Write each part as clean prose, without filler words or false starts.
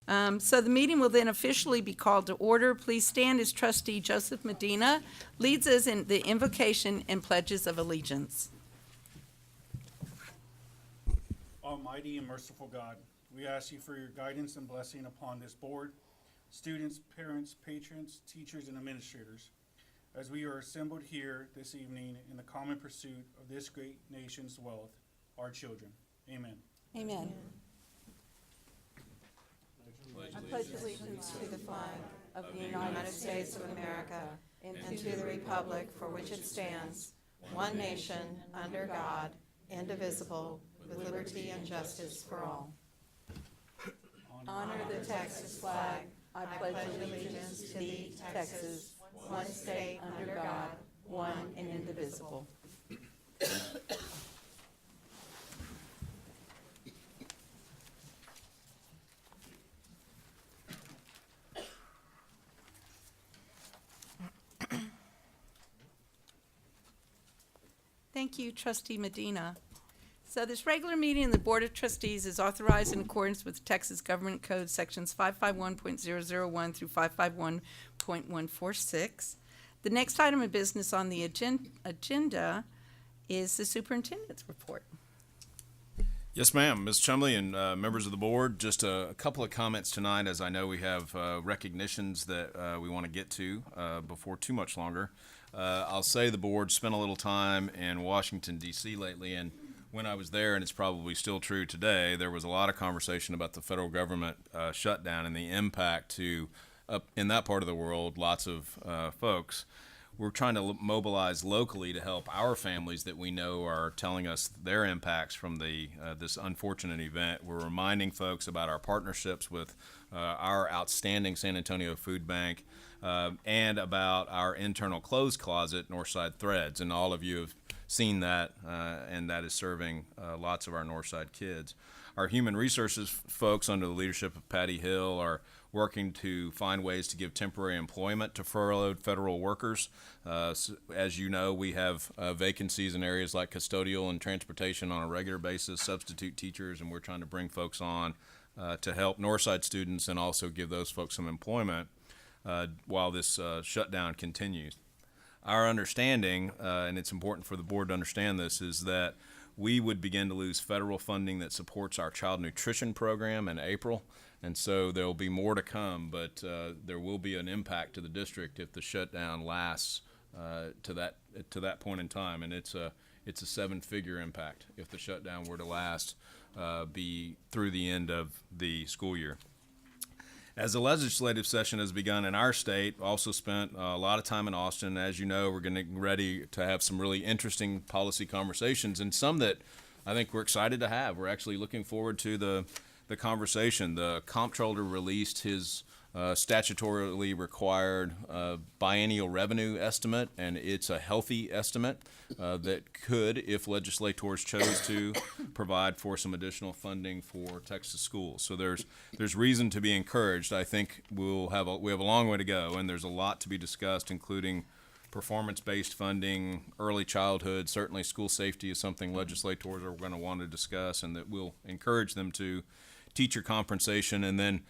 So the meeting will then officially be called to order. Please stand as Trustee Joseph Medina leads us in the invocation and pledges of allegiance. Almighty and merciful God, we ask you for your guidance and blessing upon this board, students, parents, patrons, teachers, and administrators, as we are assembled here this evening in the common pursuit of this great nation's wealth, our children. Amen. Amen. I pledge allegiance to the flag of the United States of America and to the republic for which it stands, one nation, under God, indivisible, with liberty and justice for all. Honor the Texas flag. I pledge allegiance to thee, Texas, one state under God, one and indivisible. Thank you, Trustee Medina. So this regular meeting of the Board of Trustees is authorized in accordance with Texas Government Code Sections 551.001 through 551.146. The next item of business on the agenda is the superintendent's report. Yes, ma'am. Ms. Chumley and members of the board, just a couple of comments tonight, as I know we have recognitions that we want to get to before too much longer. I'll say the board spent a little time in Washington, D.C. lately, and when I was there, and it's probably still true today, there was a lot of conversation about the federal government shutdown and the impact to, in that part of the world, lots of folks. We're trying to mobilize locally to help our families that we know are telling us their impacts from this unfortunate event. We're reminding folks about our partnerships with our outstanding San Antonio Food Bank and about our internal clothes closet, Northside Threads. And all of you have seen that, and that is serving lots of our Northside kids. Our human resources folks, under the leadership of Patty Hill, are working to find ways to give temporary employment to furloughed federal workers. As you know, we have vacancies in areas like custodial and transportation on a regular basis, substitute teachers, and we're trying to bring folks on to help Northside students and also give those folks some employment while this shutdown continues. Our understanding, and it's important for the board to understand this, is that we would begin to lose federal funding that supports our child nutrition program in April. And so there will be more to come, but there will be an impact to the district if the shutdown lasts to that point in time. And it's a seven-figure impact if the shutdown were to last be through the end of the school year. As the legislative session has begun in our state, also spent a lot of time in Austin. As you know, we're getting ready to have some really interesting policy conversations, and some that I think we're excited to have. We're actually looking forward to the conversation. The comptroller released his statutorily required biennial revenue estimate, and it's a healthy estimate that could, if legislators chose to, provide for some additional funding for Texas schools. So there's reason to be encouraged. I think we have a long way to go, and there's a lot to be discussed, including performance-based funding, early childhood. Certainly school safety is something legislators are going to want to discuss, and that we'll encourage them to. Teacher compensation, and then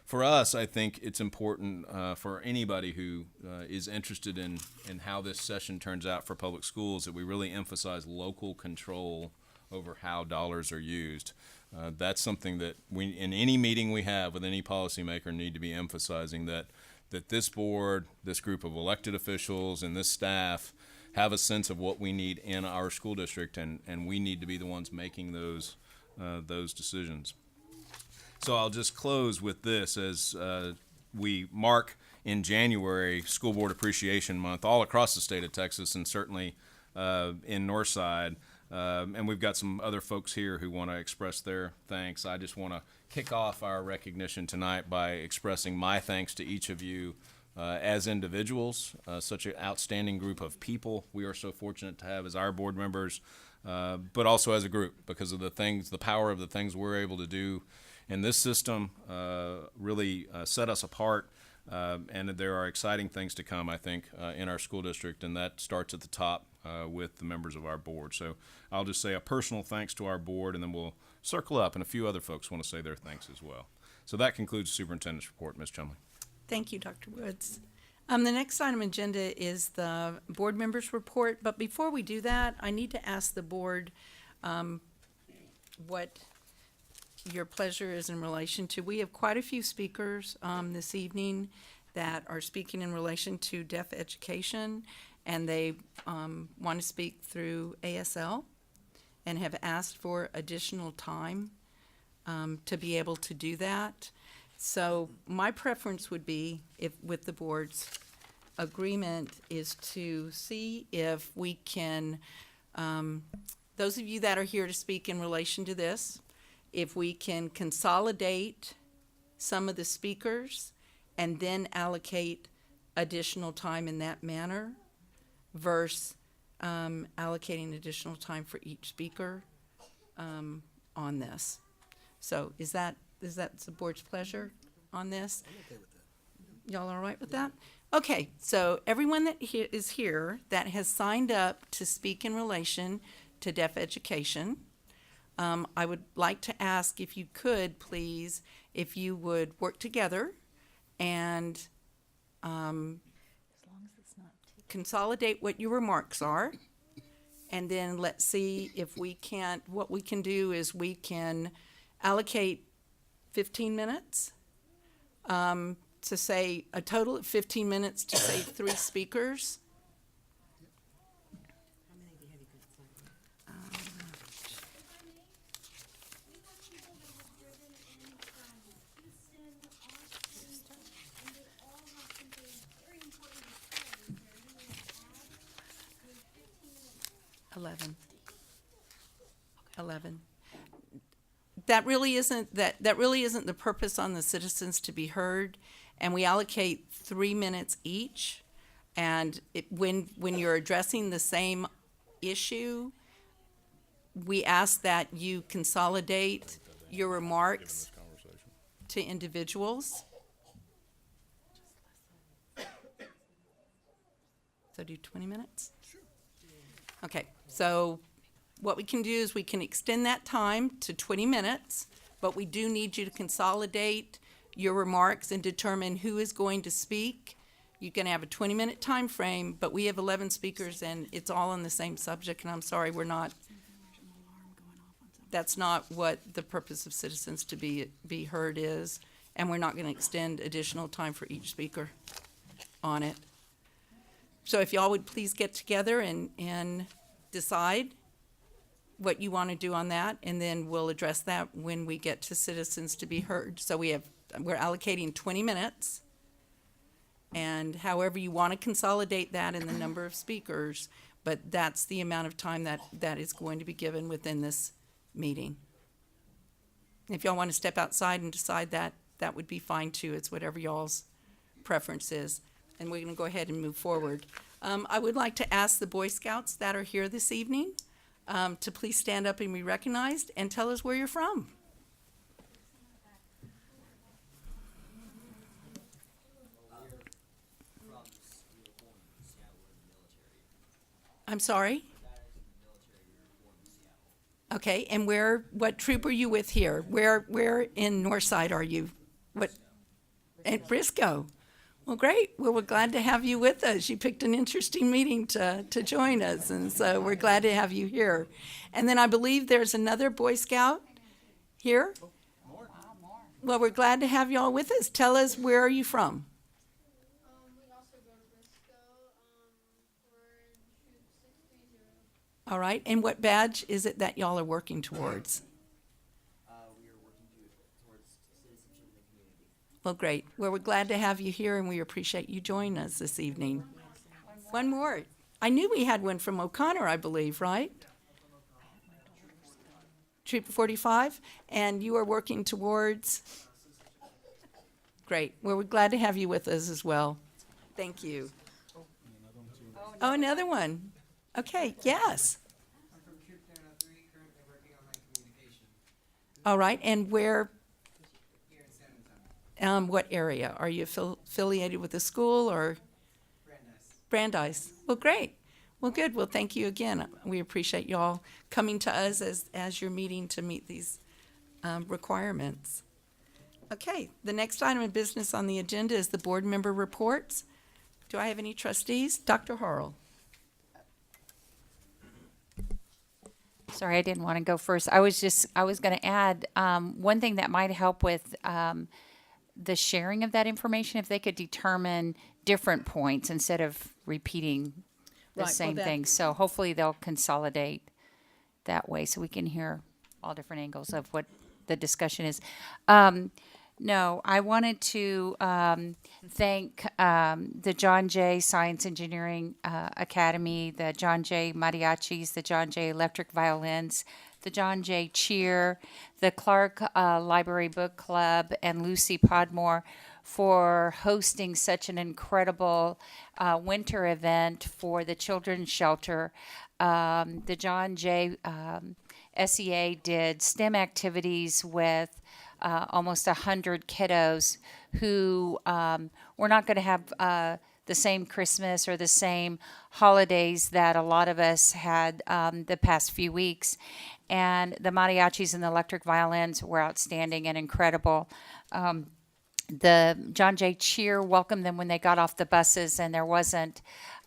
for us, I think it's important for anybody who is interested in how this session turns out for public schools that we really emphasize local control over how dollars are used. That's something that we, in any meeting we have with any policymaker, need to be emphasizing, that this board, this group of elected officials, and this staff have a sense of what we need in our school district, and we need to be the ones making those decisions. So I'll just close with this. As we mark in January School Board Appreciation Month all across the state of Texas, and certainly in Northside, and we've got some other folks here who want to express their thanks. I just want to kick off our recognition tonight by expressing my thanks to each of you as individuals, such an outstanding group of people we are so fortunate to have as our board members, but also as a group, because of the power of the things we're able to do. And this system really set us apart, and there are exciting things to come, I think, in our school district, and that starts at the top with the members of our board. So I'll just say a personal thanks to our board, and then we'll circle up, and a few other folks want to say their thanks as well. So that concludes the superintendent's report, Ms. Chumley. Thank you, Dr. Woods. The next item on agenda is the board members' report, but before we do that, I need to ask the board what your pleasure is in relation to. We have quite a few speakers this evening that are speaking in relation to deaf education, and they want to speak through ASL and have asked for additional time to be able to do that. So my preference would be, if with the board's agreement, is to see if we can, those of you that are here to speak in relation to this, if we can consolidate some of the speakers and then allocate additional time in that manner versus allocating additional time for each speaker on this. So is that the board's pleasure on this? I'm okay with that. Y'all all right with that? Okay, so everyone that is here that has signed up to speak in relation to deaf education, I would like to ask if you could, please, if you would work together and consolidate what your remarks are, and then let's see if we can't, what we can do is we can allocate 15 minutes to say a total of 15 minutes to say 3 speakers. Eleven. That really isn't the purpose on the citizens to be heard, and we allocate 3 minutes each. And when you're addressing the same issue, we ask that you consolidate your remarks to individuals. So do 20 minutes? Sure. Okay, so what we can do is we can extend that time to 20 minutes, but we do need you to consolidate your remarks and determine who is going to speak. You can have a 20-minute time frame, but we have 11 speakers and it's all on the same subject, and I'm sorry, that's not what the purpose of citizens to be heard is, and we're not going to extend additional time for each speaker on it. So if y'all would please get together and decide what you want to do on that, and then we'll address that when we get to citizens to be heard. So we're allocating 20 minutes, and however you want to consolidate that in the number of speakers, but that's the amount of time that is going to be given within this meeting. If y'all want to step outside and decide that would be fine too. It's whatever y'all's preference is. And we're going to go ahead and move forward. I would like to ask the Boy Scouts that are here this evening to please stand up and be recognized and tell us where you're from. I'm sorry? Okay, and what troop are you with here? Where in Northside are you? What? At Briscoe. Well, great. Well, we're glad to have you with us. You picked an interesting meeting to join us, and so we're glad to have you here. And then I believe there's another Boy Scout here. Well, we're glad to have you all with us. Tell us, where are you from? We also go to Briscoe. We're in troop 630. All right, and what badge is it that y'all are working towards? We are working towards citizenship in the community. Well, great. Well, we're glad to have you here, and we appreciate you joining us this evening. One more. I knew we had one from O'Connor, I believe, right? Troop 45, and you are working towards? Great. Well, we're glad to have you with us as well. Thank you. Oh, another one. Okay, yes. I'm from Troop 1003, currently working on my communication All right, and where, here in San Antonio. what area? Are you affiliated with the school or? Brandeis. Brandeis. Well, great. Well, good. Well, thank you again. We appreciate y'all coming to us as you're meeting to meet these requirements. Okay, the next item of business on the agenda is the board member reports. Do I have any trustees? Dr. Harrell. Sorry, I didn't want to go first. I was going to add one thing that might help with the sharing of that information, if they could determine different points instead of repeating the Right, well, same that- thing. So hopefully they'll consolidate that way so we can hear all different angles of what the discussion is. No, I wanted to thank the John Jay Science Engineering Academy, the John Jay Mariachis, the John Jay Electric Violins, the John Jay Cheer, the Clark Library Book Club, and Lucy Podmore for hosting such an incredible winter event for the Children's Shelter. The John Jay SEA did STEM activities with almost 100 kiddos who were not going to have the same Christmas or the same holidays that a lot of us had the past few weeks. And the mariachis and the electric violins were outstanding and incredible. The John Jay Cheer welcomed them when they got off the buses, and there wasn't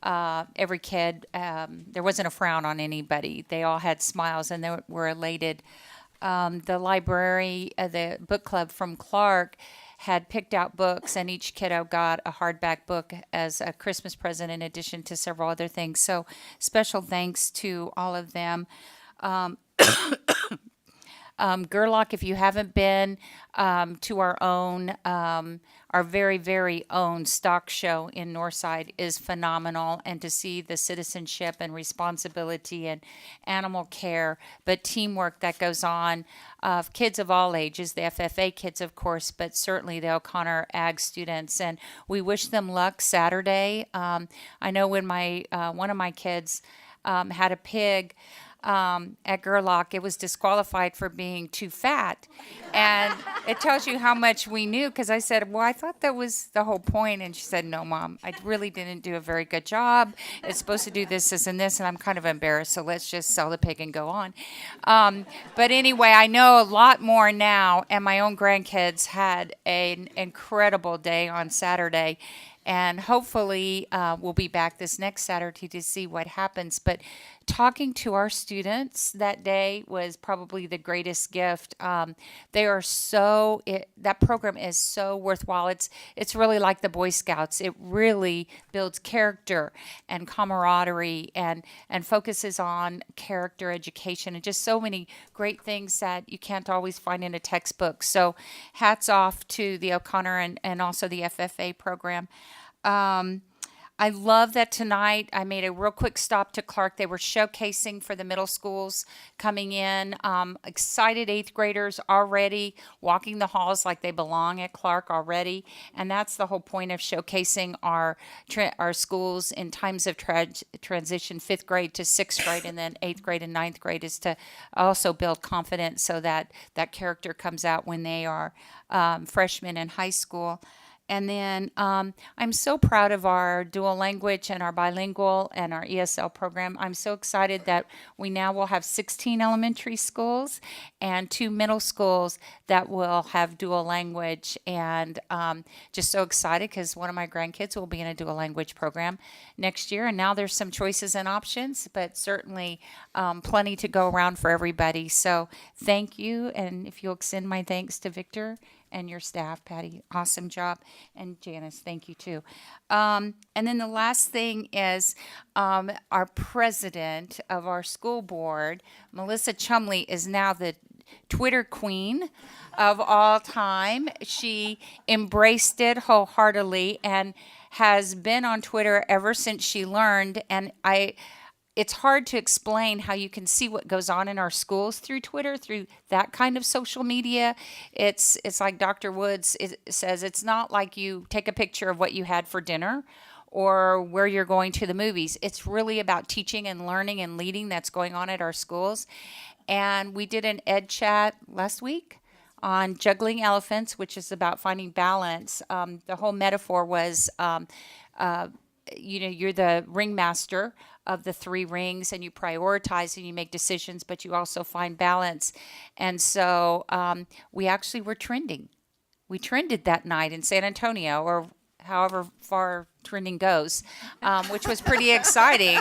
every kid, there wasn't a frown on anybody. They all had smiles and they were elated. The library, the book club from Clark had picked out books, and each kiddo got a hardback book as a Christmas present in addition to several other things. So special thanks to all of them. Gerlach, if you haven't been to our very, very own stock show in Northside is phenomenal, and to see the citizenship and responsibility and animal care, but teamwork that goes on of kids of all ages, the FFA kids, of course, but certainly the O'Connor Ag students. And we wish them luck Saturday. I know when one of my kids had a pig, at Gerlach, it was disqualified for being too fat. And it tells you how much we knew, because I said, well, I thought that was the whole point. And she said, no, Mom, I really didn't do a very good job. It's supposed to do this, and this, and I'm kind of embarrassed, so let's just sell the pig and go on. But anyway, I know a lot more now, and my own grandkids had an incredible day on Saturday. And hopefully we'll be back this next Saturday to see what happens. But talking to our students that day was probably the greatest gift. They are that program is so worthwhile. It's really like the Boy Scouts. It really builds character and camaraderie and focuses on character education and just so many great things that you can't always find in a textbook. So hats off to the O'Connor and also the FFA program. I love that tonight I made a real quick stop to Clark. They were showcasing for the middle schools coming in. Excited 8th graders already walking the halls like they belong at Clark already. And that's the whole point of showcasing our schools in times of transition, 5th grade to 6th grade, and then 8th grade and 9th grade, is to also build confidence so that that character comes out when they are freshmen in high school. And then I'm so proud of our dual language and our bilingual and our ESL program. I'm so excited that we now will have 16 elementary schools and 2 middle schools that will have dual language. And just so excited because one of my grandkids will be in a dual language program next year. And now there's some choices and options, but certainly plenty to go around for everybody. So thank you. And if you'll extend my thanks to Victor and your staff, Patty, awesome job. And Janice, thank you too. And then the last thing is our president of our school board, Melissa Chumley, is now the Twitter queen of all time. She embraced it wholeheartedly and has been on Twitter ever since she learned. And it's hard to explain how you can see what goes on in our schools through Twitter, through that kind of social media. It's like Dr. Woods says, it's not like you take a picture of what you had for dinner or where you're going to the movies. It's really about teaching and learning and leading that's going on at our schools. And we did an ed chat last week on juggling elephants, which is about finding balance. The whole metaphor was, you're the ringmaster of the 3 rings, and you prioritize and you make decisions, but you also find balance. And so we actually were trending we trended that night in San Antonio, or however far trending goes, which was pretty exciting.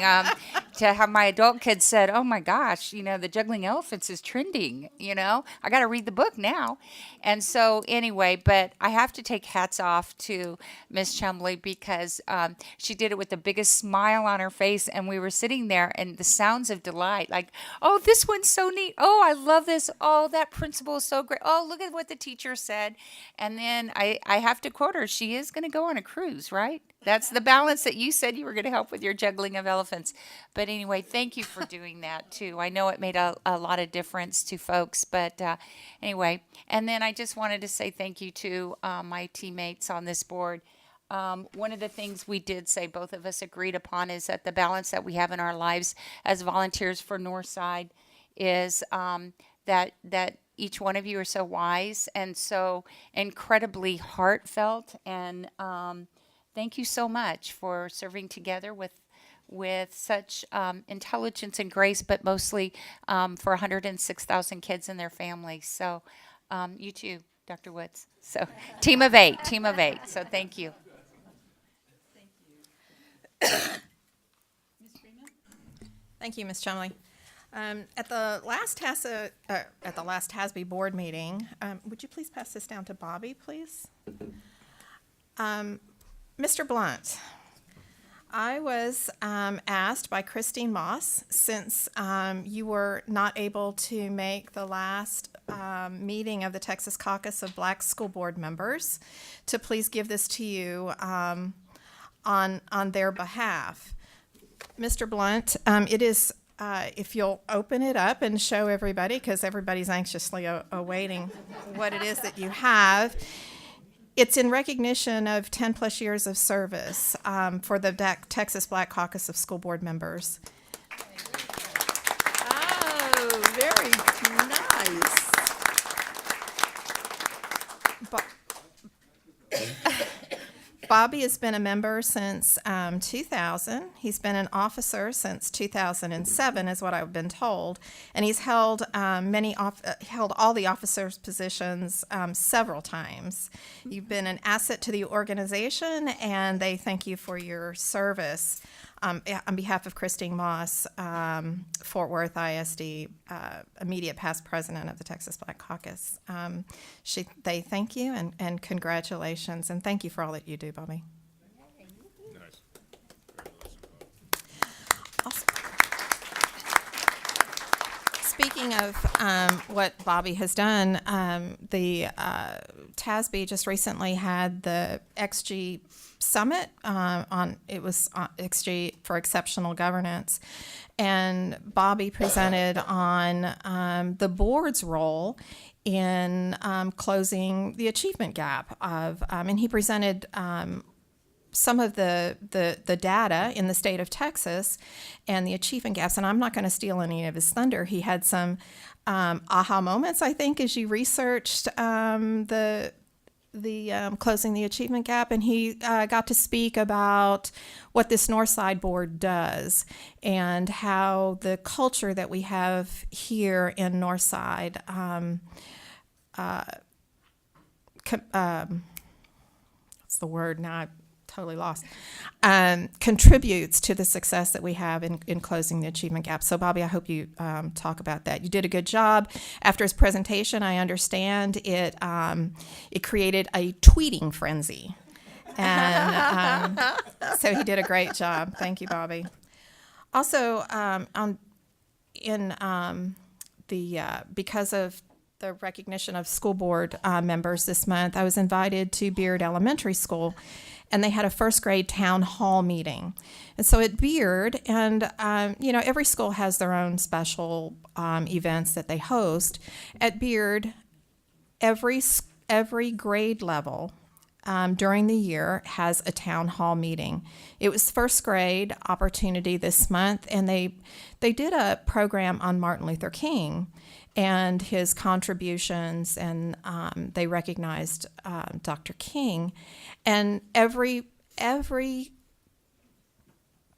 To have my adult kids said, "Oh my gosh, the juggling elephants is trending. I got to read the book now." And so anyway, but I have to take hats off to Miss Chumley because she did it with the biggest smile on her face, and we were sitting there, and the sounds of delight, like, "Oh, this one's so neat. Oh, I love this. Oh, that principal is so great. Oh, look at what the teacher said." And then I have to quote her. She is going to go on a cruise, right? That's the balance that you said you were going to help with your juggling of elephants. But anyway, thank you for doing that too. I know it made a lot of difference to folks. But anyway, and then I just wanted to say thank you to my teammates on this board. One of the things we did say, both of us agreed upon, is that the balance that we have in our lives as volunteers for Northside is that each one of you are so wise and so incredibly heartfelt, and thank you so much for serving together with such intelligence and grace, but mostly for 106,000 kids and their families. So you too, Dr. Woods. So team of eight. So thank you. Thank you, Ms. Chumley. At the last TASB board meeting, would you please pass this down to Bobby, please? Mr. Blunt, I was asked by Christine Moss, since you were not able to make the last meeting of the Texas Caucus of Black School Board Members, to please give this to you on their behalf. Mr. Blunt, it is, if you'll open it up and show everybody, because everybody's anxiously awaiting what it is that you have. It's in recognition of 10 plus years of service for the Texas Black Caucus of School Board Members. Oh, very nice. Bobby has been a member since 2000. He's been an officer since 2007, is what I've been told, and he's held held all the officers' positions several times. You've been an asset to the organization, and they thank you for your service. On behalf of Christine Moss, Fort Worth ISD, immediate past president of the Texas Black Caucus. They thank you and congratulations, and thank you for all that you do, Bobby. Nice. Awesome. Speaking of what Bobby has done, the TASB just recently had the XG Summit it was XG for Exceptional Governance, and Bobby presented on the board's role in closing the achievement gap and he presented some of the data in the state of Texas and the achievement gaps, and I'm not going to steal any of his thunder. He had some aha moments, I think, as you researched the closing the achievement gap, and he got to speak about what this Northside board does and how the culture that we have here in Northside what's the word now? I totally lost. Contributes to the success that we have in closing the achievement gap. So, Bobby, I hope you talk about that. You did a good job. After his presentation, I understand it created a tweeting frenzy. And so he did a great job. Thank you, Bobby. Also, because of the recognition of school board members this month, I was invited to Beard Elementary School, and they had a first grade town hall meeting. And so at Beard, and every school has their own special events that they host. At Beard, every grade level during the year has a town hall meeting. It was first grade opportunity this month, and they did a program on Martin Luther King and his contributions, and they recognized Dr. King. And every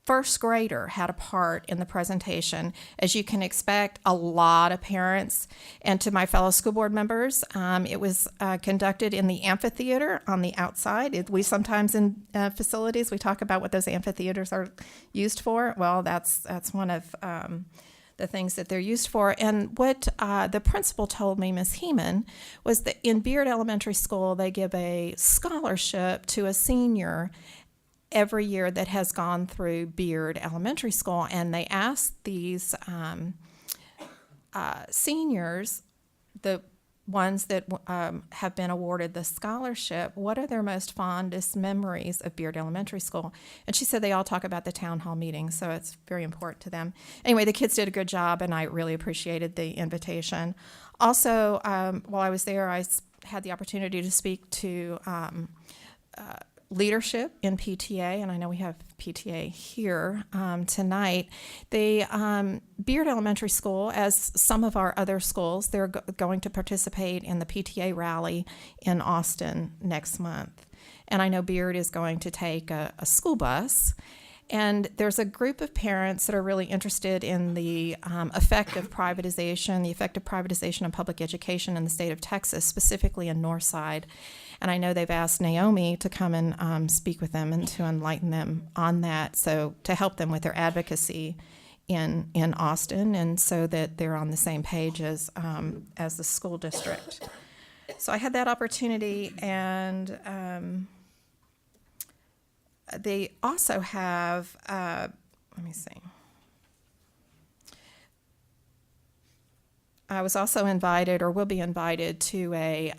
first grader had a part in the presentation. As you can expect, a lot of parents. And to my fellow school board members, it was conducted in the amphitheater on the outside. We sometimes in facilities, we talk about what those amphitheaters are used for. Well, that's one of the things that they're used for. And what the principal told me, Ms. Heeman, was that in Beard Elementary School, they give a scholarship to a senior every year that has gone through Beard Elementary School, and they asked these seniors, the ones that have been awarded the scholarship, what are their most fondest memories of Beard Elementary School? And she said they all talk about the town hall meeting, so it's very important to them. Anyway, the kids did a good job, and I really appreciated the invitation. Also, while I was there, had the opportunity to speak to leadership in PTA, and I know we have PTA here tonight. The Beard Elementary School, as some of our other schools, they're going to participate in the PTA rally in Austin next month. And I know Beard is going to take a school bus. And there's a group of parents that are really interested in the effect of privatization on public education in the state of Texas, specifically in Northside. And I know they've asked Naomi to come and speak with them and to enlighten them on that, so to help them with their advocacy in Austin, and so that they're on the same page as the school district. So I had that opportunity, and they also have, let me see. I was also invited, or will be invited, to a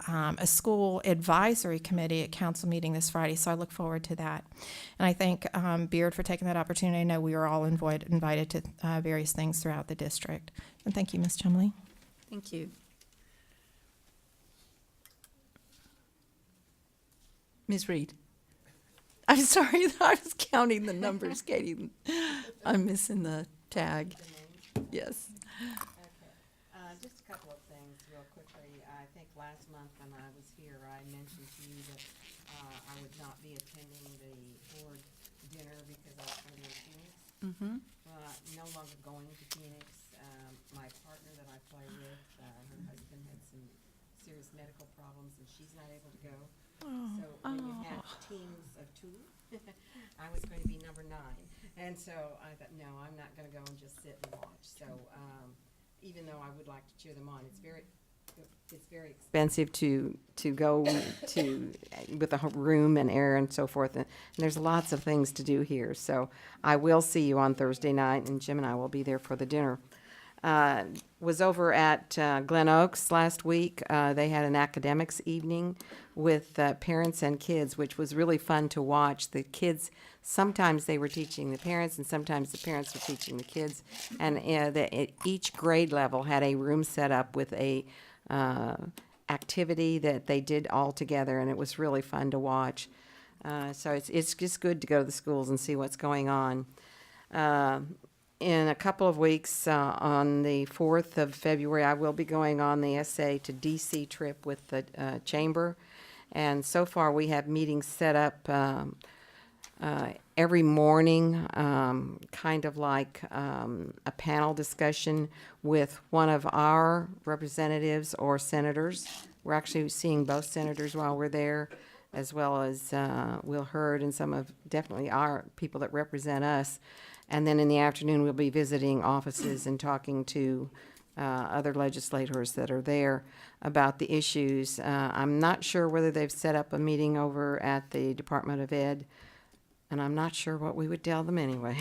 school advisory committee at council meeting this Friday, so I look forward to that. And I thank Beard for taking that opportunity. I know we are all invited to various things throughout the district. And thank you, Ms. Chumley. Thank you. Ms. Reed? I'm sorry, I was counting the numbers, Katie. I'm missing the tag. Yes. Just a couple of things real quickly. I think last month when I was here, I mentioned to you that I would not be attending the board dinner because I was going to be in Phoenix. Mm-hmm. No longer going to Phoenix. My partner that I play with, her husband had some serious medical problems and she's not able to go. So when you have teams of two, I was going to be number 9. And so I thought, no, I'm not going to go and just sit and watch. So even though I would like to cheer them on, it's very expensive to go to with a room and air and so forth, and there's lots of things to do here. So I will see you on Thursday night, and Jim and I will be there for the dinner. Was over at Glen Oaks last week. They had an academics evening with parents and kids, which was really fun to watch. The kids, sometimes they were teaching the parents, and sometimes the parents were teaching the kids. And each grade level had a room set up with a activity that they did all together, and it was really fun to watch. So it's just good to go to the schools and see what's going on. In a couple of weeks, on the 4th of February, I will be going on the SA to DC trip with the chamber. And so far, we have meetings set up every morning, kind of like a panel discussion with one of our representatives or senators. We're actually seeing both senators while we're there, as well as Will Hurd and some of definitely our people that represent us. And then in the afternoon, we'll be visiting offices and talking to other legislators that are there about the issues. I'm not sure whether they've set up a meeting over at the Department of Ed, and I'm not sure what we would tell them anyway.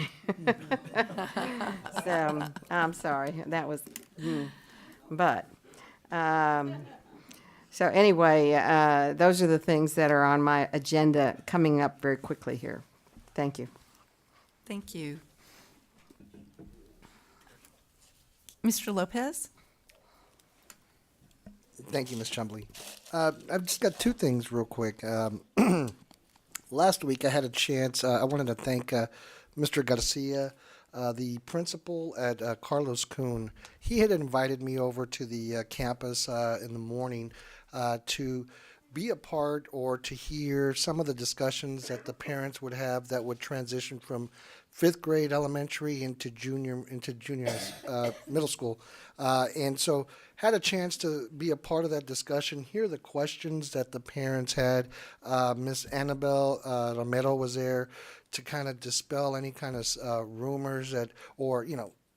So, I'm sorry, that was, but, so anyway, those are the things that are on my agenda coming up very quickly here. Thank you. Thank you. Mr. Lopez? Thank you, Ms. Chumley. I've just got 2 things real quick. Last week I had a chance, I wanted to thank Mr. Garcia, the principal at Carlos Kuhn. He had invited me over to the campus in the morning to be a part or to hear some of the discussions that the parents would have that would transition from fifth grade elementary into middle school, and so had a chance to be a part of that discussion, hear the questions that the parents had. Miss Annabelle Romero was there to kind of dispel any kind of rumors that, or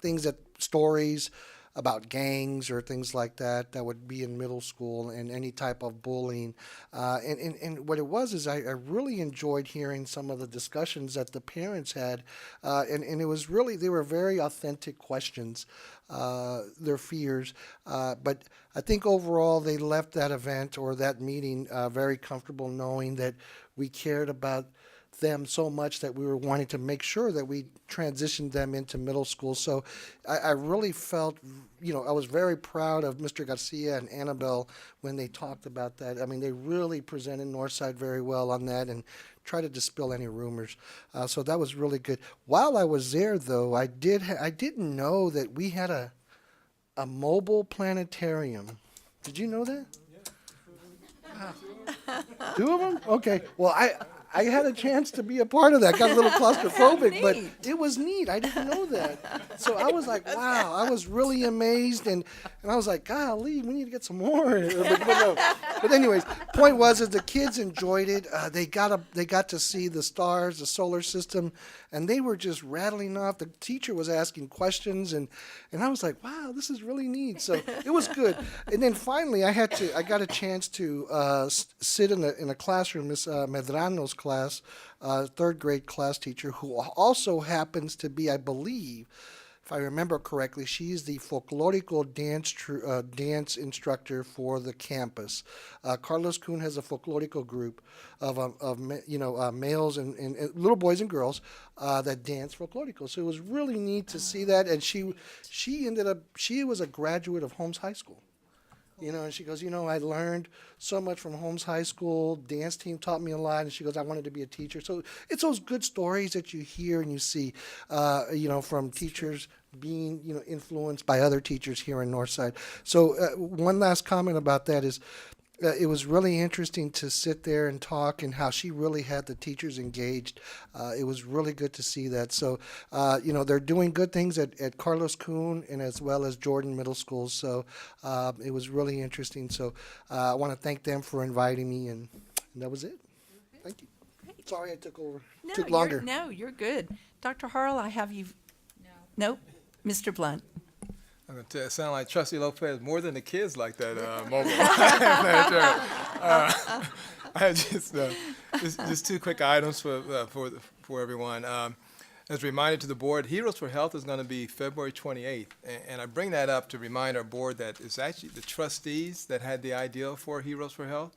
things that stories about gangs or things like that that would be in middle school, and any type of bullying. And what it was is I really enjoyed hearing some of the discussions that the parents had, and it was really, they were very authentic questions, their fears. But I think overall they left that event or that meeting very comfortable, knowing that we cared about them so much that we were wanting to make sure that we transitioned them into middle school. So I really felt, I was very proud of Mr. Garcia and Annabelle when they talked about that. I mean, they really presented Northside very well on that and tried to dispel any rumors. So that was really good. While I was there, though, I didn't know that we had a mobile planetarium. Did you know that? Wow. Two of them? Okay. Well, I had a chance to be a part of that. Got a little claustrophobic, but it was neat. I didn't know that. So I was like, wow, I was really amazed. And I was like, golly, we need to get some more. But anyways, point was is the kids enjoyed it. They got to see the stars, the solar system, and they were just rattling off. The teacher was asking questions, and I was like, wow, this is really neat. So it was good. And then finally, I got a chance to sit in a classroom, Miss Medrano's class, third grade class teacher, who also happens to be, I believe, if I remember correctly, she's the folklorico dance instructor for the campus. Carlos Kuhn has a folklorico group of males and little boys and girls that dance folklorico. So it was really neat to see that. And she was a graduate of Holmes High School. And she goes, I learned so much from Holmes High School. Dance team taught me a lot. And she goes, I wanted to be a teacher. So it's those good stories that you hear and you see, from teachers being, influenced by other teachers here in Northside. So one last comment about that is, it was really interesting to sit there and talk, and how she really had the teachers engaged. It was really good to see that. So, they're doing good things at Carlos Kuhn and as well as Jordan Middle School. So it was really interesting. So I want to thank them for inviting me, and that was it. Thank you. Great. Sorry I took over. No, Took longer. You're good. Dr. Harrell, I have you. No. Nope. Mr. Blunt. I'm going to tell you, it sounds like Trustee Lopez more than the kids like that mobile. I have just two quick items for everyone. As a reminder to the board, Heroes for Health is going to be February 28th. And I bring that up to remind our board that it's actually the trustees that had the idea for Heroes for Health.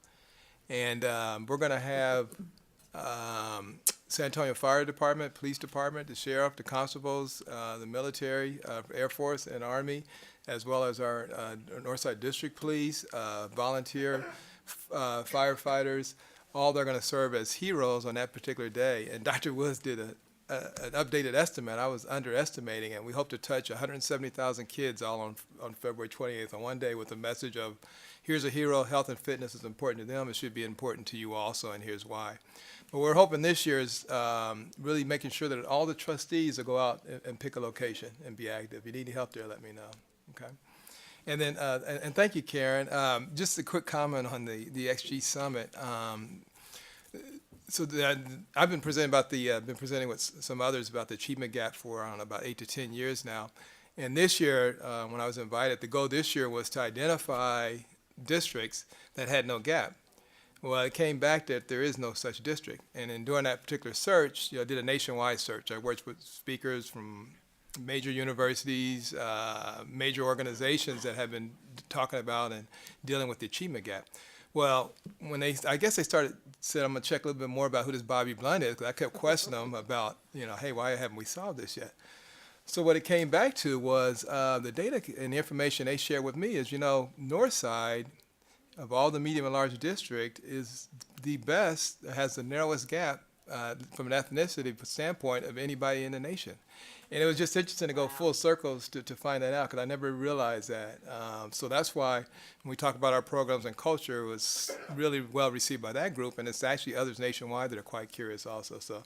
And we're going to have San Antonio Fire Department, Police Department, the Sheriff, the constables, the military, Air Force and Army, as well as our Northside District Police, volunteer firefighters. All they're going to serve as heroes on that particular day. And Dr. Woods did an updated estimate. I was underestimating, and we hope to touch 170,000 kids all on February 28th on one day with a message of, here's a hero, health and fitness is important to them, it should be important to you also, and here's why. But we're hoping this year is really making sure that all the trustees will go out and pick a location and be active. If you need help there, let me know, okay? And then, and thank you, Karen. Just a quick comment on the XG Summit. I've been presenting with some others about the achievement gap for, I don't know, about 8 to 10 years now. And this year, when I was invited, the goal this year was to identify districts that had no gap. Well, it came back that there is no such district. And in doing that particular search, I did a nationwide search. I worked with speakers from major universities, major organizations that have been talking about and dealing with the achievement gap. Well, I guess they said, I'm gonna check a little bit more about who this Bobby Blunt is, because I kept questioning them about, hey, why haven't we solved this yet? So what it came back to was the data and the information they shared with me is, Northside, of all the medium and large district, is the best, has the narrowest gap from an ethnicity standpoint of anybody in the nation. And it was just interesting to go full circles to find that out, because I never realized that. So that's why when we talk about our programs and culture, it was really well received by that group, and it's actually others nationwide that are quite curious also. So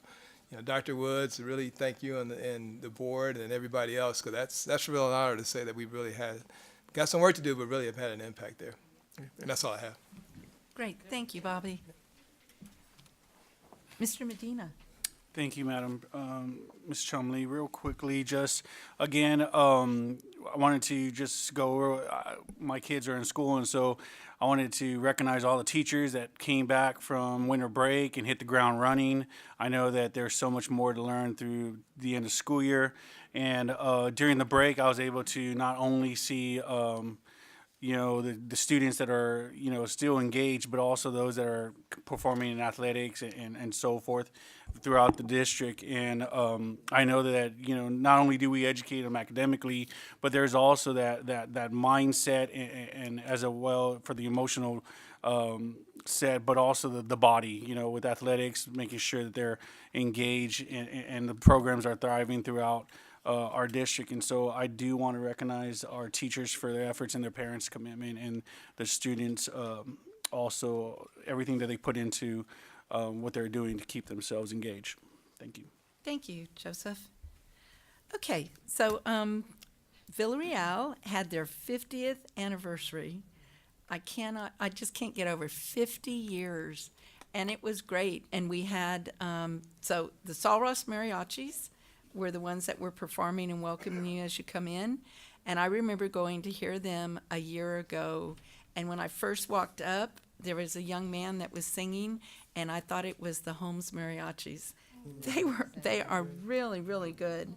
Dr. Woods, really thank you and the board and everybody else, because that's really an honor to say that we really got some work to do, but really have had an impact there. And that's all I have. Great, thank you, Bobby. Mr. Medina. Thank you, Madam Ms. Chumley. Real quickly, just again, I wanted to just go over, my kids are in school, and so I wanted to recognize all the teachers that came back from winter break and hit the ground running. I know that there's so much more to learn through the end of school year. And during the break, I was able to not only see the students that are, still engaged, but also those that are performing in athletics and so forth throughout the district. And I know that, not only do we educate them academically, but there's also that mindset and as well for the emotional set, but also the body, with athletics, making sure that they're engaged and the programs are thriving throughout our district. And so I do want to recognize our teachers for their efforts and their parents' commitment, and the students also everything that they put into what they're doing to keep themselves engaged. Thank you. Thank you, Joseph. Okay, so Villarreal had their 50th anniversary. I just can't get over 50 years, and it was great. And we had, so the Sol Ross Mariachis were the ones that were performing and welcoming you as you come in. And I remember going to hear them a year ago, and when I first walked up, there was a young man that was singing, and I thought it was the Holmes Mariachis. They are really, really good.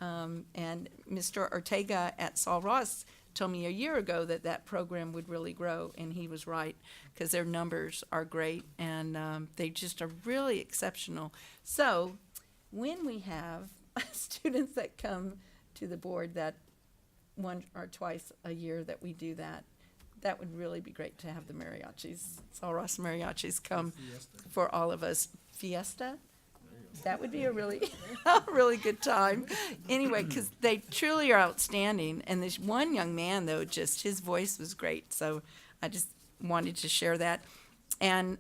And Mr. Ortega at Sol Ross told me a year ago that program would really grow, and he was right, because their numbers are great, and they just are really exceptional. So when we have students that come to the board that one or twice a year that we do that would really be great to have the mariachis, Sol Ross Mariachis, come for all of us. Fiesta? That would be a really, a really good time. Anyway, because they truly are outstanding. And this one young man, though, just his voice was great. So I just wanted to share that. And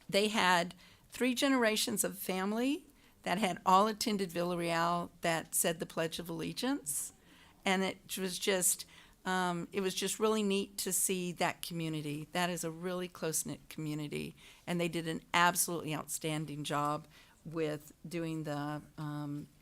they had 3 generations of family that had all attended Villarreal that said the Pledge of Allegiance. And it was just really neat to see that community. That is a really close-knit community. And they did an absolutely outstanding job with doing the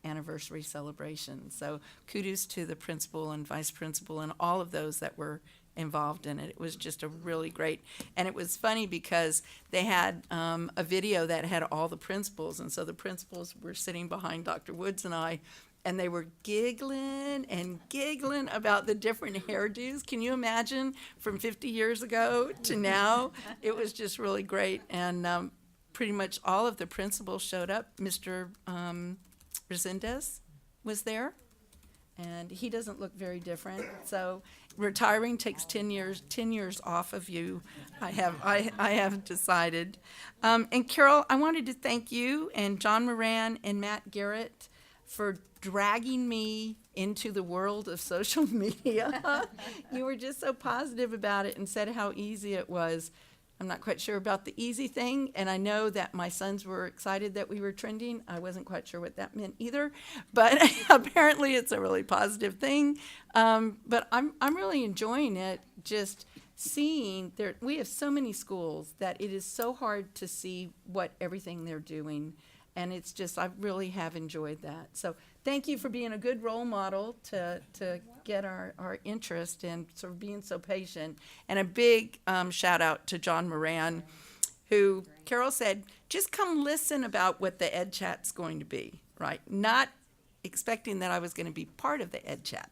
anniversary celebration. So kudos to the principal and vice principal and all of those that were involved in it. It was just a really great, and it was funny because they had a video that had all the principals, and so the principals were sitting behind Dr. Woods and I, and they were giggling and giggling about the different hairdos. Can you imagine from 50 years ago to now? It was just really great. And pretty much all of the principals showed up. Mr. Resendez was there, and he doesn't look very different. So retiring takes 10 years off of you. I have decided. And Carol, I wanted to thank you and John Moran and Matt Garrett for dragging me into the world of social media. You were just so positive about it and said how easy it was. I'm not quite sure about the easy thing, and I know that my sons were excited that we were trending. I wasn't quite sure what that meant either, but apparently it's a really positive thing. But I'm really enjoying it, just seeing there. We have so many schools that it is so hard to see what everything they're doing. And it's just, I really have enjoyed that. So thank you for being a good role model to get our interest and sort of being so patient. And a big shout out to John Moran, who Carol said, just come listen about what the Ed Chat's going to be, right? Not expecting that I was going to be part of the Ed Chat.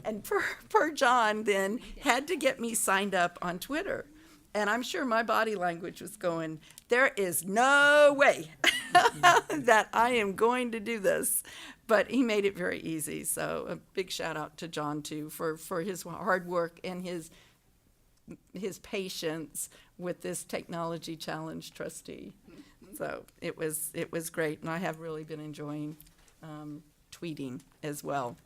And poor John then had to get me signed up on Twitter. And I'm sure my body language was going, there is no way that I am going to do this. But he made it very easy. So a big shout out to John, too, for his hard work and his patience with this technology challenge trustee. So it was great. And I have really been enjoying tweeting as well.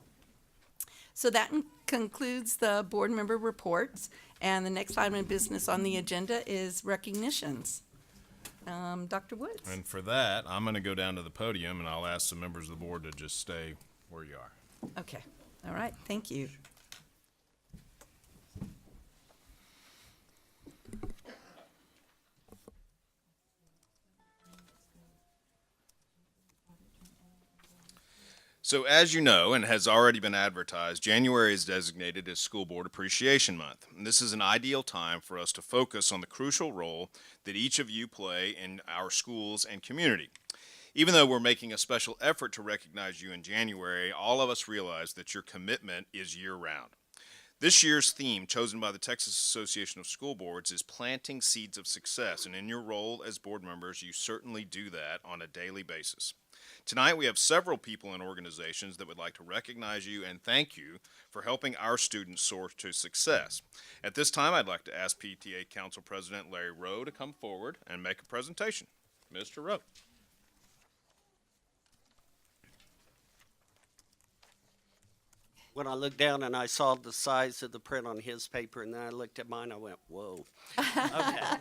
So that concludes the board member reports. And the next item of business on the agenda is recognitions. Dr. Woods? And for that, I'm going to go down to the podium and I'll ask the members of the board to just stay where you are. Okay, all right, thank you. So as you know, and has already been advertised, January is designated as School Board Appreciation Month. And this is an ideal time for us to focus on the crucial role that each of you play in our schools and community. Even though we're making a special effort to recognize you in January, all of us realize that your commitment is year-round. This year's theme, chosen by the Texas Association of School Boards, is planting seeds of success, and in your role as board members, you certainly do that on a daily basis. Tonight, we have several people and organizations that would like to recognize you and thank you for helping our students soar to success. At this time, I'd like to ask PTA Council President Larry Rowe to come forward and make a presentation. Mr. Rowe. When I looked down and I saw the size of the print on his paper, and then I looked at mine, I went, whoa. Okay.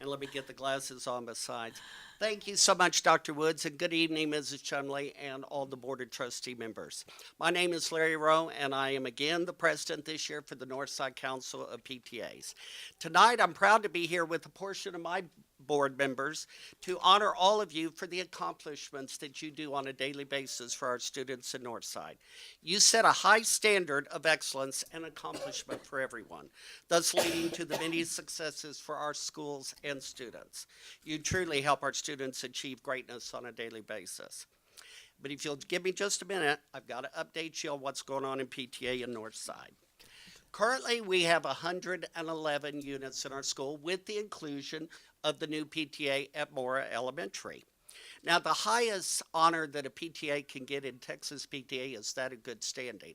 And let me get the glasses on besides. Thank you so much, Dr. Woods, and good evening, Mrs. Chumley, and all the Board of Trustee members. My name is Larry Rowe, and I am again the president this year for the Northside Council of PTAs. Tonight, I'm proud to be here with a portion of my board members to honor all of you for the accomplishments that you do on a daily basis for our students in Northside. You set a high standard of excellence and accomplishment for everyone, thus leading to the many successes for our schools and students. You truly help our students achieve greatness on a daily basis. But if you'll give me just a minute, I've got to update you on what's going on in PTA in Northside. Currently, we have 111 units in our school with the inclusion of the new PTA at Mora Elementary. Now, the highest honor that a PTA can get in Texas PTA is that of good standing.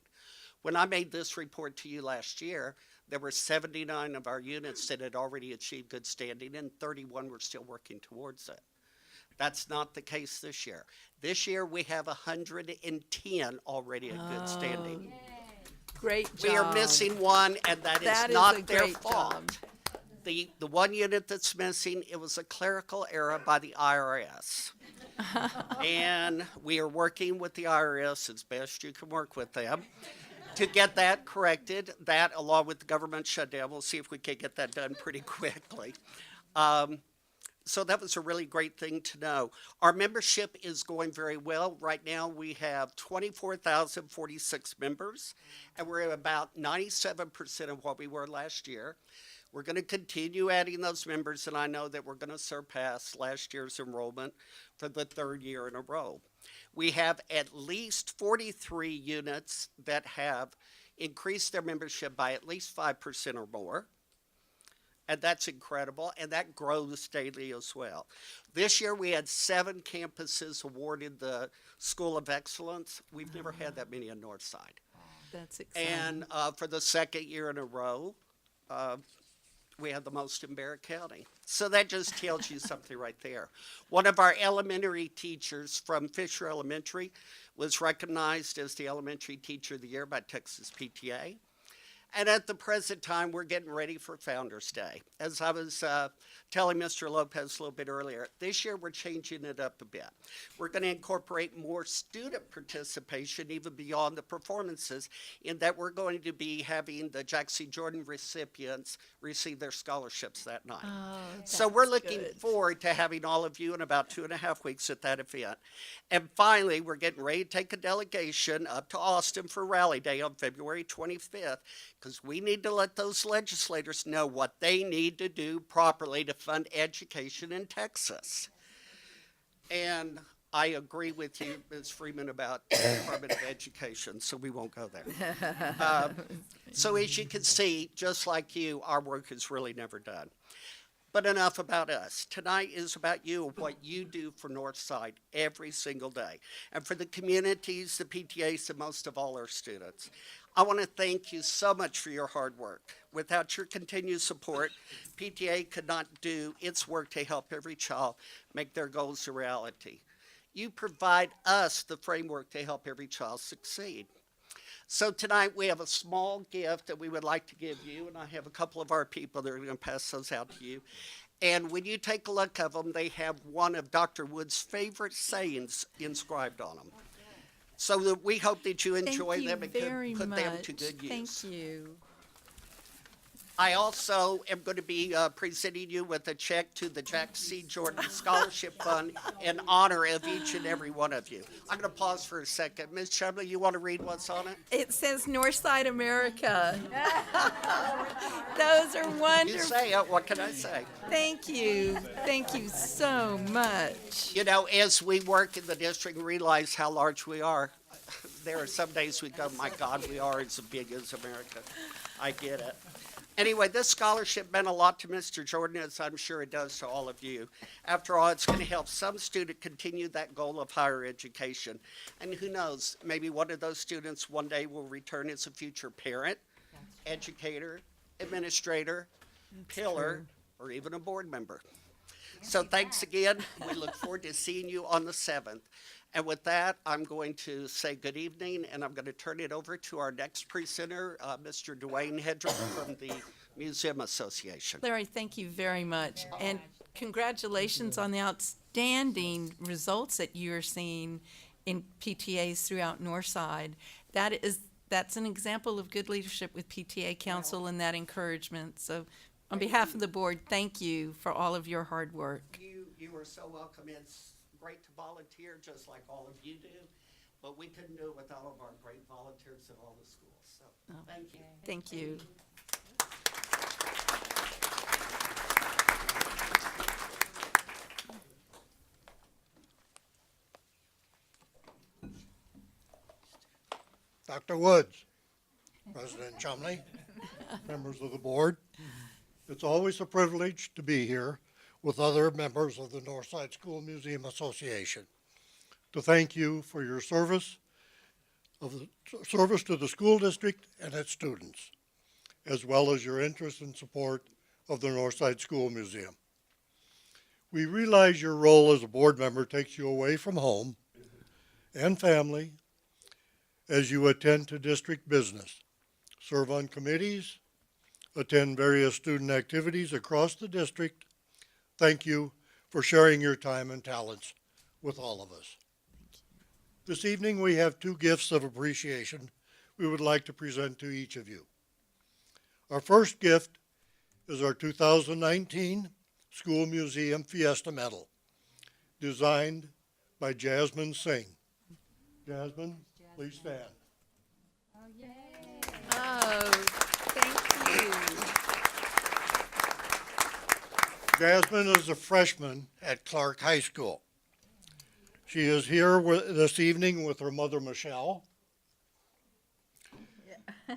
When I made this report to you last year, there were 79 of our units that had already achieved good standing and 31 were still working towards it. That's not the case this year. This year, we have 110 already at good standing. Great job. We are missing one, and that That is is not a their great fault. job. The one unit that's missing, it was a clerical error by the IRS. And we are working with the IRS as best you can work with them to get that corrected. That, along with the government shutdown, we'll see if we can get that done pretty quickly. So that was a really great thing to know. Our membership is going very well. Right now, we have 24,046 members, and we're at about 97% of what we were last year. We're going to continue adding those members, and I know that we're going to surpass last year's enrollment for the third year in a row. We have at least 43 units that have increased their membership by at least 5% or more. And that's incredible, and that grows daily as well. This year, we had 7 campuses awarded the School of Excellence. We've never had that many in Northside. That's exciting. And for the second year in a row, we had the most in Barrett County. So that just tells you something right there. One of our elementary teachers from Fisher Elementary was recognized as the Elementary Teacher of the Year by Texas PTA. And at the present time, we're getting ready for Founders Day. As I was telling Mr. Lopez a little bit earlier, this year we're changing it up a bit. We're going to incorporate more student participation even beyond the performances, in that we're going to be having the Jack C. Jordan recipients receive their scholarships that night. So we're looking forward to having all of you in about 2.5 weeks at that event. And finally, we're getting ready to take a delegation up to Austin for Rally Day on February 25th, because we need to let those legislators know what they need to do properly to fund education in Texas. And I agree with you, Ms. Freeman, about the Department of Education, so we won't go there. So as you can see, just like you, our work is really never done. But enough about us. Tonight is about you and what you do for Northside every single day, and for the communities, the PTAs, and most of all our students. I want to thank you so much for your hard work. Without your continued support, PTA could not do its work to help every child make their goals a reality. You provide us the framework to help every child succeed. So tonight we have a small gift that we would like to give you, and I have a couple of our people that are going to pass those out to you. And when you take a look of them, they have one of Dr. Wood's favorite sayings inscribed on them. So that we hope that you enjoy Thank you them and very can put much. them to good use. Thank you. I also am going to be presenting you with a check to the Jack C. Jordan Scholarship Fund in honor of each and every one of you. I'm going to pause for a second. Ms. Chumley, you want to read what's on it? It says Northside America. Those are You wonderful. say it. What can I say? Thank you. Thank you so much. You know, as we work in the district and realize how large we are, there are some days we go, my God, we are as big as America. I get it. Anyway, this scholarship meant a lot to Mr. Jordan, as I'm sure it does to all of you. After all, it's going to help some student continue that goal of higher education. And who knows, maybe one of those students one day will return as a future parent, educator, administrator, pillar, or even a board member. So thanks again. We look forward to seeing you on the 7th. And with that, I'm going to say good evening, and I'm going to turn it over to our next presenter, Mr. Dwayne Hedrick from the Museum Association. Larry, thank you very much. And congratulations on the outstanding results that you're seeing in PTAs throughout Northside. That's an example of good leadership with PTA Council and that encouragement. So on behalf of the board, thank you for all of your hard work. You are so welcome. It's great to volunteer, just like all of you do, but we couldn't do it without all of our great volunteers at all the schools. So, thank you. Thank you. Dr. Woods, President Chumley, members of the board, it's always a privilege to be here with other members of the Northside School Museum Association to thank you for your service to the school district and its students, as well as your interest and support of the Northside School Museum. We realize your role as a board member takes you away from home and family as you attend to district business, serve on committees, attend various student activities across the district. Thank you for sharing your time and talents with all of us. This evening we have two gifts of appreciation we would like to present to each of you. Our first gift is our 2019 School Museum Fiesta Medal, designed by Jasmine Singh. Jasmine, please stand. Oh, thank you. Jasmine is a freshman at Clark High School. She is here this evening with her mother, Michelle.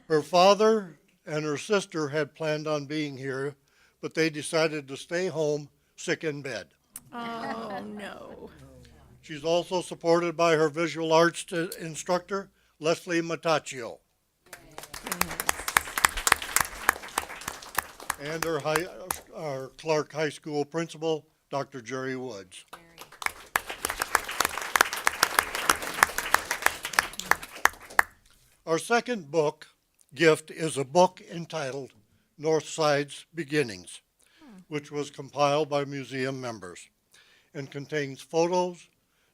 Her father and her sister had planned on being here, but they decided to stay home sick in bed. Oh, no. She's also supported by her visual arts instructor, Leslie Mataccio, and our Clark High School principal, Dr. Jerry Woods. Our second gift is a book entitled Northside's Beginnings, which was compiled by museum members and contains photos,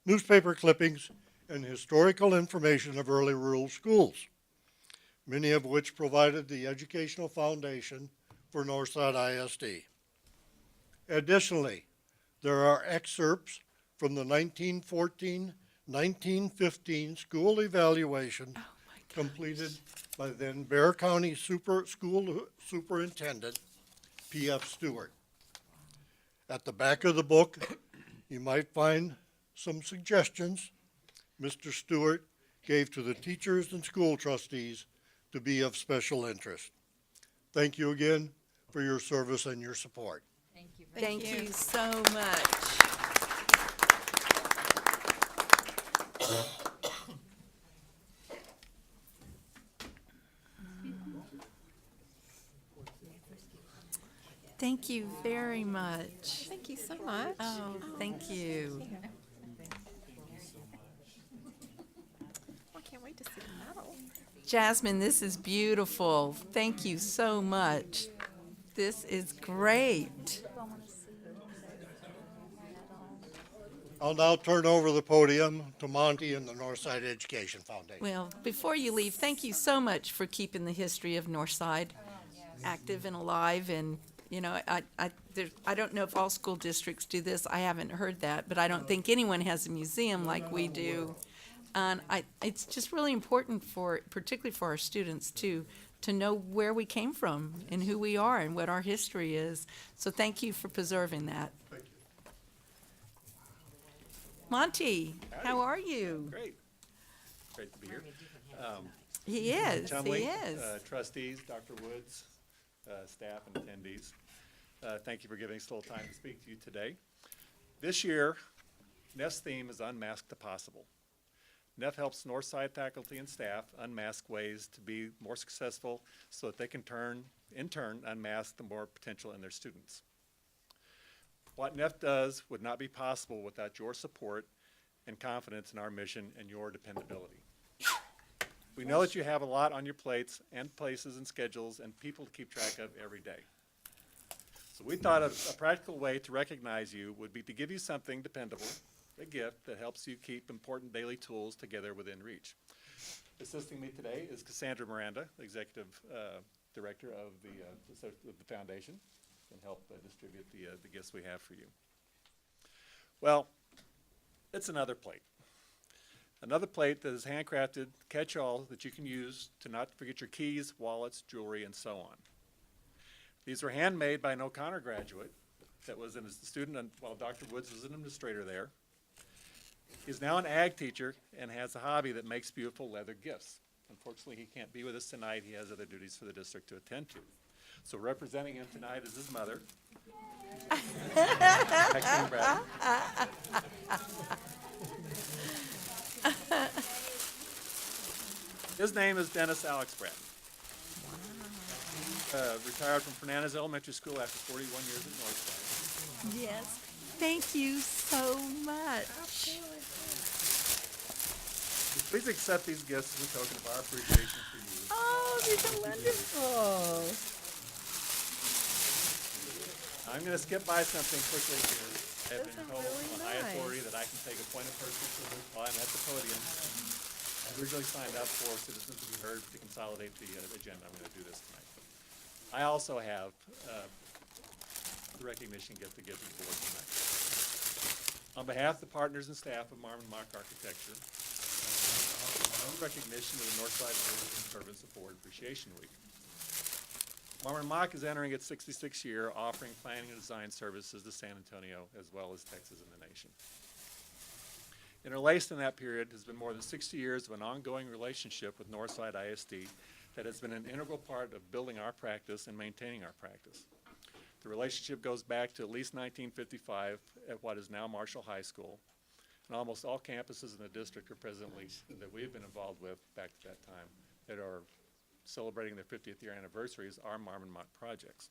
newspaper clippings, and historical information of early rural schools, many of which provided the educational foundation for Northside ISD. Additionally, there are excerpts from the 1914-1915 school evaluation completed by then Bear County School Superintendent, P.F. Stewart. At the back of the book, you might find some suggestions Mr. Stewart gave to the teachers and school trustees to be of special interest. Thank you again for your service and your support. Thank you so much. Thank you very much. Thank you so much. Oh, thank you. I can't wait to see the medal. Jasmine, this is beautiful. Thank you so much. This is great. I'll now turn over the podium to Monty and the Northside Education Foundation. Well, before you leave, thank you so much for keeping the history of Northside active and alive. And, you know, I don't know if all school districts do this. I haven't heard that, but I don't think anyone has a museum like we do. And it's just really important particularly for our students to know where we came from and who we are and what our history is. So thank you for preserving that. Monty, how are you? Great. Great to be here. He is, Chumley, he is. Trustees, Dr. Woods, staff and attendees, thank you for giving us a little time to speak to you today. This year, NEF's theme is Unmask the Possible. NEF helps Northside faculty and staff unmask ways to be more successful so that they can in turn, unmask the more potential in their students. What NEF does would not be possible without your support and confidence in our mission and your dependability. We know that you have a lot on your plates and places and schedules and people to keep track of every day. So we thought a practical way to recognize you would be to give you something dependable, a gift that helps you keep important daily tools together within reach. Assisting me today is Cassandra Miranda, Executive Director of the Foundation, and help distribute the gifts we have for you. Well, it's another plate. Another plate that is handcrafted catch-all that you can use to not forget your keys, wallets, jewelry, and so on. These were handmade by an O'Connor graduate that was a student while Dr. Woods was an administrator there. He's now an ag teacher and has a hobby that makes beautiful leather gifts. Unfortunately, he can't be with us tonight. He has other duties for the district to attend to. So representing him tonight is his mother. Maxine Bratton. His name is Dennis Alex Bratton. Retired from Fernandez Elementary School after 41 years at Northside. Yes, thank you so much. Please accept these gifts as a token of our appreciation for you. Oh, these are wonderful. I'm going to skip by something quickly here. I've Those been are told really on high nice. authority that I can take a point of personal privilege while I'm at the podium. I originally signed up for citizens to be heard to consolidate the agenda. I'm going to do this tonight. I also have the recognition gift to give to the board tonight. On behalf of the partners and staff of Marmon Mock Architecture, my own recognition of the Northside Board Servants of Board Appreciation Week. Marmon Mock is entering its 66th year, offering planning and design services to San Antonio as well as Texas and the nation. Interlaced in that period has been more than 60 years of an ongoing relationship with Northside ISD that has been an integral part of building our practice and maintaining our practice. The relationship goes back to at least 1955 at what is now Marshall High School, and almost all campuses in the district are presently that we have been involved with back to that time that are celebrating their 50th year anniversaries are Marmon Mock projects.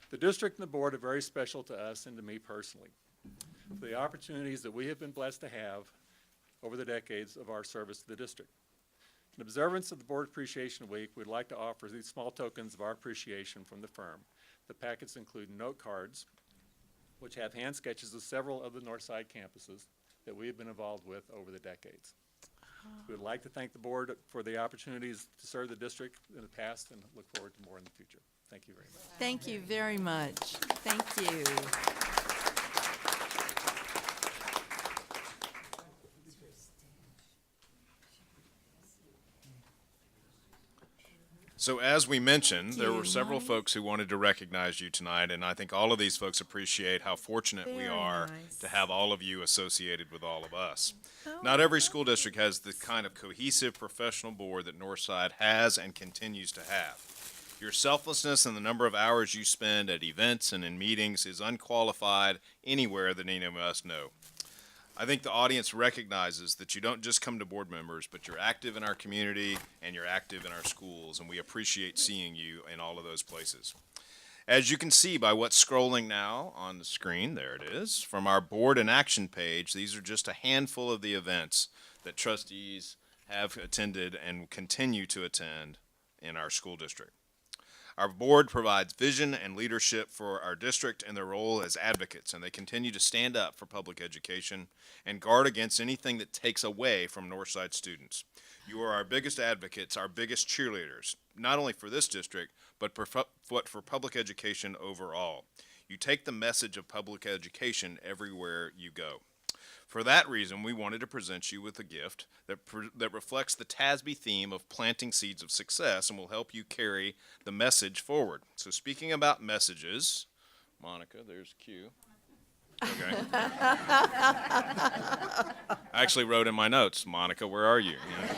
The district and the board are very special to us and to me personally. For the opportunities that we have been blessed to have over the decades of our service to the district. In observance of the Board Appreciation Week, we'd like to offer these small tokens of our appreciation from the firm. The packets include note cards, which have hand sketches of several of the Northside campuses that we have been involved with over the decades. We would like to thank the board for the opportunities to serve the district in the past and look forward to more in the future. Thank you very much. Thank you very much. Thank you. So as we mentioned, there you, were several Monty. folks who wanted to recognize you tonight, and I think all of these folks appreciate how fortunate we Very are nice. to have all of you associated with all of us. Not every school district has the kind of cohesive professional board that Northside has and continues to have. Your selflessness and the number of hours you spend at events and in meetings is unqualified anywhere that any of us know. I think the audience recognizes that you don't just come to board members, but you're active in our community and you're active in our schools, and we appreciate seeing you in all of those places. As you can see by what's scrolling now on the screen, there it is, from our board and action page, these are just a handful of the events that trustees have attended and continue to attend in our school district. Our board provides vision and leadership for our district in their role as advocates, and they continue to stand up for public education and guard against anything that takes away from Northside students. You are our biggest advocates, our biggest cheerleaders, not only for this district, but for public education overall. You take the message of public education everywhere you go. For that reason, we wanted to present you with a gift that reflects the TASB theme of planting seeds of success and will help you carry the message forward. So speaking about messages, Monica, there's Q. Okay. I actually wrote in my notes, Monica, where are you? You know?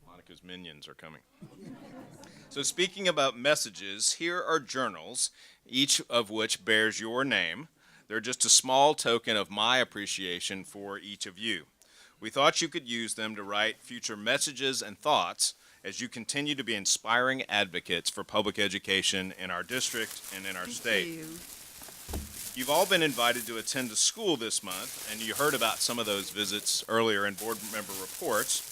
Monica's minions are coming. So speaking about messages, here are journals, each of which bears your name. They're just a small token of my appreciation for each of you. We thought you could use them to write future messages and thoughts as you continue to be inspiring advocates for public education in our district and in our state. You've all been invited to attend a school this month, and you heard about some of those visits earlier in board member reports.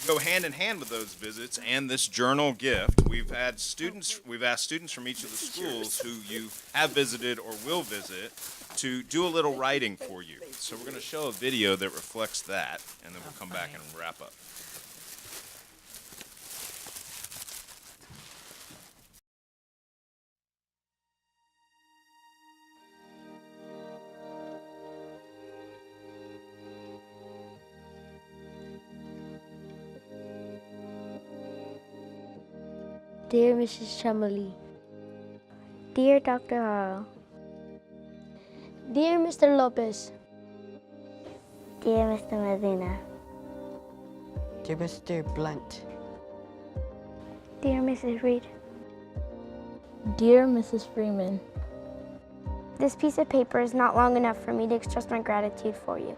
Go hand in hand with those visits and this journal gift. We've asked students from each of the schools who you have visited or will visit to do a little writing for you. So we're going to show a video that reflects that, and then we'll come back and wrap up. Dear Mrs. Chamali, Dear Dr. Haro, Dear Mr. Lopez, Dear Mr. Medina, Dear Mr. Blunt, Dear Mrs. Reed, Dear Mrs. Freeman, this piece of paper is not long enough for me to express my gratitude for you.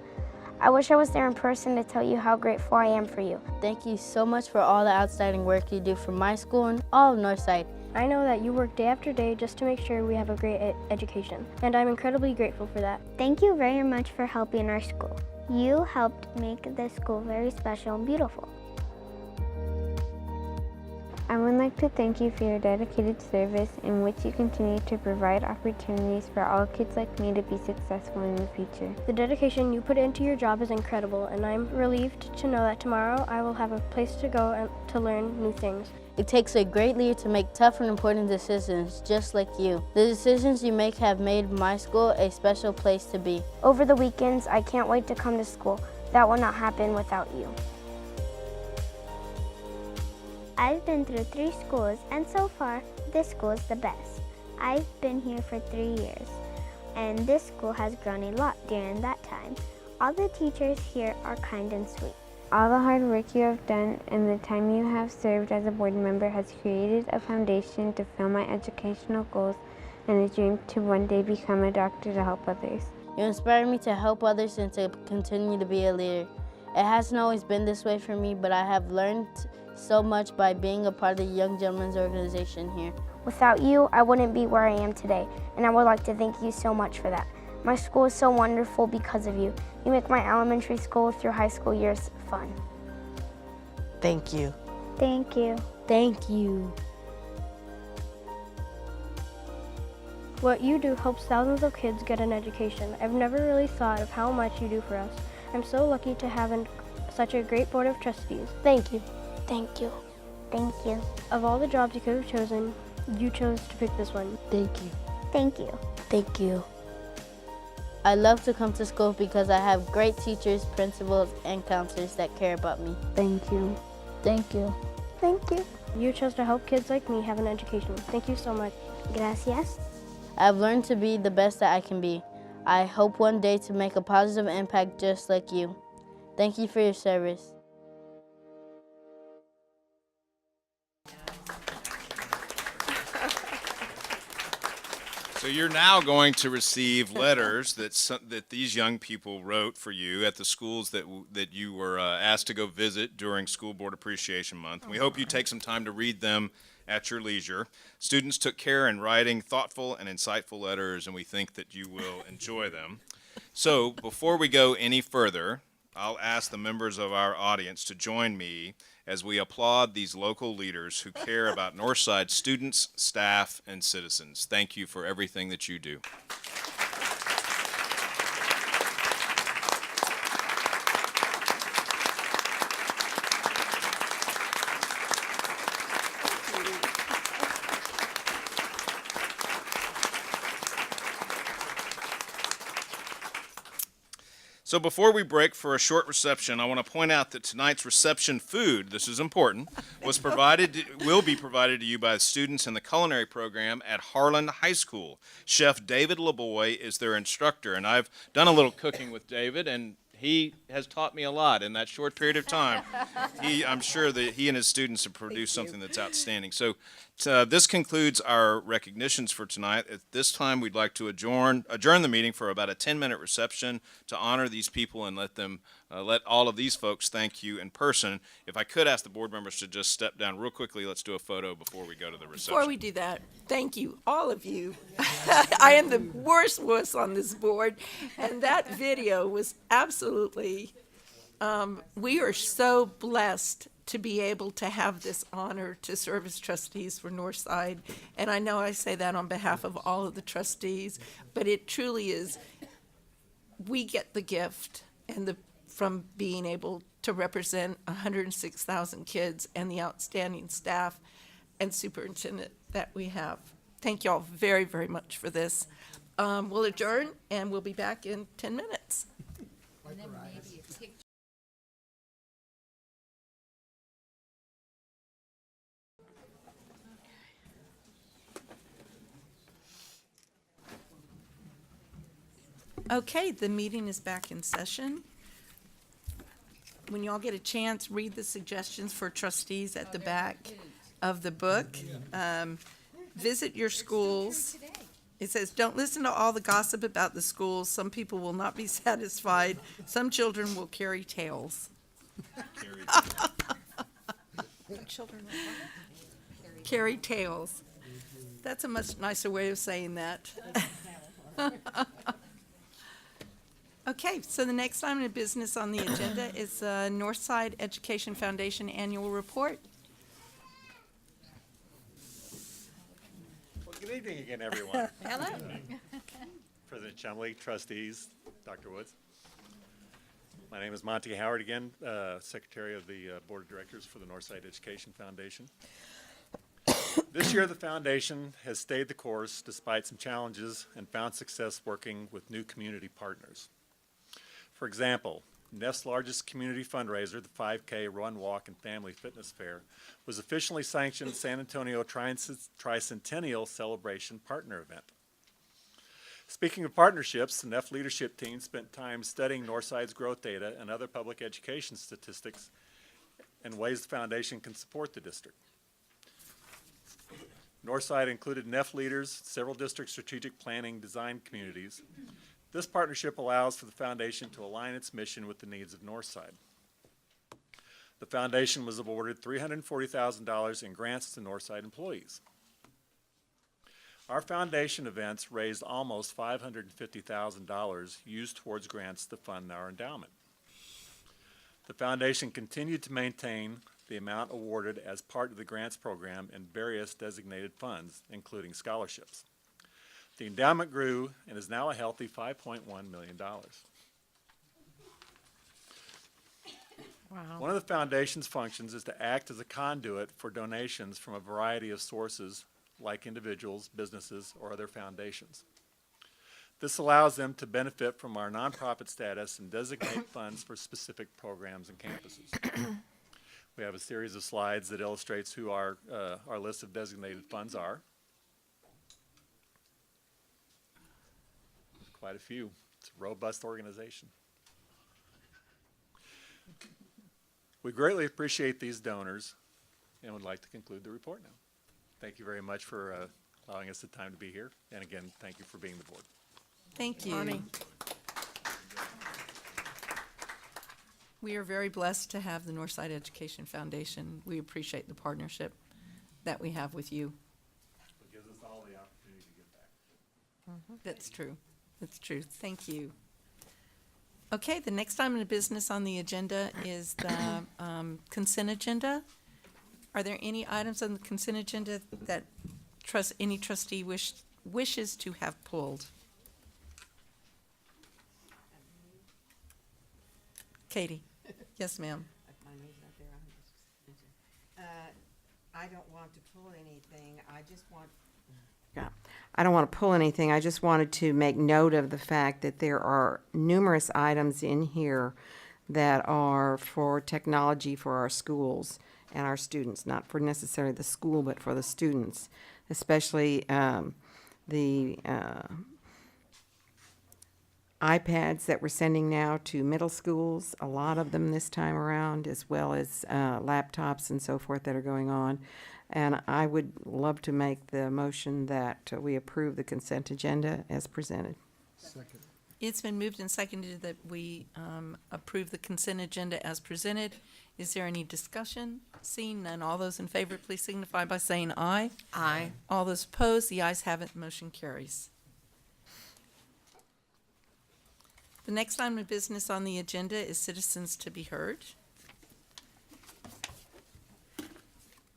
I wish I was there in person to tell you how grateful I am for you. Thank you so much for all the outstanding work you do for my school and all of Northside. I know that you work day after day just to make sure we have a great education, and I'm incredibly grateful for that. Thank you very much for helping our school. You helped make this school very special and beautiful. I would like to thank you for your dedicated service in which you continue to provide opportunities for all kids like me to be successful in the future. The dedication you put into your job is incredible, and I'm relieved to know that tomorrow I will have a place to go and to learn new things. It takes a great leader to make tough and important decisions, just like you. The decisions you make have made my school a special place to be. Over the weekends, I can't wait to come to school. That will not happen without you. I've been through 3 schools, and so far, this school is the best. I've been here for 3 years, and this school has grown a lot during that time. All the teachers here are kind and sweet. All the hard work you have done and the time you have served as a board member has created a foundation to fill my educational goals and a dream to one day become a doctor to help others. You inspire me to help others and to continue to be a leader. It hasn't always been this way for me, but I have learned so much by being a part of the Young Gentlemen's Organization here. Without you, I wouldn't be where I am today, and I would like to thank you so much for that. My school is so wonderful because of you. You make my elementary school through high school years fun. Thank you. Thank you. Thank you. What you do helps thousands of kids get an education. I've never really thought of how much you do for us. I'm so lucky to have such a great board of trustees. Thank you. Thank you. Thank you. Of all the jobs you could have chosen, you chose to pick this one. Thank you. Thank you. Thank you. I love to come to school because I have great teachers, principals, and counselors that care about me. Thank you. Thank you. Thank you. You chose to help kids like me have an education. Thank you so much. Gracias. I've learned to be the best that I can be. I hope one day to make a positive impact just like you. Thank you for your service. So you're now going to receive letters that these young people wrote for you at the schools that you were asked to go visit during School Board Appreciation Month. We hope you take some time to read them at your leisure. Students took care in writing thoughtful and insightful letters, and we think that you will enjoy them. So before we go any further, I'll ask the members of our audience to join me as we applaud these local leaders who care about Northside students, staff, and citizens. Thank you for everything that you do. So before we break for a short reception, I want to point out that tonight's reception food, this is important, will be provided to you by students in the culinary program at Harlan High School. Chef David LeBoy is their instructor, and I've done a little cooking with David, and he has taught me a lot in that short period of time. I'm sure that he and his students have produced something that's outstanding. So this concludes our recognitions for tonight. At this time, we'd like to adjourn the meeting for about a 10-minute reception to honor these people and let all of these folks thank you in person. If I could ask the board members to just step down real quickly, let's do a photo before we go to the reception. Before we do that, thank you, all of you. I am the worst wuss on this board, and that video was absolutely, we are so blessed to be able to have this honor to serve as trustees for Northside. And I know I say that on behalf of all of the trustees, but it truly is, we get the gift from being able to represent 106,000 kids and the outstanding staff and superintendent that we have. Thank you all very, very much for this. We'll adjourn, and we'll be back in 10 minutes. Okay, the meeting is back in session. When you all get a chance, read the suggestions for trustees at the back of the book. Visit your schools. It says, don't listen to all the gossip about the schools. Some people will not be satisfied. Some children will carry tales. Carry tales. That's a much nicer way of saying that. Okay, so the next item of business on the agenda is Northside Education Foundation Annual Report. Well, good evening again, everyone. Hello. President Chumley, trustees, Dr. Woods. My name is Monty Howard again, Secretary of the Board of Directors for the Northside Education Foundation. This year, the foundation has stayed the course despite some challenges and found success working with new community partners. For example, NES's largest community fundraiser, the 5K Run, Walk, and Family Fitness Fair, was officially sanctioned San Antonio Tricentennial Celebration Partner Event. Speaking of partnerships, the NEF leadership team spent time studying Northside's growth data and other public education statistics and ways the foundation can support the district. Northside included NEF leaders, several district strategic planning design communities. This partnership allows for the foundation to align its mission with the needs of Northside. The foundation was awarded $340,000 in grants to Northside employees. Our foundation events raised almost $550,000 used towards grants to fund our endowment. The foundation continued to maintain the amount awarded as part of the grants program in various designated funds, including scholarships. The endowment grew and is now a healthy $5.1 million. Wow. One of the foundation's functions is to act as a conduit for donations from a variety of sources, like individuals, businesses, or other foundations. This allows them to benefit from our nonprofit status and designate funds for specific programs and campuses. We have a series of slides that illustrates who our list of designated funds are. Quite a few. It's a robust organization. We greatly appreciate these donors and would like to conclude the report now. Thank you very much for allowing us the time to be here. And again, thank you for being the board. Thank you. We are very blessed to have the Northside Education Foundation. We appreciate the partnership that we have with you. It gives us all the opportunity to give back. That's true. That's true. Thank you. Okay, the next item of business on the agenda is the consent agenda. Are there any items on the consent agenda that any trustee wishes to have pulled? Katie? Yes, ma'am. My name's not there, I just mentioned. I don't want to pull anything, I don't want to pull anything, I just wanted to make note of the fact that there are numerous items in here that are for technology for our schools and our students, not for necessarily the school, but for the students, especially the iPads that we're sending now to middle schools, a lot of them this time around, as well as laptops and so forth that are going on. And I would love to make the motion that we approve the consent agenda as presented. Second. It's been moved and seconded that we approve the consent agenda as presented. Is there any discussion? Seeing none, all those in favor, please signify by saying aye. Aye. All those opposed, the ayes have it, motion carries. The next item of business on the agenda is citizens to be heard.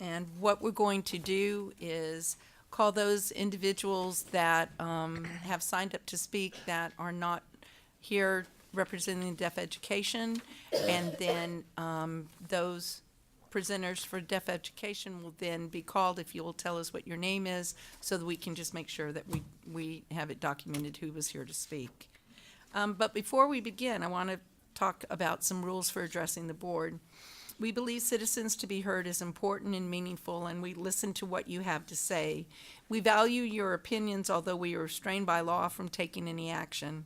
And what we're going to do is call those individuals that have signed up to speak that are not here representing deaf education, and then those presenters for deaf education will then be called if you'll tell us what your name is, so that we can just make sure that we have it documented who was here to speak. But before we begin, I want to talk about some rules for addressing the board. We believe citizens to be heard is important and meaningful, and we listen to what you have to say. We value your opinions, although we are restrained by law from taking any action.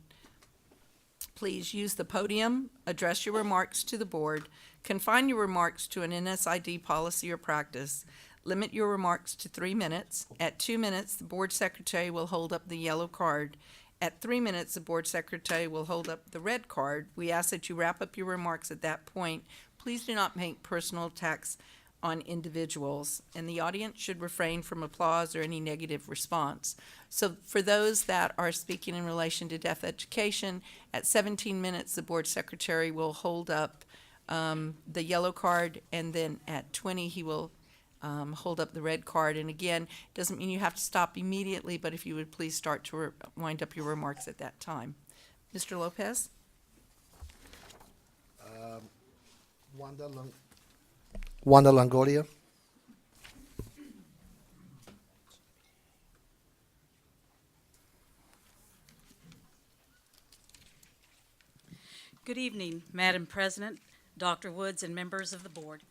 Please use the podium, address your remarks to the board, confine your remarks to an NISD policy or practice, limit your remarks to 3 minutes. At 2 minutes, the board secretary will hold up the yellow card. At 3 minutes, the board secretary will hold up the red card. We ask that you wrap up your remarks at that point. Please do not make personal attacks on individuals, and the audience should refrain from applause or any negative response. So for those that are speaking in relation to deaf education, at 17 minutes, the board secretary will hold up the yellow card, and then at 20, he will hold up the red card. And again, doesn't mean you have to stop immediately, but if you would please start to wind up your remarks at that time. Mr. Lopez? Wanda Longoria. Good evening, Madam President, Dr. Woods, and members of the board.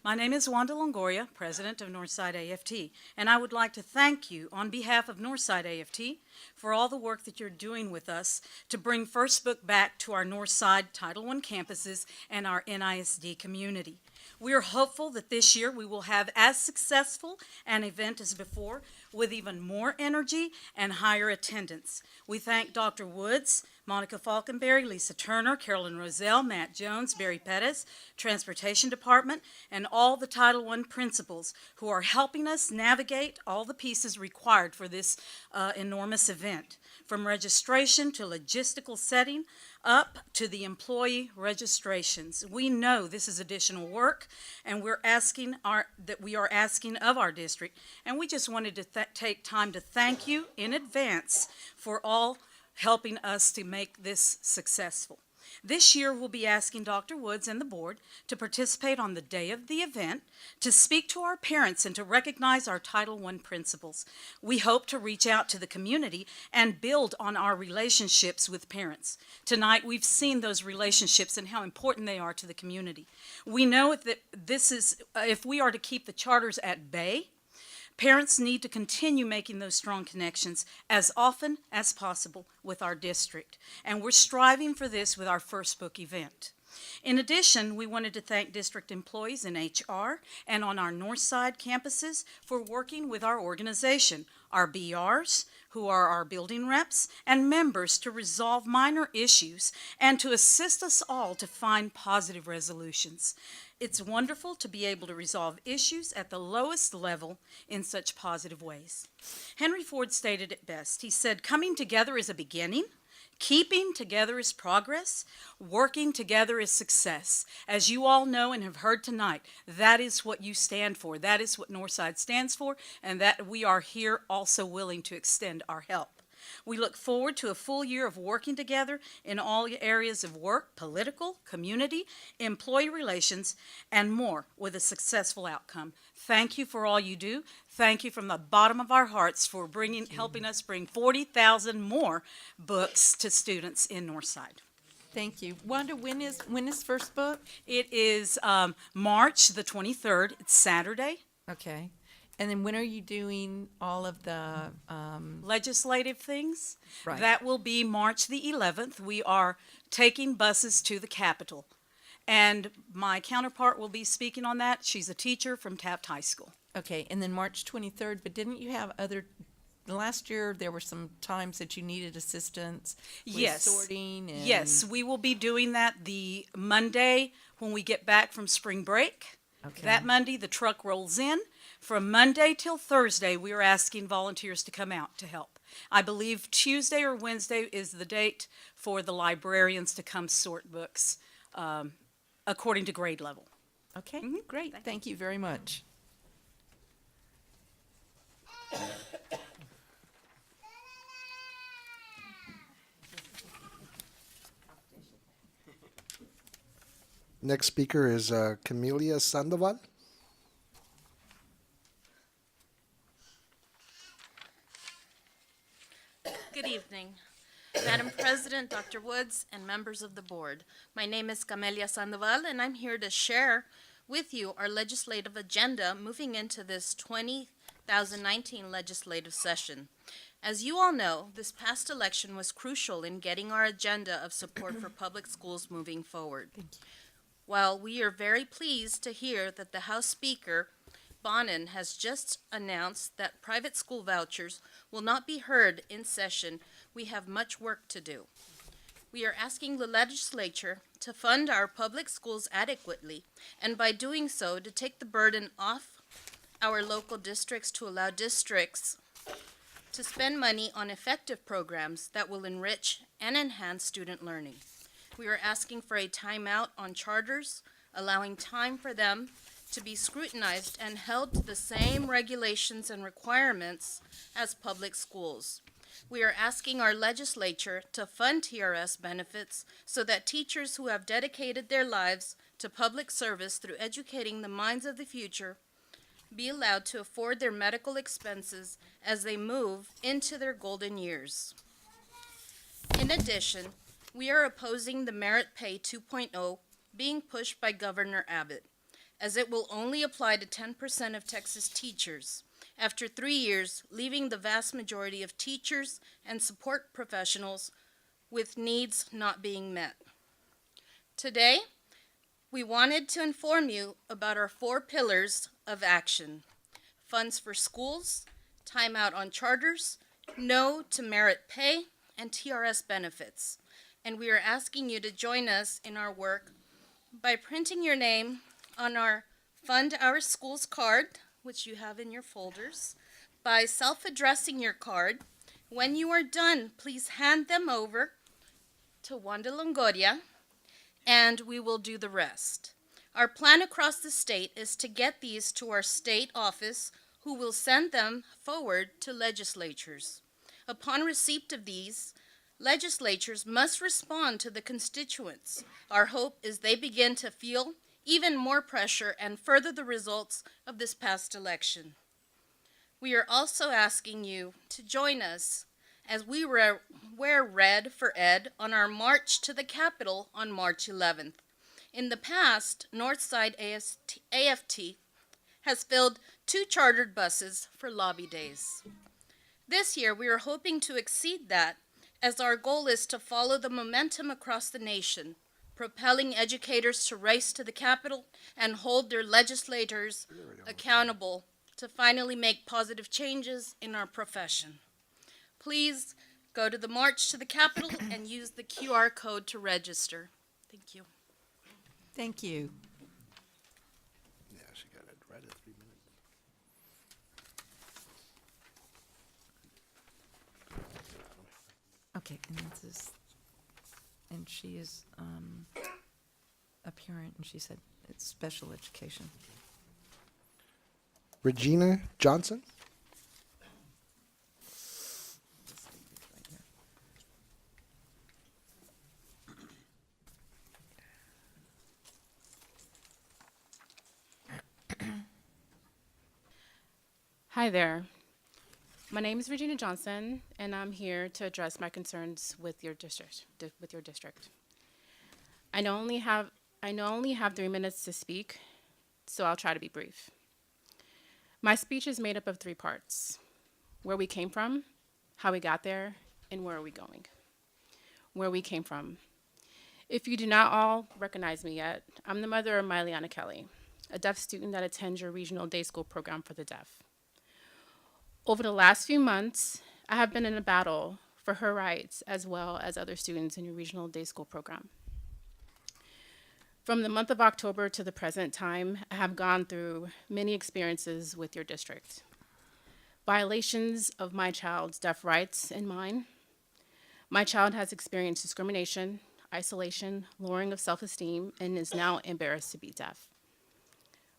My name is Wanda Longoria, President of Northside AFT, and I would like to thank you on behalf of Northside AFT for all the work that you're doing with us to bring First Book back to our Northside Title I campuses and our NISD community. We are hopeful that this year we will have as successful an event as before, with even more energy and higher attendance. We thank Dr. Woods, Monica Falkenberry, Lisa Turner, Carolyn Roselle, Matt Jones, Barry Pettis, Transportation Department, and all the Title I principals who are helping us navigate all the pieces required for this enormous event, from registration to logistical setting up to the employee registrations. We know this is additional work, and we are asking of our district, and we just wanted to take time to thank you in advance for all helping us to make this successful. This year, we'll be asking Dr. Woods and the board to participate on the day of the event, to speak to our parents and to recognize our Title I principals. We hope to reach out to the community and build on our relationships with parents. Tonight, we've seen those relationships and how important they are to the community. We know that if we are to keep the charters at bay, parents need to continue making those strong connections as often as possible with our district, and we're striving for this with our First Book event. In addition, we wanted to thank district employees in HR and on our Northside campuses for working with our organization, our BRs, who are our building reps, and members to resolve minor issues and to assist us all to find positive resolutions. It's wonderful to be able to resolve issues at the lowest level in such positive ways. Henry Ford stated it best. He said, "Coming together is a beginning, Keeping together is progress. Working together is success. As you all know and have heard tonight, that is what you stand for. That is what Northside stands for, and that we are here also willing to extend our help. We look forward to a full year of working together in all areas of work, political, community, employee relations, and more with a successful outcome. Thank you for all you do. Thank you from the bottom of our hearts for helping us bring 40,000 more books to students in Northside. Thank you. Wanda, when is first book? It is March the 23rd. It's Saturday. Okay. And then when are you doing all of the Legislative things? Right. That will be March the 11th. We are taking buses to the Capitol. And my counterpart will be speaking on that. She's a teacher from Taft High School. Okay, and then March 23rd, but didn't you have last year there were some times that you needed assistance with Yes. sorting and... Yes, we will be doing that the Monday when we get back from spring break. Okay. That Monday, the truck rolls in. From Monday till Thursday, we are asking volunteers to come out to help. I believe Tuesday or Wednesday is the date for the librarians to come sort books according to grade level. Okay, great. Thank you very much. Next speaker is Camelia Sandoval. Good evening. Madam President, Dr. Woods, and members of the board. My name is Camelia Sandoval, and I'm here to share with you our legislative agenda moving into this 2019 legislative session. As you all know, this past election was crucial in getting our agenda of support for public schools moving forward. While we are very pleased to hear that the House Speaker, Bonin, has just announced that private school vouchers will not be heard in session, we have much work to do. We are asking the legislature to fund our public schools adequately, and by doing so, to take the burden off our local districts to allow districts to spend money on effective programs that will enrich and enhance student learning. We are asking for a timeout on charters, allowing time for them to be scrutinized and held to the same regulations and requirements as public schools. We are asking our legislature to fund TRS benefits so that teachers who have dedicated their lives to public service through educating the minds of the future be allowed to afford their medical expenses as they move into their golden years. In addition, we are opposing the Merit Pay 2.0 being pushed by Governor Abbott, as it will only apply to 10% of Texas teachers, after 3 years, leaving the vast majority of teachers and support professionals with needs not being met. Today, we wanted to inform you about our 4 pillars of action: funds for schools, timeout on charters, no to merit pay, and TRS benefits. And we are asking you to join us in our work by printing your name on our Fund Our Schools card, which you have in your folders, by self-addressing your card. When you are done, please hand them over to Wanda Longoria, and we will do the rest. Our plan across the state is to get these to our state office, who will send them forward to legislatures. Upon receipt of these, legislatures must respond to the constituents. Our hope is they begin to feel even more pressure and further the results of this past election. We are also asking you to join us as we wear red for Ed on our march to the Capitol on March 11th. In the past, Northside AFT has filled 2 chartered buses for lobby days. This year, we are hoping to exceed that, as our goal is to follow the momentum across the nation, propelling educators to race to the Capitol and hold their legislators accountable to finally make positive changes in our profession. Please go to the March to the Capitol and use the QR code to register. Thank you. Thank you. Yeah, she got it right at 3 minutes. Okay, and this is and she is a parent, and she said it's special education. Regina Johnson. Hi there. My name is Regina Johnson, and I'm here to address my concerns with your district. I know I only have 3 minutes to speak, so I'll try to be brief. My speech is made up of 3 parts: where we came from, how we got there, and where are we going. Where we came from. If you do not all recognize me yet, I'm the mother of Myliana Kelly, a deaf student that attends your regional day school program for the deaf. Over the last few months, I have been in a battle for her rights as well as other students in your regional day school program. From the month of October to the present time, I have gone through many experiences with your district. Violations of my child's deaf rights and mine. My child has experienced discrimination, isolation, lowering of self-esteem, and is now embarrassed to be deaf.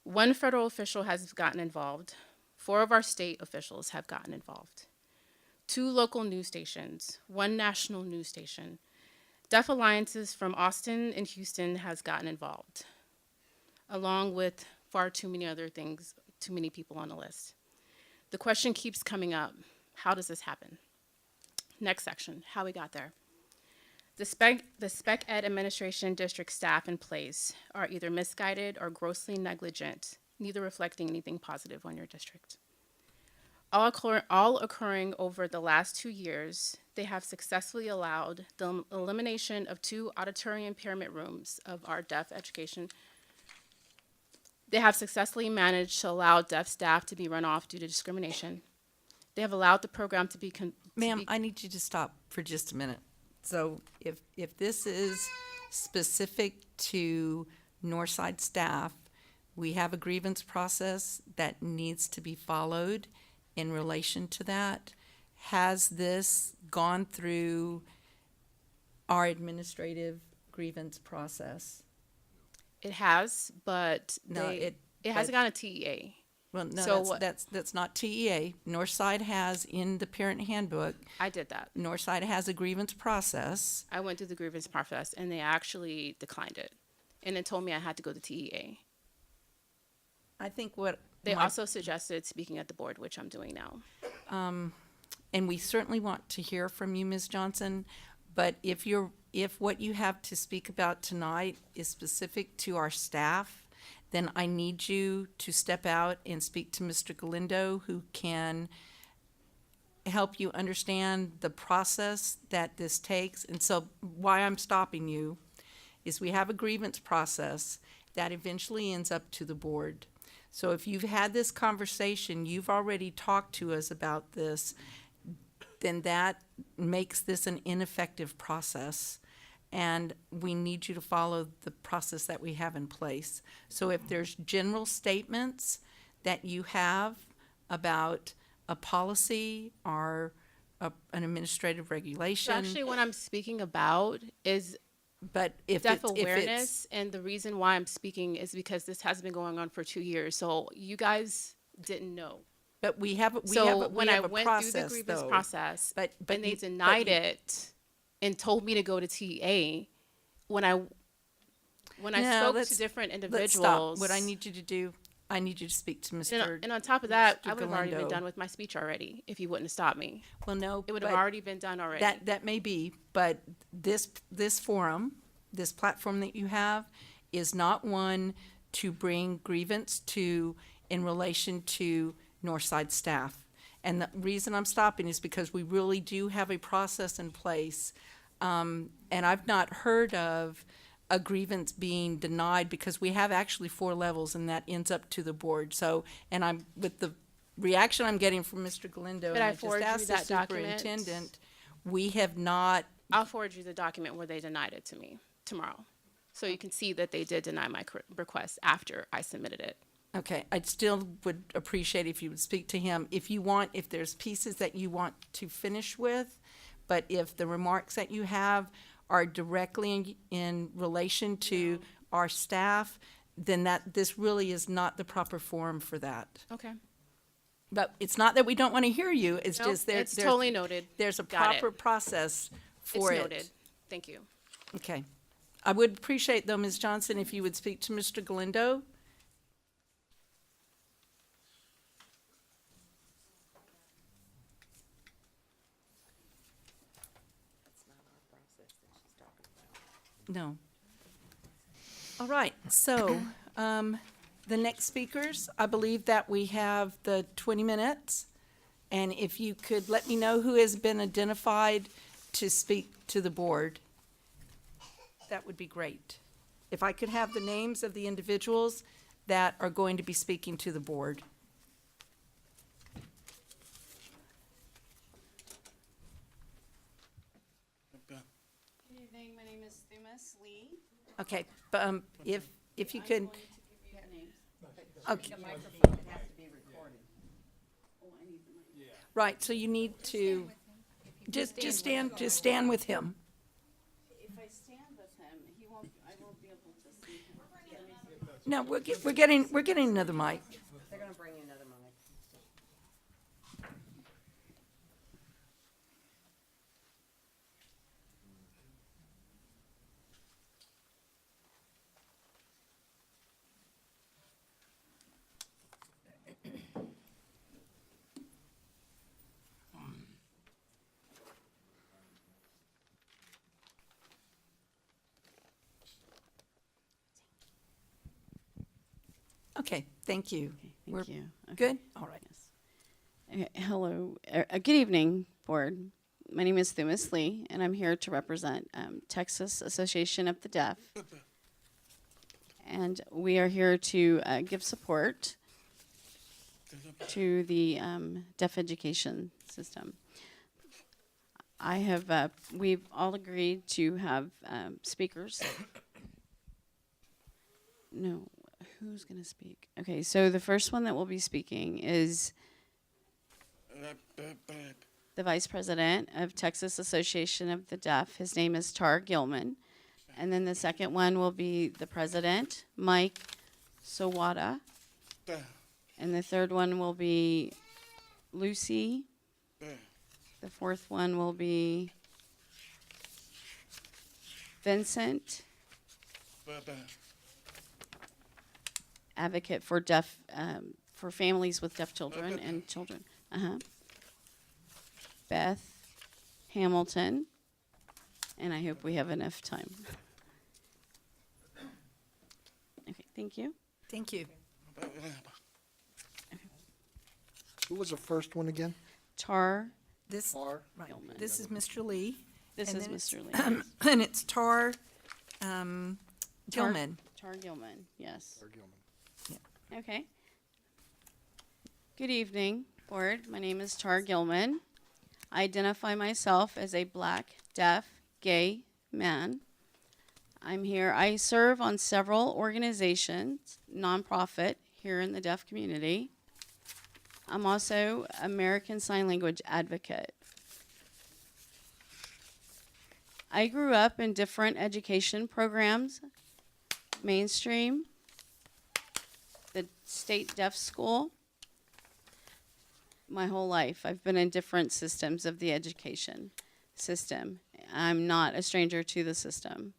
One federal official has gotten involved. 4 of our state officials have gotten involved. 2 local news stations, 1 national news station. Deaf Alliances from Austin and Houston has gotten involved, along with far too many other things, too many people on the list. The question keeps coming up, how does this happen? Next section, how we got there. The Spec Ed administration district staff in place are either misguided or grossly negligent, neither reflecting anything positive on your district. All occurring over the last 2 years, they have successfully allowed the elimination of 2 auditory impairment rooms of our deaf education. They have successfully managed to allow deaf staff to be run off due to discrimination. They have allowed the program to be Ma'am, I need you to stop for just a minute. So if this is specific to Northside staff, we have a grievance process that needs to be followed in relation to that. Has this gone through our administrative grievance process? It has, but No, it hasn't gone to TEA. Well, no, So that's not TEA. Northside has in the parent handbook, I did that. Northside has a grievance process. I went through the grievance process, and they actually declined it, and then told me I had to go to TEA. I think what They also suggested speaking at the board, which I'm doing now. and we certainly want to hear from you, Ms. Johnson, but if what you have to speak about tonight is specific to our staff, then I need you to step out and speak to Mr. Galindo, who can help you understand the process that this takes. And so why I'm stopping you is we have a grievance process that eventually ends up to the board. So if you've had this conversation, you've already talked to us about this, then that makes this an ineffective process. And we need you to follow the process that we have in place. So if there's general statements that you have about a policy or an administrative regulation. So actually, what I'm speaking about is but if deaf it's, awareness, and the reason why I'm speaking is because this has been going on for 2 years. So you guys didn't know. But we have when I went process, through the grievance though, process, but and they you- denied but you- it and told me to go to TA, when I No, spoke let's- to different let's individuals. stop. What I need you to do, I need you to speak to Mr. And on top of that, Mr. I would have already been Galindo. done with my speech already if you wouldn't have stopped me. Well, no, It would have but already been done already. That may be, but this forum, this platform that you have, is not one to bring grievance to in relation to Northside staff. And the reason I'm stopping is because we really do have a process in place. And I've not heard of a grievance being denied because we have actually 4 levels and that ends up to the board. So, and I'm, with the reaction I'm getting from Mr. Galindo, Could and I I just forward you asked the that document? superintendent, we have not. I'll forward you the document where they denied it to me tomorrow. So you can see that they did deny my request after I submitted it. Okay, I still would appreciate if you would speak to him. If you want, if there's pieces that you want to finish with, but if the remarks that you have are directly in relation to our staff, then this really is not the proper forum for that. Okay. But it's not that we don't want to hear you, it's Nope, just it's totally noted. There's a Got it. proper process for It's it. noted. Thank you. Okay. I would appreciate though, Ms. Johnson, if you would speak to Mr. Galindo. No. All right, so, the next speakers, I believe that we have the 20 minutes. And if you could let me know who has been identified to speak to the board, that would be great. If I could have the names of the individuals that are going to be speaking to the board. Good evening, my name is Thumis Lee. Okay, but, if you could, okay. The microphone has to be recorded. Right, so you need to, just stand with him. If I stand with him, I won't be able to see him. No, we're getting another mic. They're gonna bring you another mic. Okay, thank you. We're Thank you. Okay. good? All right. Okay, hello, good evening, board. My name is Thumis Lee, and I'm here to represent Texas Association of the Deaf. And we are here to give support to the deaf education system. We've all agreed to have speakers. No, who's going to speak? Okay, so the first one that will be speaking is the Vice President of Texas Association of the Deaf. His name is Tar Gilman. And then the second one will be the President, Mike Sawada. And the third one will be Lucy. The fourth one will be Vincent, advocate for deaf, for families with deaf children and children. Beth Hamilton, and I hope we have enough time. Okay, thank you. Thank you. Who was the first one again? Tar. Tar. Right. This is Mr. Lee. This and is then Mr. it's- Lee. And it's Tar Gilman. Tar Gilman, yes. Tar Gilman. Okay. Good evening, board. My name is Tar Gilman. I identify myself as a black, deaf, gay man. I'm here. I serve on several organizations, nonprofit, here in the deaf community. I'm also American Sign Language advocate. I grew up in different education programs, mainstream, the state deaf school. My whole life, I've been in different systems of the education system. I'm not a stranger to the system.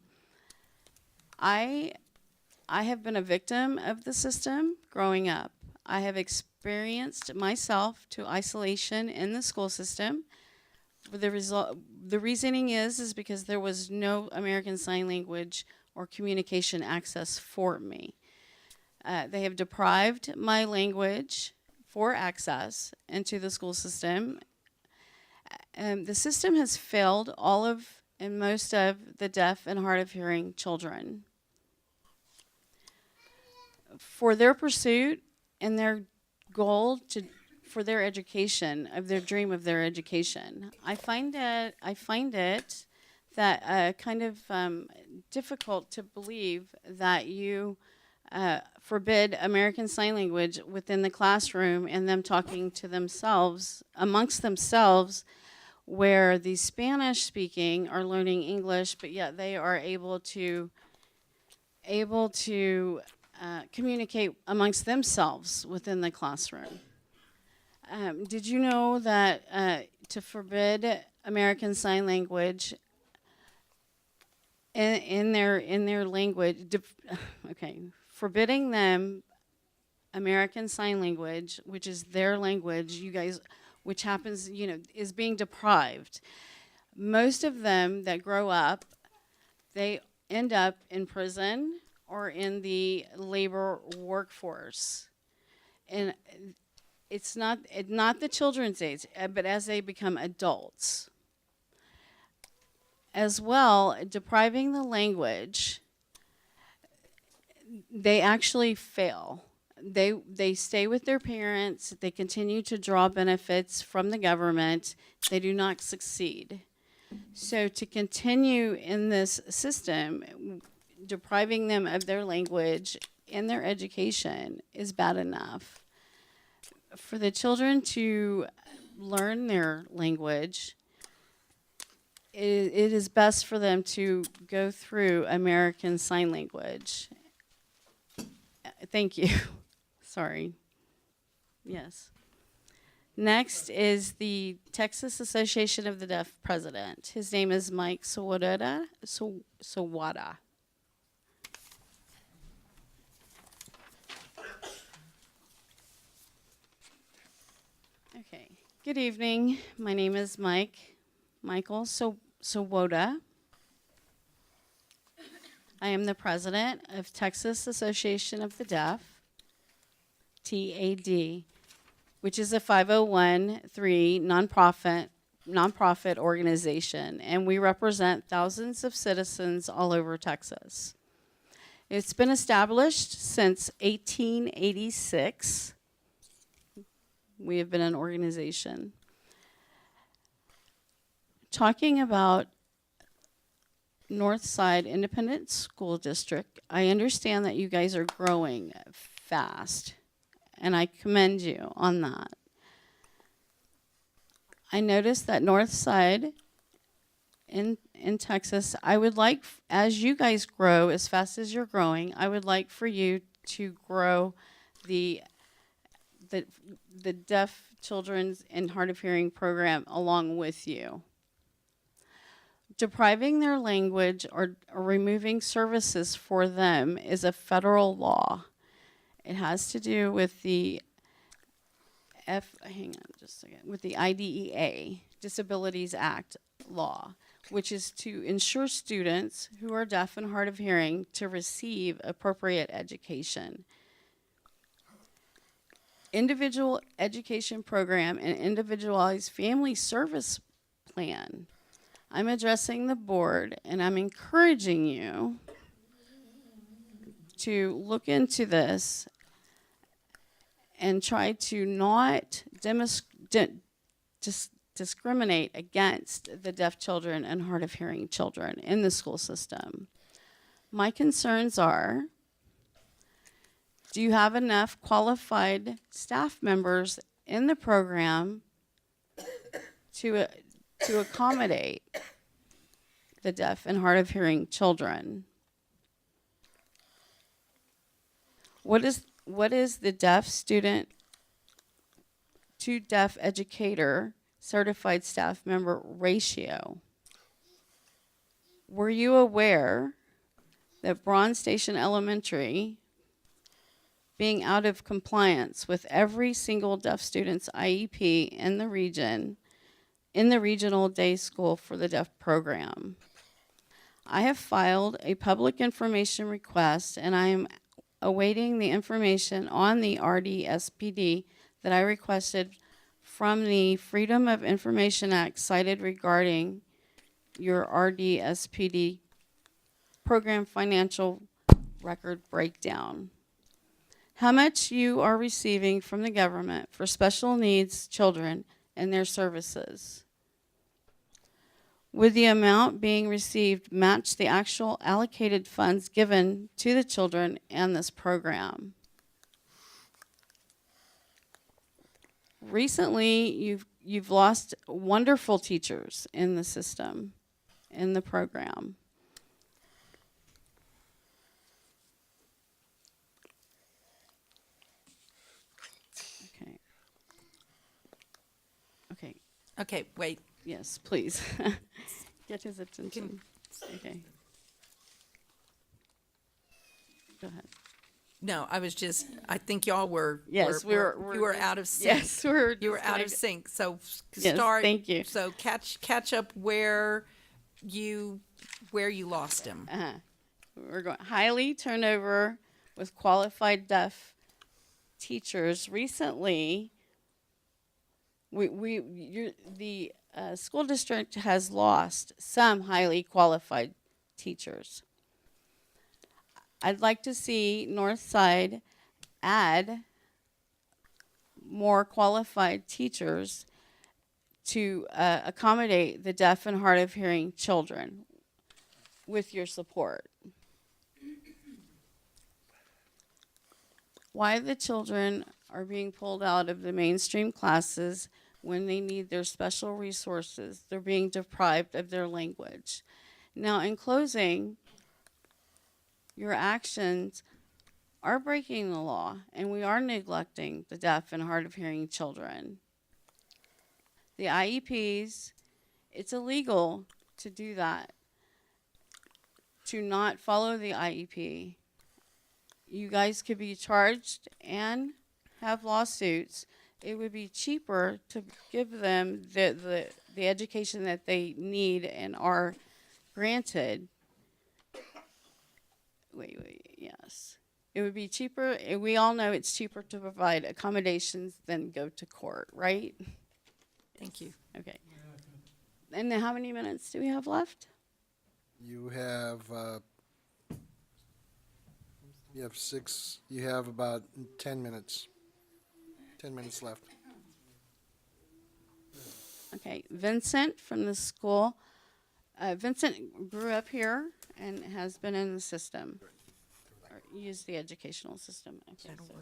I have been a victim of the system growing up. I have experienced myself to isolation in the school system. The reasoning is because there was no American Sign Language or communication access for me. They have deprived my language for access into the school system. The system has failed all of and most of the deaf and hard of hearing children. For their pursuit and their goal for their education, of their dream of their education, I find it that kind of difficult to believe that you forbid American Sign Language within the classroom and them talking to themselves, amongst themselves, where the Spanish speaking are learning English, but yet they are able to communicate amongst themselves within the classroom. Did you know that to forbid American Sign Language in their language, forbidding them American Sign Language, which is their language, you guys, which happens, is being deprived. Most of them that grow up, they end up in prison or in the labor workforce. And it's not the children's age, but as they become adults. As well, depriving the language, they actually fail. They stay with their parents, they continue to draw benefits from the government, they do not succeed. So to continue in this system, depriving them of their language and their education is bad enough. For the children to learn their language, it is best for them to go through American Sign Language. Thank you. Sorry. Yes. Next is the Texas Association of the Deaf president. His name is Mike Sawada. Okay. Good evening. My name is Michael Sawada. I am the president of Texas Association of the Deaf, TAD, which is a 501(c) nonprofit organization, and we represent thousands of citizens all over Texas. It's been established since 1886. We have been an organization. Talking about Northside Independent School District, I understand that you guys are growing fast, and I commend you on that. I noticed that Northside in Texas, I would like, as you guys grow as fast as you're growing, I would like for you to grow the deaf children's and hard of hearing program along with you. Depriving their language or removing services for them is a federal law. It has to do with the with the IDEA, Disabilities Act law, which is to ensure students who are deaf and hard of hearing to receive appropriate education. Individual education program and individualized family service plan. I'm addressing the board and I'm encouraging you to look into this and try to not discriminate against the deaf children and hard of hearing children in the school system. My concerns are, do you have enough qualified staff members in the program to accommodate the deaf and hard of hearing children? What is the deaf student to deaf educator certified staff member ratio? Were you aware that Bronze Station Elementary, being out of compliance with every single deaf student's IEP in the region, in the regional day school for the deaf program? I have filed a public information request and I am awaiting the information on the RDSPD that I requested from the Freedom of Information Act cited regarding your RDSPD program financial record breakdown. How much you are receiving from the government for special needs children and their services. Would the amount being received match the actual allocated funds given to the children and this program? Recently, you've lost wonderful teachers in the system, in the program. Okay. Okay. Okay, wait. Yes, please. Get his attention. Okay. Go ahead. No, I think y'all were. Yes, you were just- out of sync. yes, we're You were just out gonna of go- sync, so Yes, start. thank you. So catch up where you lost him. Uh-huh. We're going highly turnover with qualified deaf teachers. Recently, the school district has lost some highly qualified teachers. I'd like to see Northside add more qualified teachers to accommodate the deaf and hard of hearing children with your support. Why the children are being pulled out of the mainstream classes when they need their special resources. They're being deprived of their language. Now, in closing, your actions are breaking the law, and we are neglecting the deaf and hard of hearing children. The IEPs, it's illegal to do that, to not follow the IEP. You guys could be charged and have lawsuits. It would be cheaper to give them the education that they need and are granted. Yes. It would be cheaper. We all know it's cheaper to provide accommodations than go to court, right? Thank you. Okay. And then how many minutes do we have left? You have you have about 10 minutes. 10 minutes left. Okay, Vincent from the school. Vincent grew up here and has been in the system, or used the educational system. Okay, so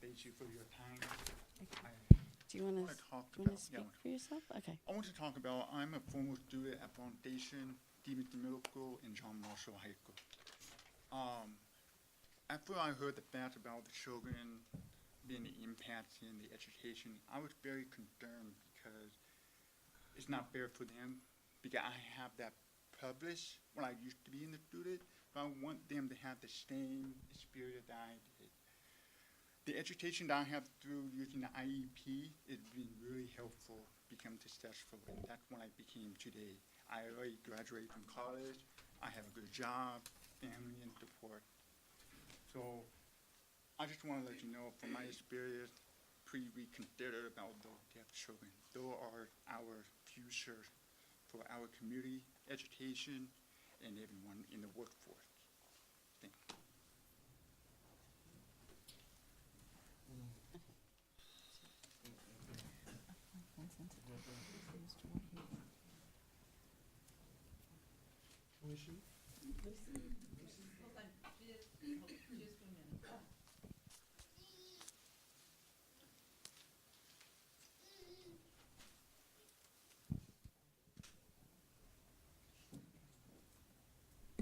Thank you for your time. do you want wanna to talk speak about- for yourself? Okay. I want to talk about, I'm a former student at Foundation, Demonton Middle School, and John Marshall High School. After I heard the facts about the children being impacted in the education, I was very concerned because it's not fair for them, because I have that privilege when I used to be in the student, but I want them to have the same experience that I did. The education that I have through using the IEP has been really helpful, become successful, and that's what I became today. I already graduated from college, I have a good job, family, and support. So I just want to let you know from my experience, please reconsider about those deaf children. Those are our future for our community, education, and everyone in the workforce. Thank you.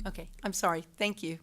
Okay, I'm sorry. Thank you.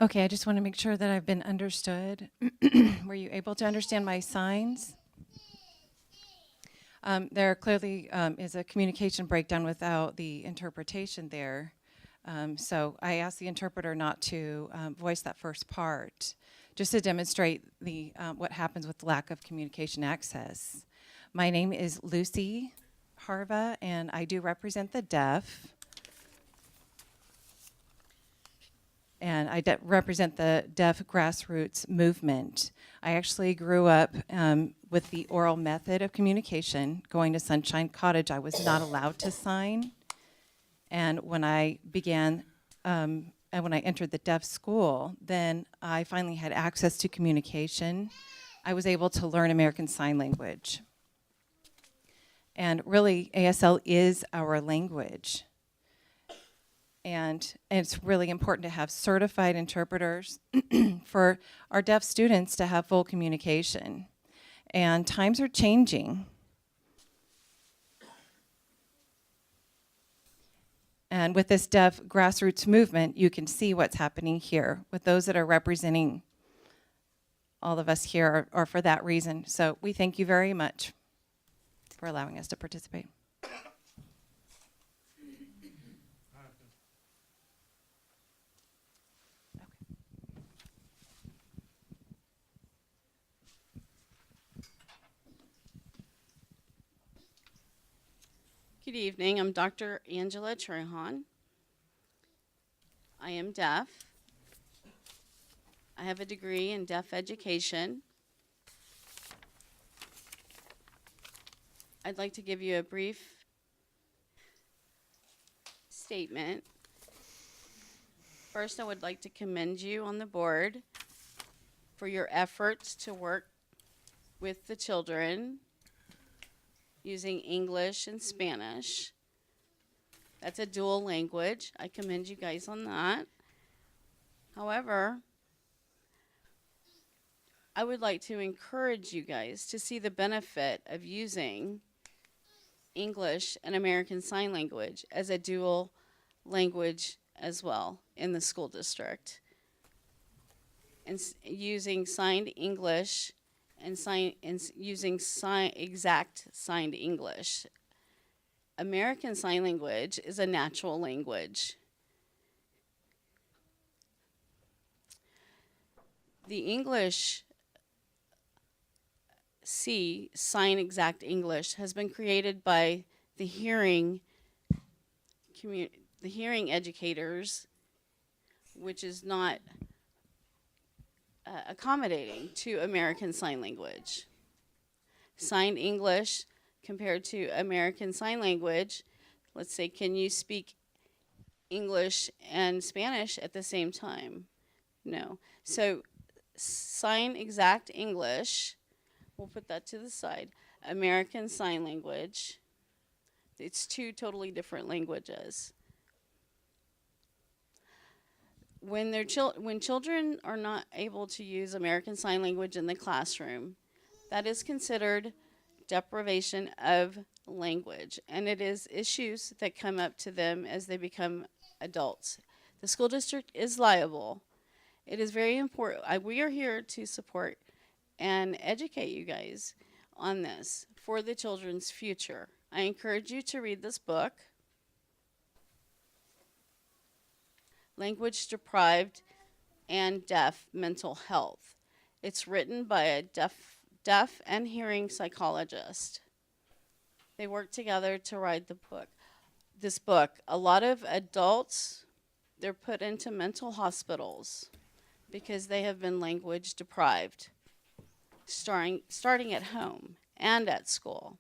Okay, I just want to make sure that I've been understood. Were you able to understand my signs? There clearly is a communication breakdown without the interpretation there. So I asked the interpreter not to voice that first part, just to demonstrate the what happens with lack of communication access. My name is Lucy Harva, and I do represent the deaf. And I represent the deaf grassroots movement. I actually grew up with the oral method of communication. Going to Sunshine Cottage, I was not allowed to sign. And when I began, and when I entered the deaf school, then I finally had access to communication. I was able to learn American Sign Language. And really, ASL is our language. And it's really important to have certified interpreters for our deaf students to have full communication. And times are changing. And with this deaf grassroots movement, you can see what's happening here with those that are representing all of us here are for that reason. So we thank you very much for allowing us to participate. Good evening. I'm Dr. Angela Trehan. I am deaf. I have a degree in deaf education. I'd like to give you a brief statement. First, I would like to commend you on the board for your efforts to work with the children using English and Spanish. That's a dual language. I commend you guys on that. However, I would like to encourage you guys to see the benefit of using English and American Sign Language as a dual language as well in the school district. And using signed English and using exact signed English. American Sign Language is a natural language. The English sign exact English has been created by the hearing educators, which is not accommodating to American Sign Language. Signed English compared to American Sign Language, let's say, can you speak English and Spanish at the same time? No. So sign exact English, we'll put that to the side. American Sign Language, it's two totally different languages. When children are not able to use American Sign Language in the classroom, that is considered deprivation of language, and it is issues that come up to them as they become adults. The school district is liable. It is very important. We are here to support and educate you guys on this for the children's future. I encourage you to read this book, Language Deprived and Deaf Mental Health. It's written by a deaf and hearing psychologist. They work together to write this book. A lot of adults, they're put into mental hospitals because they have been language deprived, starting at home and at school.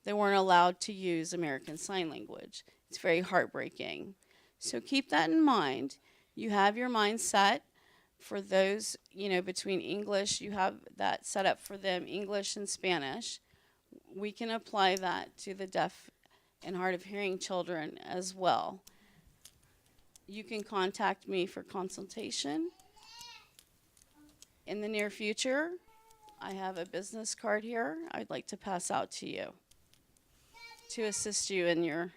They weren't allowed to use American Sign Language. It's very heartbreaking. So keep that in mind. You have your mind set for those, between English, you have that set up for them, English and Spanish. We can apply that to the deaf and hard of hearing children as well. You can contact me for consultation. In the near future, I have a business card here I'd like to pass out to you to assist you in your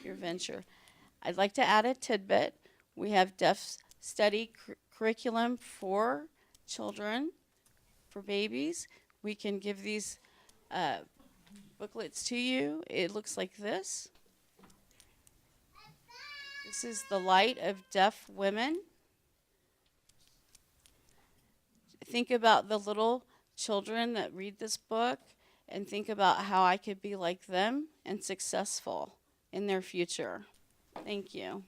venture. I'd like to add a tidbit. We have deaf study curriculum for children, for babies. We can give these booklets to you. It looks like this. This is the light of deaf women. Think about the little children that read this book and think about how I could be like them and successful in their future. Thank you.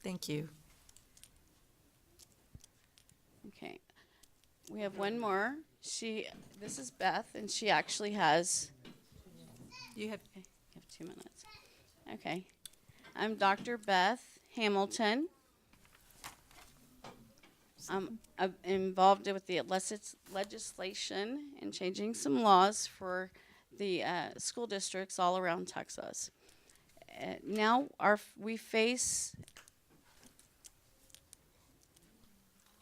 Thank you. Okay. We have one more. This is Beth, and she actually has. You have 2 minutes. Okay. I'm Dr. Beth Hamilton. I'm involved with the legislation and changing some laws for the school districts all around Texas. Now we face.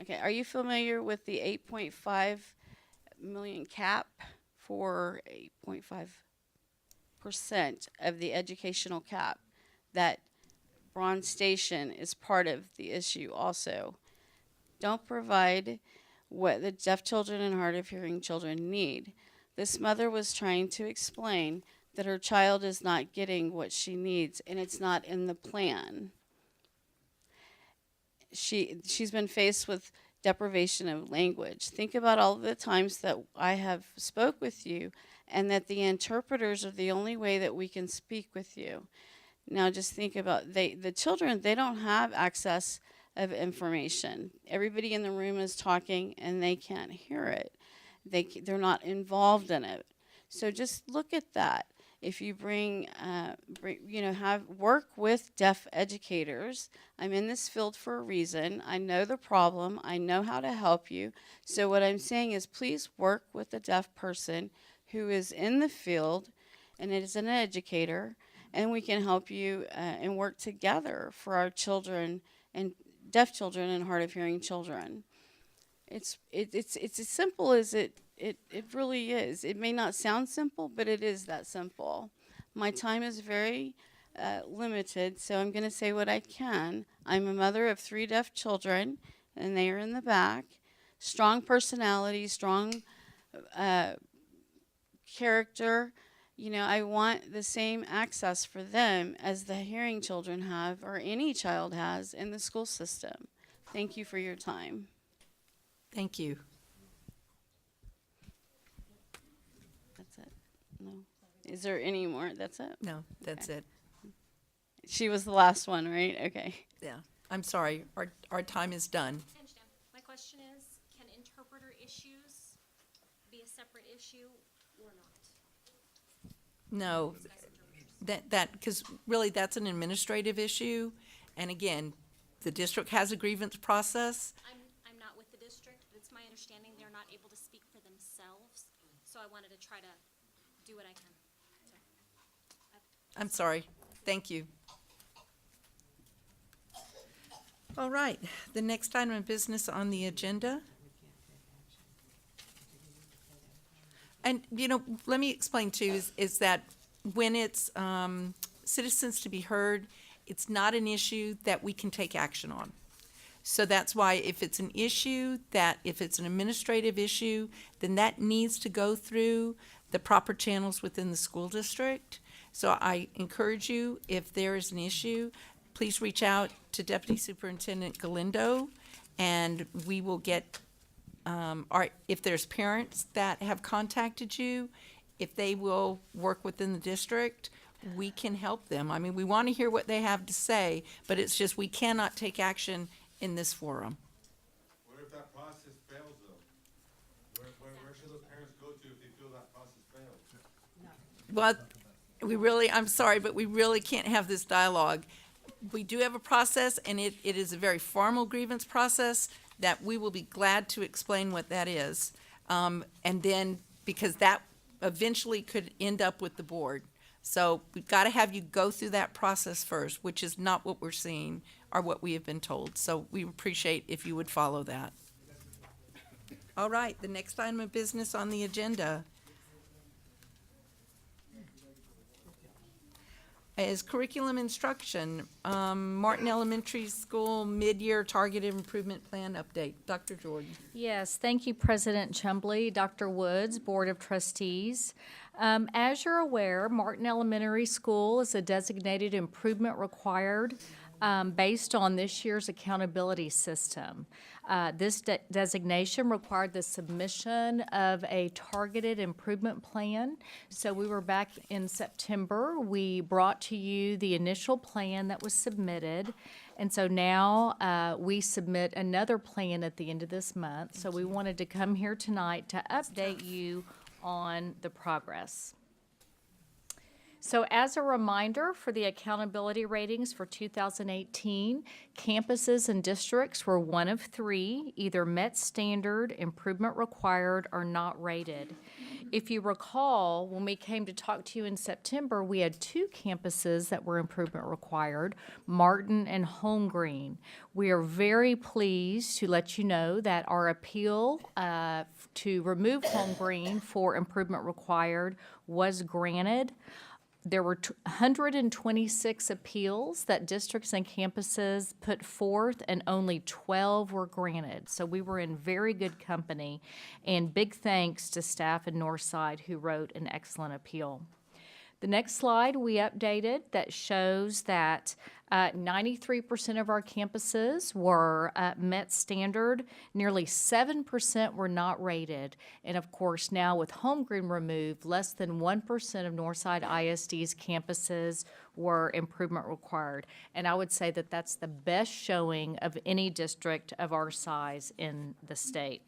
Okay, are you familiar with the 8.5 million cap for 8.5% of the educational cap? That Bronze Station is part of the issue also. Don't provide what the deaf children and hard of hearing children need. This mother was trying to explain that her child is not getting what she needs, and it's not in the plan. She's been faced with deprivation of language. Think about all the times that I have spoke with you, and that the interpreters are the only way that we can speak with you. Now just think about the children, they don't have access of information. Everybody in the room is talking and they can't hear it. They're not involved in it. So just look at that. If you work with deaf educators. I'm in this field for a reason. I know the problem. I know how to help you. So what I'm saying is please work with a deaf person who is in the field and is an educator, and we can help you and work together for our children and deaf children and hard of hearing children. It's as simple as it really is. It may not sound simple, but it is that simple. My time is very limited, so I'm going to say what I can. I'm a mother of 3 deaf children, and they are in the back. Strong personality, strong character. You know, I want the same access for them as the hearing children have, or any child has, in the school system. Thank you for your time. Thank you. That's it? No? Is there any more? That's it? No, that's it. She was the last one, right? Okay. Yeah. I'm sorry. Our time is done. I understand. My question is, can interpreter issues be a separate issue or not? No, because really that's an administrative issue. And again, the district has a grievance process. I'm not with the district, but it's my understanding they're not able to speak for themselves. So I wanted to try to do what I can. I'm sorry. Thank you. All right, the next item of business on the agenda. And, you know, let me explain too, is that when it's citizens to be heard, it's not an issue that we can take action on. So that's why if it's an issue, if it's an administrative issue, then that needs to go through the proper channels within the school district. So I encourage you, if there is an issue, please reach out to Deputy Superintendent Galindo, and we will get if there's parents that have contacted you, if they will work within the district, we can help them. I mean, we want to hear what they have to say, but it's just we cannot take action in this forum. What if that process fails, though? Where should those parents go to if they feel that process fails? Well, I'm sorry, but we really can't have this dialogue. We do have a process, and it is a very formal grievance process that we will be glad to explain what that is. And then, because that eventually could end up with the board. So we've got to have you go through that process first, which is not what we're seeing or what we have been told. So we appreciate if you would follow that. All right, the next item of business on the agenda. is curriculum instruction. Martin Elementary School mid-year targeted improvement plan update. Dr. Jordan. Yes, thank you, President Chumbley, Dr. Woods, Board of Trustees. As you're aware, Martin Elementary School is a designated improvement required based on this year's accountability system. This designation required the submission of a targeted improvement plan. So we were back in September. We brought to you the initial plan that was submitted. And so now we submit another plan at the end of this month. So we wanted to come here tonight to update you on the progress. So as a reminder for the accountability ratings for 2018, campuses and districts were one of three, either met standard, improvement required, or not rated. If you recall, when we came to talk to you in September, we had two campuses that were improvement required, Martin and Holmgreen. We are very pleased to let you know that our appeal to remove Holmgreen for improvement required was granted. There were 126 appeals that districts and campuses put forth, and only 12 were granted. So we were in very good company, and big thanks to staff in Northside who wrote an excellent appeal. The next slide we updated that shows that 93% of our campuses were met standard. Nearly 7% were not rated. And of course, now with Holmgreen removed, less than 1% of Northside ISD's campuses were improvement required. And I would say that that's the best showing of any district of our size in the state.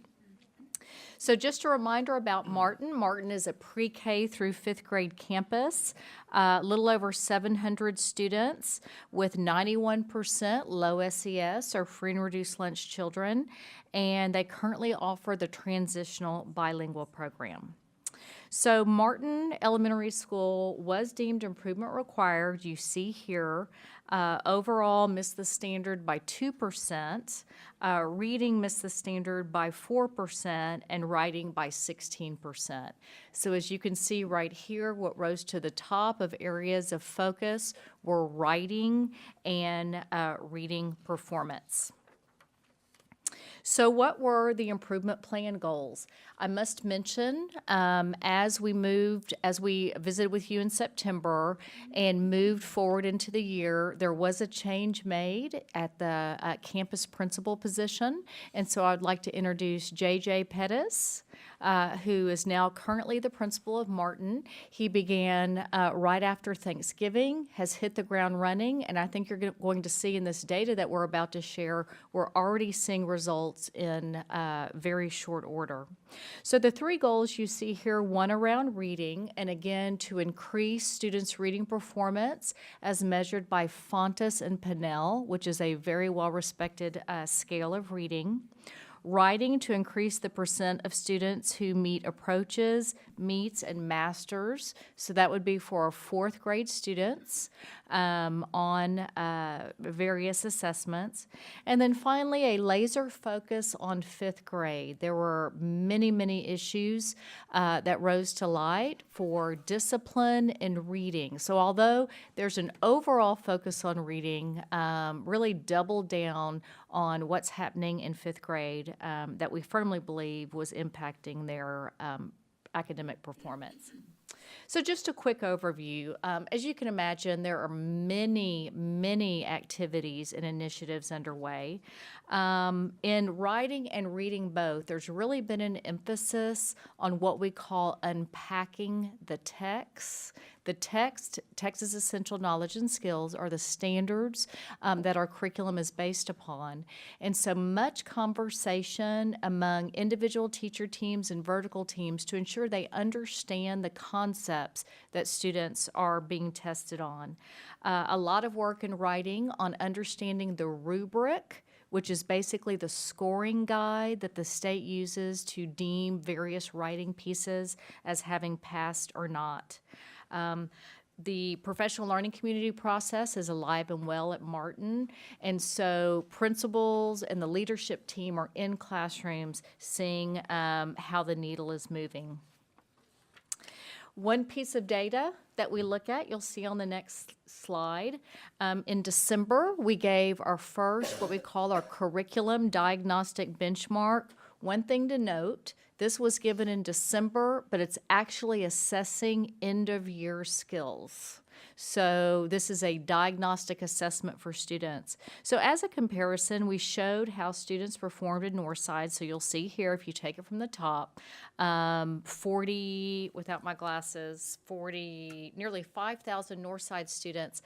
So just a reminder about Martin. Martin is a pre-K through fifth grade campus, a little over 700 students with 91% low SES or free and reduced lunch children, and they currently offer the transitional bilingual program. So Martin Elementary School was deemed improvement required. You see here, overall missed the standard by 2%, reading missed the standard by 4%, and writing by 16%. So as you can see right here, what rose to the top of areas of focus were writing and reading performance. So what were the improvement plan goals? I must mention, as we visited with you in September and moved forward into the year, there was a change made at the campus principal position. And so I'd like to introduce J.J. Pettis, who is now currently the principal of Martin. He began right after Thanksgiving, has hit the ground running, and I think you're going to see in this data that we're about to share, we're already seeing results in very short order. So the three goals you see here, one around reading, and again to increase students' reading performance as measured by Fontes and Pinnell, which is a very well-respected scale of reading. Writing to increase the percent of students who meet approaches, meets, and masters. So that would be for our fourth grade students on various assessments. And then finally, a laser focus on fifth grade. There were many, many issues that rose to light for discipline and reading. So although there's an overall focus on reading, really doubled down on what's happening in fifth grade that we firmly believe was impacting their academic performance. So just a quick overview. As you can imagine, there are many, many activities and initiatives underway. In writing and reading both, there's really been an emphasis on what we call unpacking the text. The Texas Essential Knowledge and Skills are the standards that our curriculum is based upon. And so much conversation among individual teacher teams and vertical teams to ensure they understand the concepts that students are being tested on. A lot of work in writing on understanding the rubric, which is basically the scoring guide that the state uses to deem various writing pieces as having passed or not. The professional learning community process is alive and well at Martin, and so principals and the leadership team are in classrooms seeing how the needle is moving. One piece of data that we look at, you'll see on the next slide. In December, we gave our first, what we call our curriculum diagnostic benchmark. One thing to note, this was given in December, but it's actually assessing end-of-year skills. So this is a diagnostic assessment for students. So as a comparison, we showed how students performed in Northside. So you'll see here, if you take it from the top, 40, without my glasses, nearly 5,000 Northside students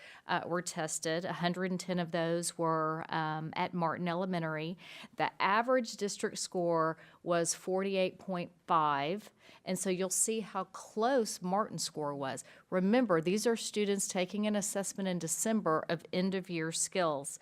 were tested. 110 of those were at Martin Elementary. The average district score was 48.5. And so you'll see how close Martin's score was. Remember, these are students taking an assessment in December of end-of-year skills.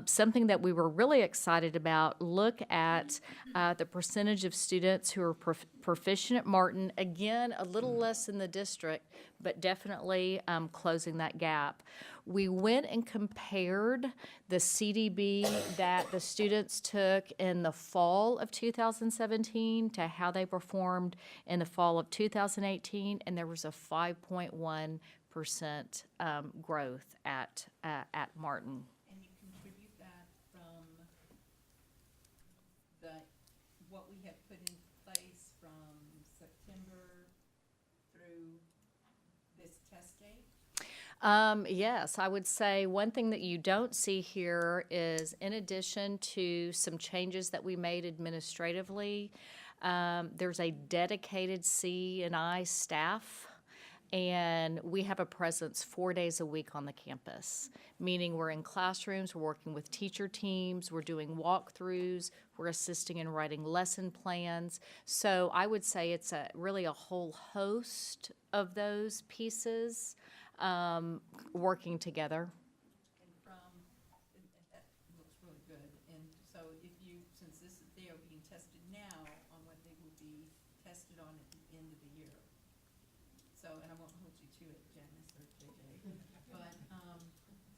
Something that we were really excited about, look at the percentage of students who are proficient at Martin. Again, a little less in the district, but definitely closing that gap. We went and compared the CDB that the students took in the fall of 2017 to how they performed in the fall of 2018, and there was a 5.1% growth at Martin. And you contribute that from what we have put in place from September through this test date? Yes, I would say one thing that you don't see here is, in addition to some changes that we made administratively, there's a dedicated C&I staff, and we have a presence 4 days a week on the campus, meaning we're in classrooms, we're working with teacher teams, we're doing walkthroughs, we're assisting in writing lesson plans. So I would say it's really a whole host of those pieces working together. And that looks really good. And so since they are being tested now on what they will be tested on at the end of the year. So, and I won't hold you to it, Janice or JJ, but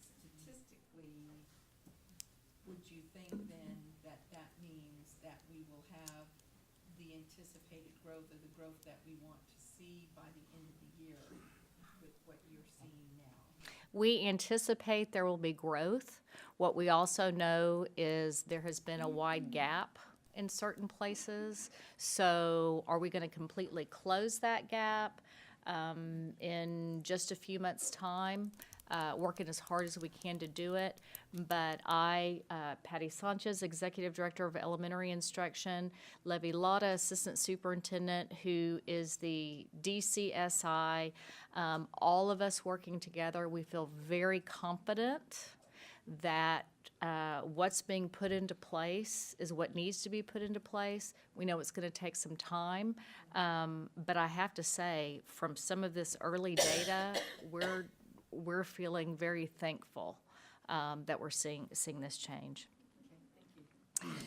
statistically, would you think then that means that we will have the anticipated growth or the growth that we want to see by the end of the year with what you're seeing now? We anticipate there will be growth. What we also know is there has been a wide gap in certain places. So are we going to completely close that gap in just a few months' time? Working as hard as we can to do it. But Patty Sanchez, Executive Director of Elementary Instruction, Levy Lotta, Assistant Superintendent, who is the DCSI, all of us working together, we feel very confident that what's being put into place is what needs to be put into place. We know it's going to take some time, but I have to say, from some of this early data, we're feeling very thankful that we're seeing this change.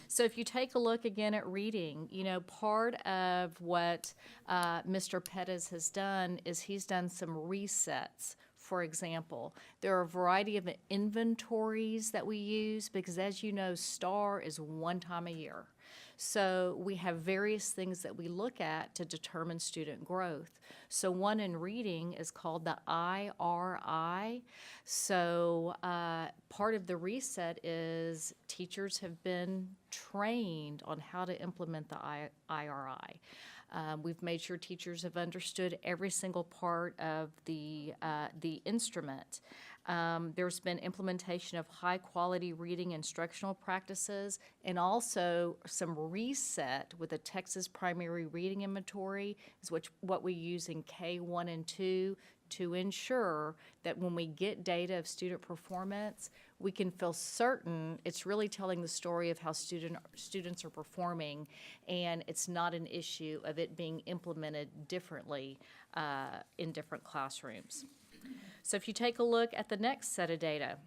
So if you take a look again at reading, part of what Mr. Pettis has done is he's done some resets. For example, there are a variety of inventories that we use because, as you know, STAR is one time a year. So we have various things that we look at to determine student growth. So one in reading is called the IRI. So part of the reset is teachers have been trained on how to implement the IRI. We've made sure teachers have understood every single part of the instrument. There's been implementation of high-quality reading instructional practices and also some reset with the Texas Primary Reading Inventory, is what we use in K1 and 2 to ensure that when we get data of student performance, we can feel certain it's really telling the story of how students are performing, and it's not an issue of it being implemented differently in different classrooms. So if you take a look at the next set of data,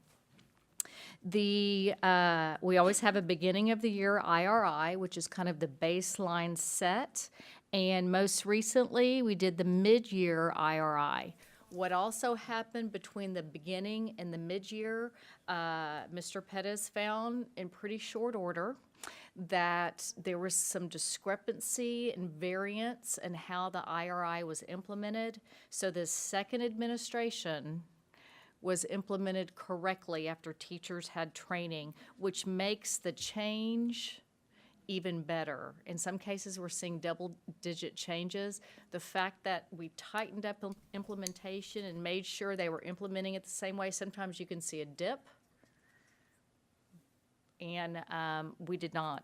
we always have a beginning of the year IRI, which is kind of the baseline set, and most recently we did the mid-year IRI. What also happened between the beginning and the mid-year, Mr. Pettis found in pretty short order that there was some discrepancy and variance in how the IRI was implemented. So the second administration was implemented correctly after teachers had training, which makes the change even better. In some cases, we're seeing double-digit changes. The fact that we tightened up implementation and made sure they were implementing it the same way, sometimes you can see a dip. And we did not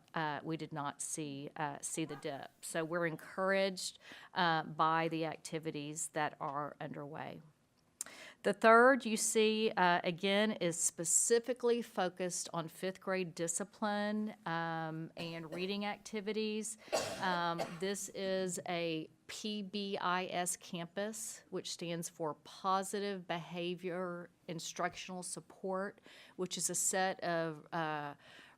see the dip. So we're encouraged by the activities that are underway. The third you see, again, is specifically focused on fifth grade discipline and reading activities. This is a PBIS campus, which stands for Positive Behavior Instructional Support, which is a set of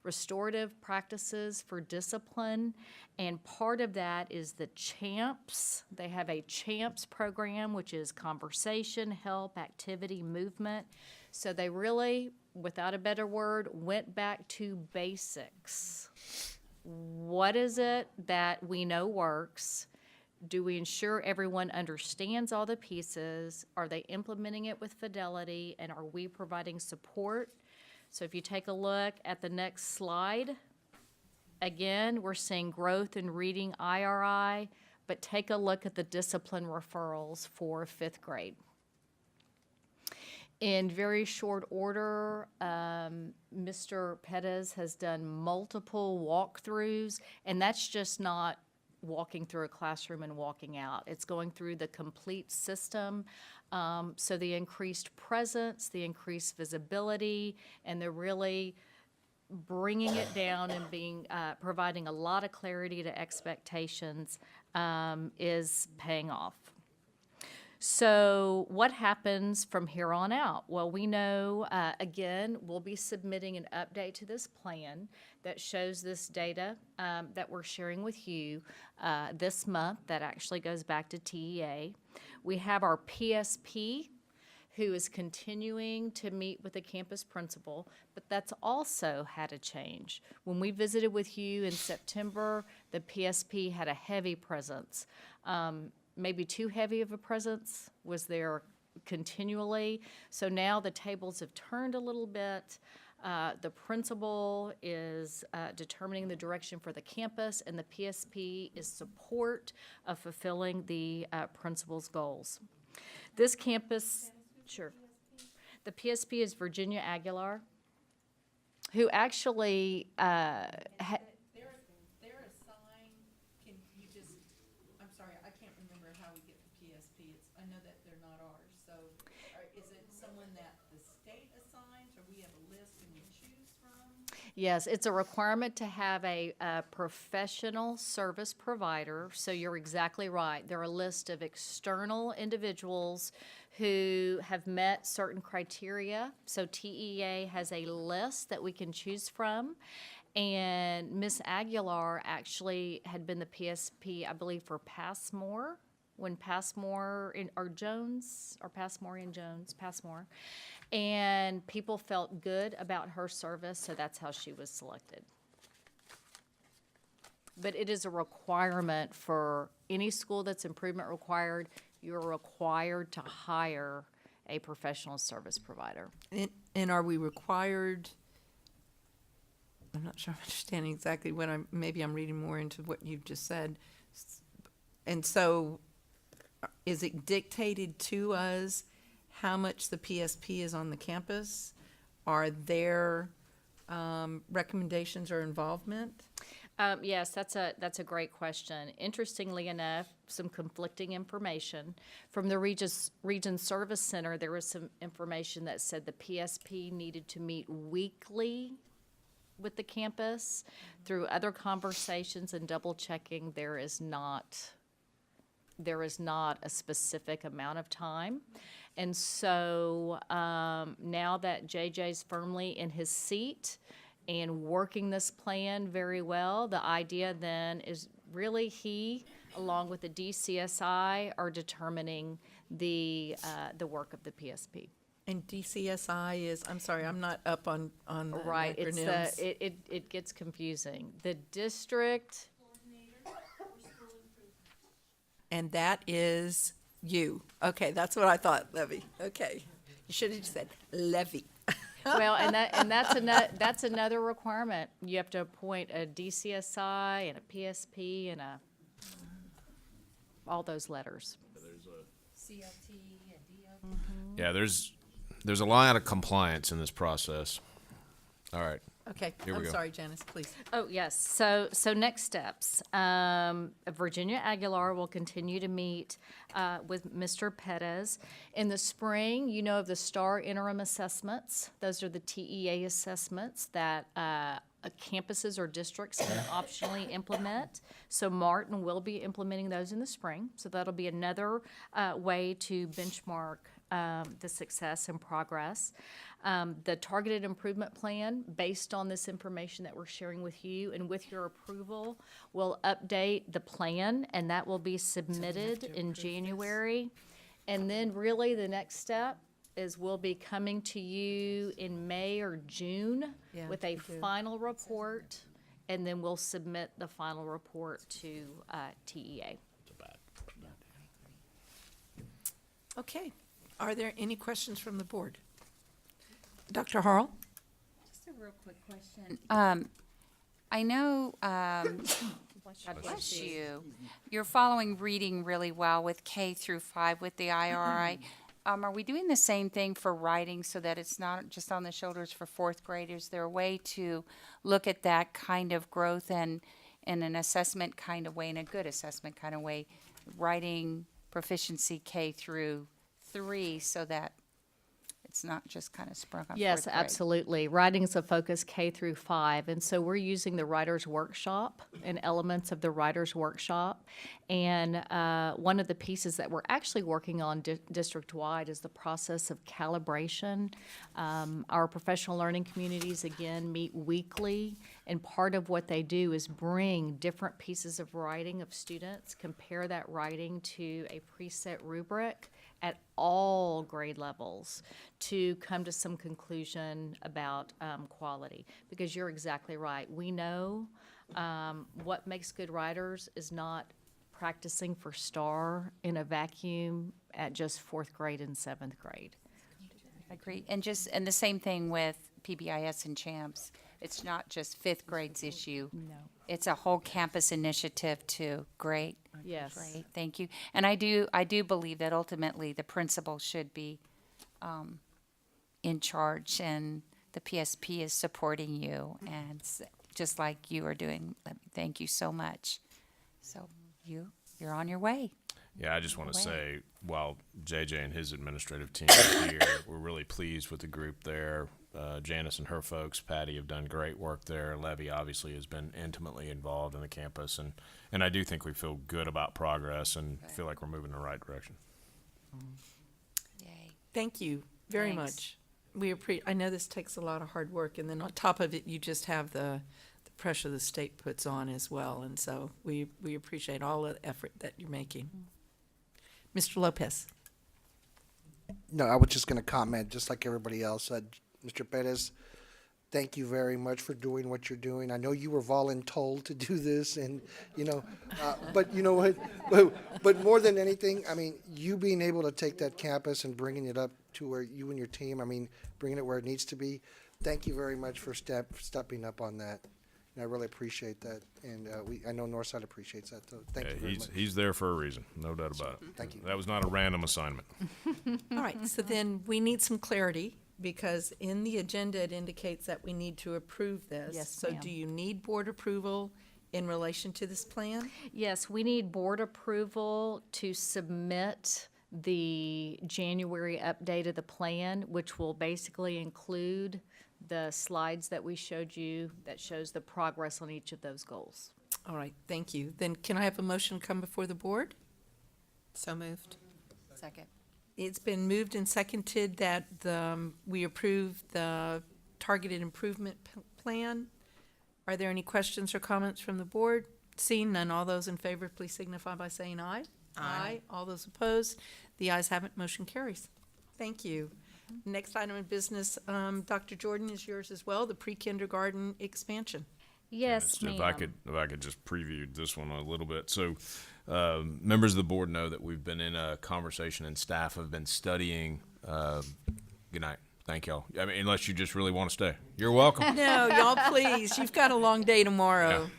restorative practices for discipline, and part of that is the CHAMPS. They have a CHAMPS program, which is conversation, help, activity, movement. So they really, without a better word, went back to basics. What is it that we know works? Do we ensure everyone understands all the pieces? Are they implementing it with fidelity? And are we providing support? So if you take a look at the next slide, again, we're seeing growth in reading IRI, but take a look at the discipline referrals for fifth grade. In very short order, Mr. Pettis has done multiple walkthroughs, and that's just not walking through a classroom and walking out. It's going through the complete system. So the increased presence, the increased visibility, and they're really bringing it down and being providing a lot of clarity to expectations is paying off. So what happens from here on out? Well, we know, again, we'll be submitting an update to this plan that shows this data that we're sharing with you this month. That actually goes back to TEA. We have our PSP, who is continuing to meet with the campus principal, but that's also had a change. When we visited with you in September, the PSP had a heavy presence. Maybe too heavy of a presence was there continually. So now the tables have turned a little bit. The principal is determining the direction for the campus, and the PSP is support of fulfilling the principal's goals. This campus, sure. The PSP is Virginia Aguilar, who actually They're assigned, can you just, I'm sorry, I can't remember how we get the PSP. I know that they're not ours, so is it someone that the state assigns, or we have a list and we choose from? Yes, it's a requirement to have a professional service provider, so you're exactly right. There are a list of external individuals who have met certain criteria. So TEA has a list that we can choose from. And Ms. Aguilar actually had been the PSP, I believe, for Passmore, when Passmore or Jones, or Passmore and Jones, Passmore. And people felt good about her service, so that's how she was selected. But it is a requirement for any school that's improvement required. You're required to hire a professional service provider. And are we required, I'm not sure I'm understanding exactly what maybe I'm reading more into what you've just said. And so is it dictated to us how much the PSP is on the campus? Are there recommendations or involvement? Yes, that's a great question. Interestingly enough, some conflicting information. From the Region Service Center, there was some information that said the PSP needed to meet weekly with the campus. Through other conversations and double checking, there is not a specific amount of time. And so now that JJ's firmly in his seat and working this plan very well, the idea then is really he, along with the DCSI, are determining the work of the PSP. And DCSI is, I'm sorry, I'm not up on the Right, it's acronyms. it gets confusing. The district, And that is you. Okay, that's what I thought, Levy. Okay. You should have said Levy. well, that's another requirement. You have to appoint a DCSI and a PSP and all those letters. Yeah, there's a lot of compliance in this process. All right. Okay, Here we I'm go. sorry, Janice, please. Oh, yes. So next steps. Virginia Aguilar will continue to meet with Mr. Perez. In the spring, you know of the STAR interim assessments. Those are the TEA assessments that campuses or districts can optionally implement. So Martin will be implementing those in the spring. So that'll be another way to benchmark the success and progress. The targeted improvement plan, based on this information that we're sharing with you and with your approval, will update the plan, and that will be submitted in January. And then really the next step is we'll be coming to you in May or June Yeah, with a we do. final report, and then we'll submit the final report to TEA. Okay. Are there any questions from the board? Dr. Harrell? Just a real quick question. I know, God bless you, you're following reading really well with K through 5 with the IRI. Are we doing the same thing for writing so that it's not just on the shoulders for fourth grade? Is there a way to look at that kind of growth and in an assessment kind of way, in a good assessment kind of way, writing proficiency K through 3 so that it's not just kind of sprung on Yes, fourth grade? absolutely. Writing is a focus K through 5, and so we're using the Writers Workshop and elements of the Writers Workshop. And one of the pieces that we're actually working on district-wide is the process of calibration. Our professional learning communities, again, meet weekly, and part of what they do is bring different pieces of writing of students, compare that writing to a preset rubric at all grade levels to come to some conclusion about quality. Because you're exactly right. We know what makes good writers is not practicing for STAR in a vacuum at just fourth grade and seventh grade. I agree. And the same thing with PBIS and CHAMPS. It's not just fifth grade's issue. No. It's a whole campus initiative too. Great. Yes. Great. Thank you. And I do believe that ultimately the principal should be in charge, and the PSP is supporting you, and just like you are doing. Thank you so much. So you're on your way. Yeah, I just want to say, while JJ and his administrative team are here, we're really pleased with the group there. Janice and her folks, Patty, have done great work there. Levy obviously has been intimately involved in the campus, and I do think we feel good about progress and feel like we're moving in the right direction. Yay. Thank you very much. I know this takes a lot of hard work, and then on top of it, you just have the pressure the state puts on as well, and so we appreciate all the effort that you're making. Mr. Lopez? No, I was just going to comment, just like everybody else. Mr. Perez, thank you very much for doing what you're doing. I know you were voluntold to do this, and but you know what? But more than anything, I mean, you being able to take that campus and bringing it up to where you and your team, I mean, bringing it where it needs to be. Thank you very much for stepping up on that. And I really appreciate that, and I know Northside appreciates that. So thank you very much. He's there for a reason, no doubt about it. Thank you. That was not a random assignment. All right, so then we need some clarity, because in the agenda, it indicates that we need to approve this. Yes, So ma'am. do you need board approval in relation to this plan? Yes, we need board approval to submit the January update of the plan, which will basically include the slides that we showed you that shows the progress on each of those goals. All right, thank you. Then can I have a motion come before the board? So moved. Second. It's been moved and seconded that we approve the targeted improvement plan. Are there any questions or comments from the board? Seeing none, all those in favor, please signify by saying aye. Aye. All those opposed? The ayes have it, motion carries. Thank you. Next item of business, Dr. Jordan, is yours as well, the pre-kindergarten expansion. Yes, If ma'am. I could just preview this one a little bit. So, members of the board know that we've been in a conversation and staff have been studying. Good night. Thank y'all. I mean, unless you just really want to stay, you're welcome. No, y'all, please. You've got a long day tomorrow.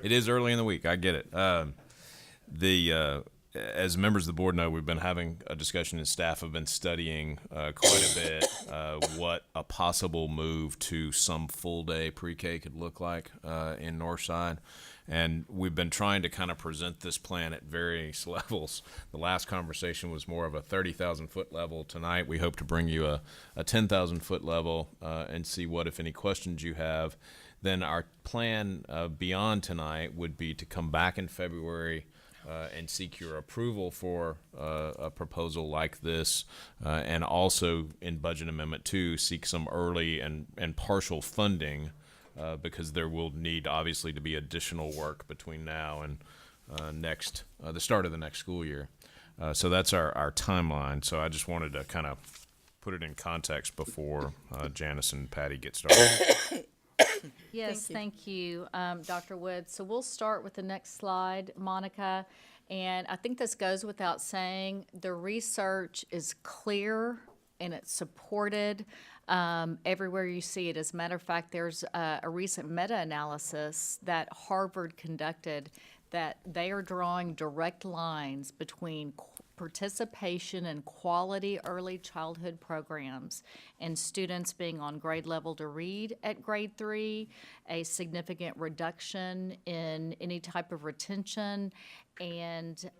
It is early in the week. I get it. As members of the board know, we've been having a discussion, and staff have been studying quite a bit what a possible move to some full day pre-K could look like in Northside. And we've been trying to kind of present this plan at various levels. The last conversation was more of a 30,000 foot level. Tonight, we hope to bring you a 10,000 foot level and see what, if any, questions you have. Then our plan beyond tonight would be to come back in February and seek your approval for a proposal like this, and also in Budget Amendment 2, seek some early and partial funding, because there will need, obviously, to be additional work between now and the start of the next school year. So that's our timeline. So I just wanted to kind of put it in context before Janice and Patty get started. Yes, thank you, Dr. Woods. So we'll start with the next slide, Monica. And I think this goes without saying, the research is clear and it's supported everywhere you see it. As a matter of fact, there's a recent meta-analysis that Harvard conducted that they are drawing direct lines between participation in quality early childhood programs and students being on grade level to read at grade 3, a significant reduction in any type of retention, and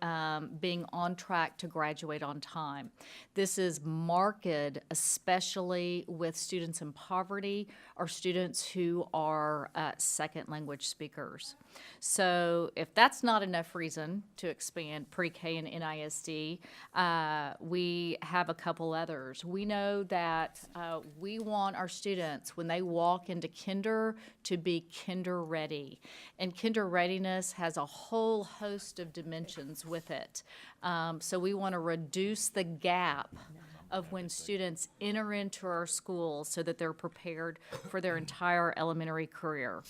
being on track to graduate on time. This is marked especially with students in poverty or students who are second language speakers. So if that's not enough reason to expand pre-K and NISD, we have a couple others. We know that we want our students, when they walk into kinder, to be kinder ready. And kinder readiness has a whole host of dimensions with it. So we want to reduce the gap of when students enter into our schools so that they're prepared for their entire elementary career.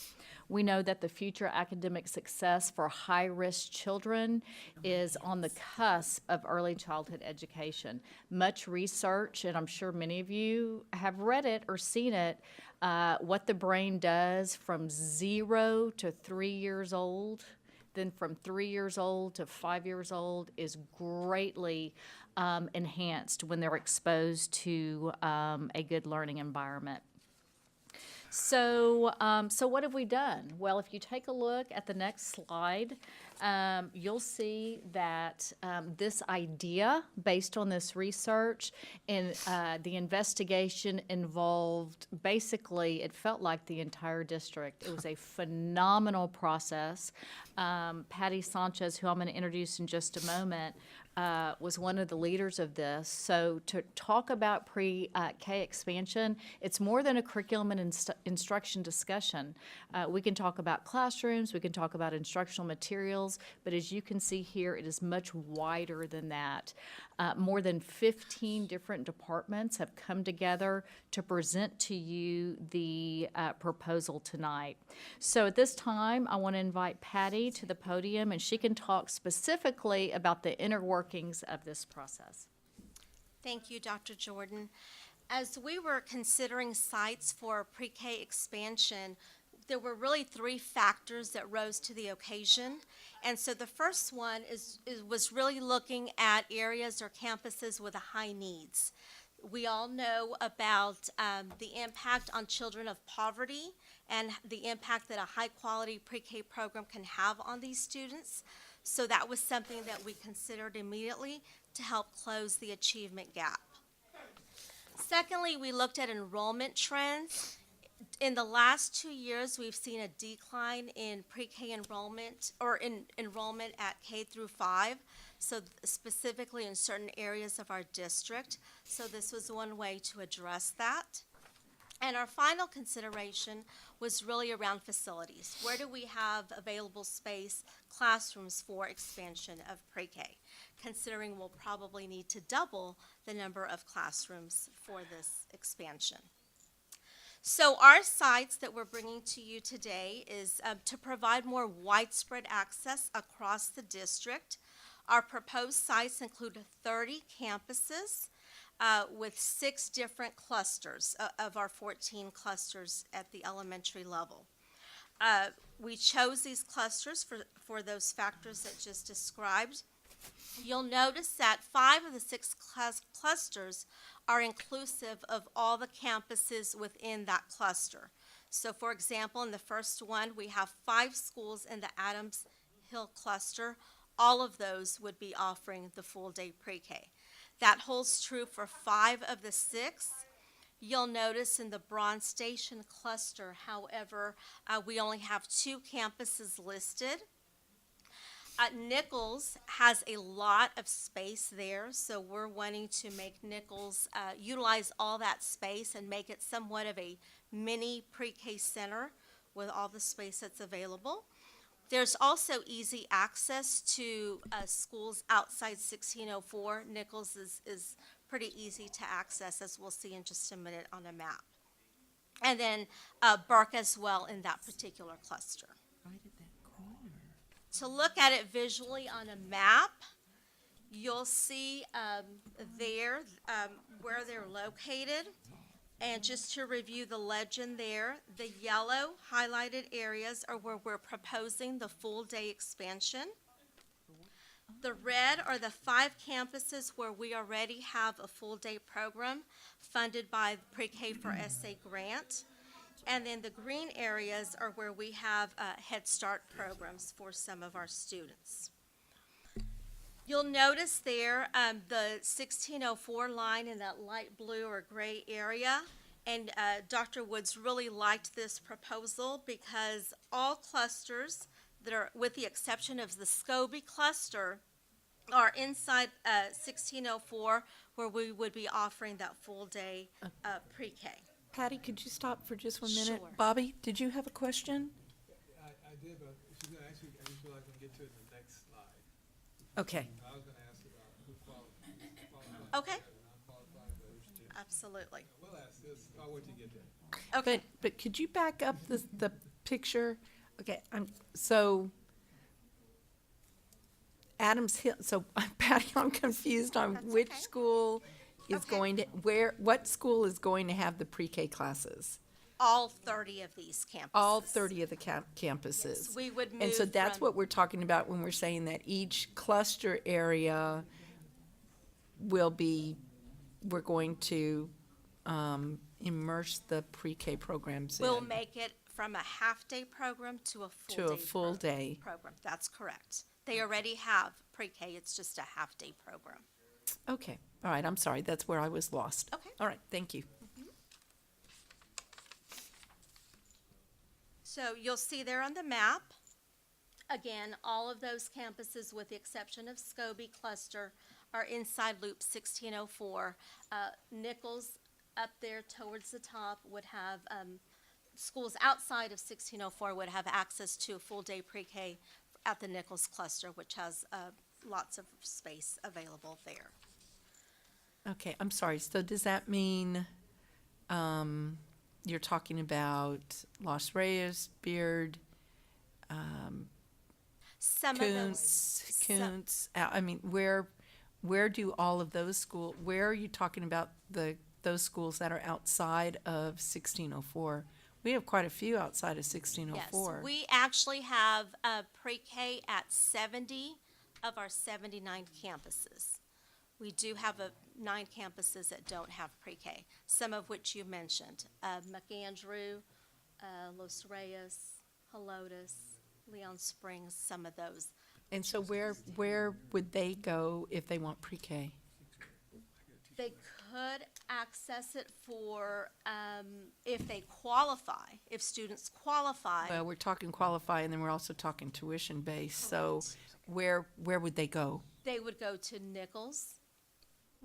We know that the future academic success for high-risk children is on the cusp of early childhood education. Much research, and I'm sure many of you have read it or seen it, what the brain does from 0 to 3 years old, then from 3 years old to 5 years old is greatly enhanced when they're exposed to a good learning environment. So what have we done? Well, if you take a look at the next slide, you'll see that this idea, based on this research, and the investigation involved, basically, it felt like the entire district. It was a phenomenal process. Patty Sanchez, who I'm going to introduce in just a moment, was one of the leaders of this. So to talk about pre-K expansion, it's more than a curriculum and instruction discussion. We can talk about classrooms, we can talk about instructional materials, but as you can see here, it is much wider than that. More than 15 different departments have come together to present to you the proposal tonight. So at this time, I want to invite Patty to the podium, and she can talk specifically about the inner workings of this process. Thank you, Dr. Jordan. As we were considering sites for pre-K expansion, there were really 3 factors that rose to the occasion. And so the first one was really looking at areas or campuses with high needs. We all know about the impact on children of poverty and the impact that a high-quality pre-K program can have on these students. So that was something that we considered immediately to help close the achievement gap. Secondly, we looked at enrollment trends. In the last 2 years, we've seen a decline in pre-K enrollment, or in enrollment at K through 5, so specifically in certain areas of our district. So this was one way to address that. And our final consideration was really around facilities. Where do we have available space, classrooms for expansion of pre-K? Considering we'll probably need to double the number of classrooms for this expansion. So our sites that we're bringing to you today is to provide more widespread access across the district. Our proposed sites include 30 campuses with 6 different clusters of our 14 clusters at the elementary level. We chose these clusters for those factors that just described. You'll notice that 5 of the 6 clusters are inclusive of all the campuses within that cluster. So for example, in the first one, we have 5 schools in the Adams Hill cluster. All of those would be offering the full-day pre-K. That holds true for 5 of the 6. You'll notice in the Bronze Station cluster, however, we only have 2 campuses listed. Nichols has a lot of space there, so we're wanting to make Nichols utilize all that space and make it somewhat of a mini pre-K center with all the space that's available. There's also easy access to schools outside 1604. Nichols is pretty easy to access, as we'll see in just a minute on a map. And then Burke as well in that particular cluster. To look at it visually on a map, you'll see there where they're located. And just to review the legend there, the yellow highlighted areas are where we're proposing the full-day expansion. The red are the 5 campuses where we already have a full-day program funded by the Pre-K for SA grant. And then the green areas are where we have Head Start programs for some of our students. You'll notice there the 1604 line in that light blue or gray area. And Dr. Woods really liked this proposal because all clusters that are, with the exception of the Scobie cluster, are inside 1604 where we would be offering that full day pre-K. Patty, could you stop for just 1 minute? Sure. Bobby, did you have a question? I did, but she's gonna actually, I just feel like I can get to it in the next slide. Okay. I was gonna ask about who qualifies Okay. and non-qualified voters too. Absolutely. We'll ask this, I'll wait till you get there. Okay. But could you back up the picture? Okay, so Adams Hill, so Patty, I'm confused on That's which okay. school is Okay. going to, what school is going to have the pre-K classes? All 30 of these campuses. All 30 of the campuses. Yes, we would And so move that's from- what we're talking about when we're saying that each cluster area will be, we're going to immerse the pre-K programs in. We'll make it from a half-day program to a full-day To a full day. program. That's correct. They already have pre-K, it's just a half-day program. Okay, all right, I'm sorry, that's where I was lost. Okay. All right, thank you. So you'll see there on the map, again, all of those campuses, with the exception of Scobie cluster, are inside Loop 1604. Nichols up there towards the top would have, schools outside of 1604 would have access to a full-day pre-K at the Nichols cluster, which has lots of space available there. Okay, I'm sorry, so does that mean, you're talking about Los Reyes, Beard, Some of those. Kuntz, I mean, where do all of those where are you talking about those schools that are outside of 1604? We have quite a few outside of 1604. Yes, we actually have pre-K at 70 of our 79 campuses. We do have 9 campuses that don't have pre-K, some of which you mentioned. McAndrew, Los Reyes, Helotes, Leon Springs, some of those. And so where would they go if they want pre-K? They could access it for, if they qualify, if students qualify. Well, we're talking qualify, and then we're also talking tuition base, so where would they go? They would go to Nichols,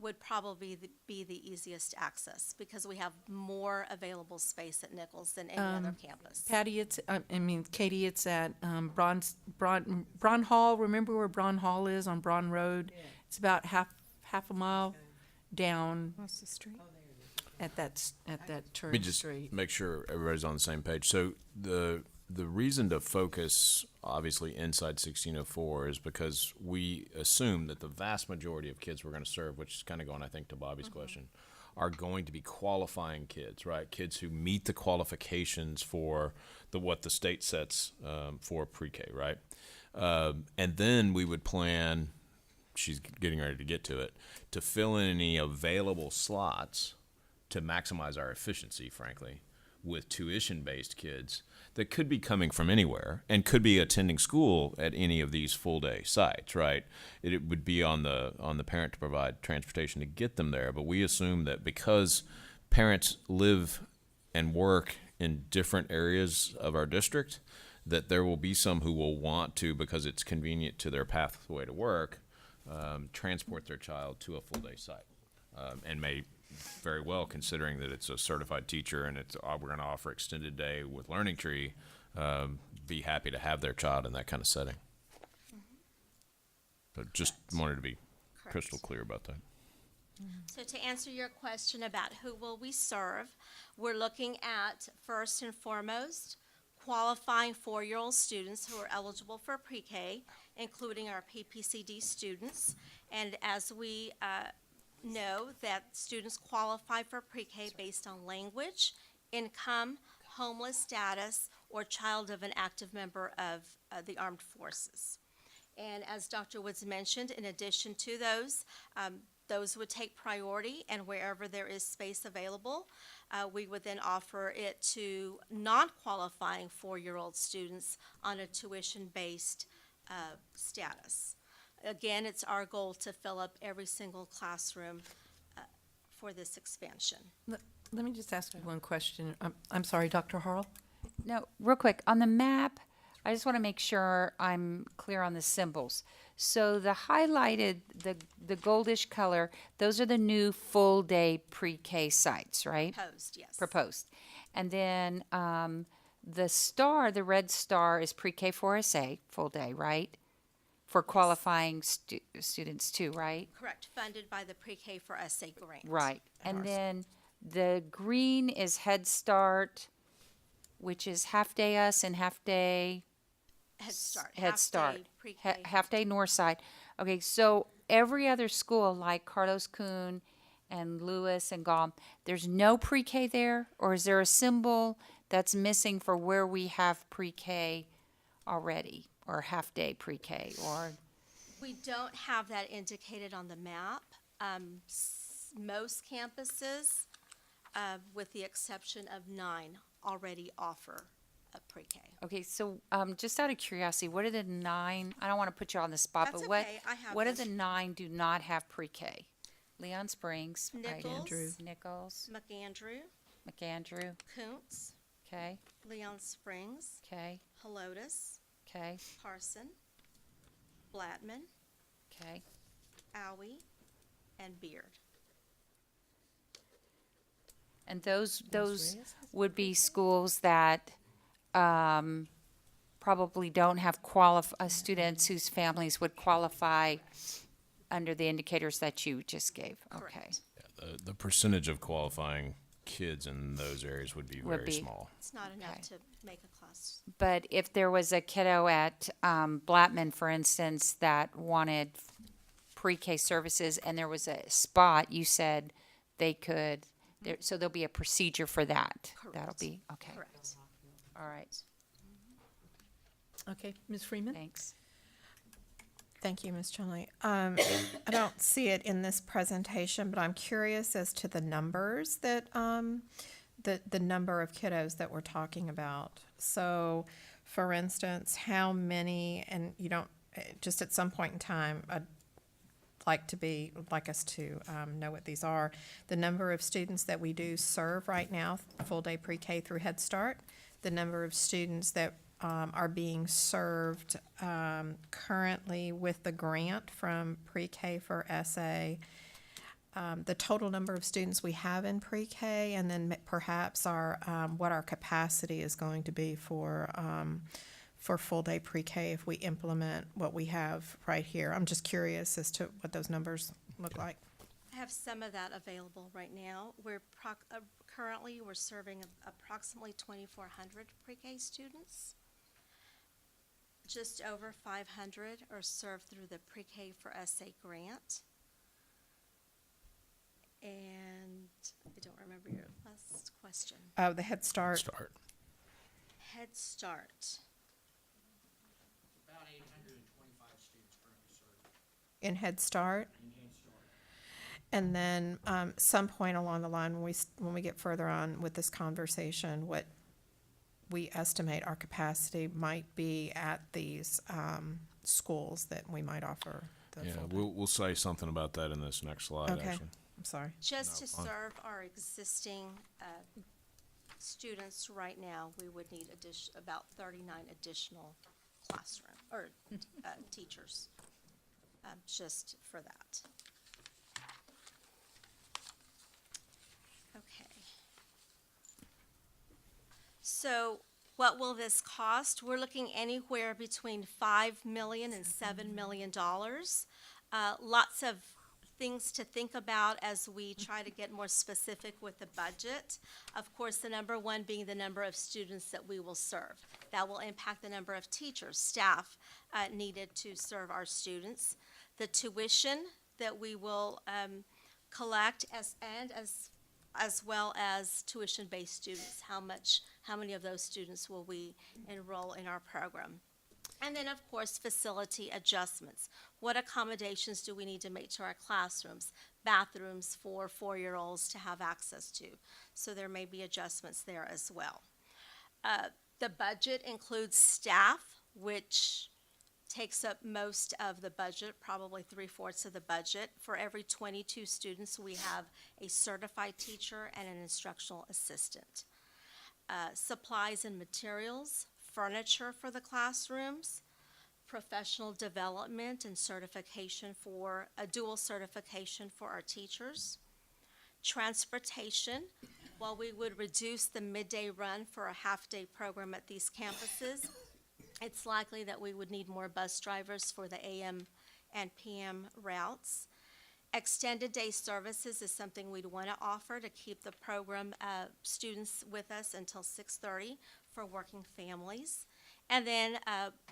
would probably be the easiest access because we have more available space at Nichols than any other campus. Patty, Katie, it's at Braun Hall. Remember where Braun Hall is on Braun Road? It's about half a mile down. Across the street. At that turn Let me just street. make sure everybody's on the same page. So the reason to focus obviously inside 1604 is because we assume that the vast majority of kids we're going to serve, which is kind of going, I think, to Bobby's question, are going to be qualifying kids, right? Kids who meet the qualifications for what the state sets for pre-K, right? And then we would plan, she's getting ready to get to it, to fill in any available slots to maximize our efficiency, frankly, with tuition-based kids that could be coming from anywhere and could be attending school at any of these full-day sites, right? It would be on the parent to provide transportation to get them there, but we assume that because parents live and work in different areas of our district, that there will be some who will want to, because it's convenient to their pathway to work, transport their child to a full-day site, and may very well, considering that it's a certified teacher and we're going to offer extended day with Learning Tree, be happy to have their child in that kind of setting. But just wanted to be crystal clear about that. So to answer your question about who will we serve, we're looking at, first and foremost, qualifying 4-year-old students who are eligible for pre-K, including our PPCD students. And as we know that students qualify for pre-K based on language, income, homeless status, or child of an active member of the armed forces. And as Dr. Woods mentioned, in addition to those would take priority, and wherever there is space available, we would then offer it to non-qualifying 4-year-old students on a tuition-based status. Again, it's our goal to fill up every single classroom for this expansion. Let me just ask you one question. I'm sorry, Dr. Harrell? No, real quick, on the map, I just want to make sure I'm clear on the symbols. So the highlighted, the goldish color, those are the new full-day pre-K sites, right? Proposed, yes. Proposed. And then the red star is pre-K 4SA, full day, right? For qualifying students too, right? Correct, funded by the Pre-K for SA grant. Right. And then the green is Head Start, which is half-day us and half-day Head Start. Head Start. Pre-K. Half-day Northside. Okay, so every other school like Carlos Kuhn and Lewis and Gall, there's no pre-K there? Or is there a symbol that's missing for where we have pre-K already? Or half-day pre-K, or? We don't have that indicated on the map. Most campuses, with the exception of 9, already offer a pre-K. Okay, so just out of curiosity, what are the 9? I don't want to put you on the spot, That's but what okay, I have what are them. the 9 do not have pre-K? Leon Springs, Nichols. Nichols, McAndrew, Kuntz, okay, Leon Springs, okay, Helotes, okay, Parson, Blattman, okay. Owie, and Beard. And those would be schools that probably don't have students whose families would qualify under the indicators that you just gave. Okay. Yeah, the percentage of qualifying kids in those areas would be very small. It's not enough Okay. to make a class. But if there was a kiddo at Blattman, for instance, that wanted pre-K services and there was a spot, you said they could, so there'll be a procedure for that. Correct. That'll be, okay. Correct. All right. Okay, Ms. Freeman? Thanks. Thank you, Ms. Chumley. I don't see it in this presentation, but I'm curious as to the numbers that, the number of kiddos that we're talking about. So, for instance, how many, and you don't, just at some point in time, I'd like us to know what these are. The number of students that we do serve right now, full-day pre-K through Head Start, the number of students that are being served currently with the grant from Pre-K for SA, the total number of students we have in pre-K, and then perhaps our, what our capacity is going to be for full-day pre-K if we implement what we have right here. I'm just curious as to what those numbers look like. I have some of that available right now. Currently, we're serving approximately 2,400 pre-K students. Just over 500 are served through the Pre-K for SA grant. And I don't remember your last question. Oh, the Head Start. Head Start. About 825 students currently served. In Head Start. And then some point along the line, when we get further on with this conversation, what we estimate our capacity might be at these schools that we might offer the Yeah, full day. we'll say something about that in this next slide, Okay. actually. I'm sorry. Just to fine. serve our existing students right now, we would need about 39 additional classroom, or teachers, just for that. Okay. So what will this cost? We're looking anywhere between $5 million and $7 million. Lots of things to think about as we try to get more specific with the budget. Of course, the number one being the number of students that we will serve. That will impact the number of teachers, staff needed to serve our students. The tuition that we will collect as well as tuition-based students. How many of those students will we enroll in our program? And then, of course, facility adjustments. What accommodations do we need to make to our classrooms, bathrooms for 4-year-olds to have access to? So there may be adjustments there as well. The budget includes staff, which takes up most of the budget, probably 3/4 of the budget. For every 22 students, we have a certified teacher and an instructional assistant. Supplies and materials, furniture for the classrooms, professional development and certification for a dual certification for our teachers, transportation. While we would reduce the midday run for a half-day program at these campuses, it's likely that we would need more bus drivers for the AM and PM routes. Extended day services is something we'd want to offer to keep the program students with us until 6:30 for working families. And then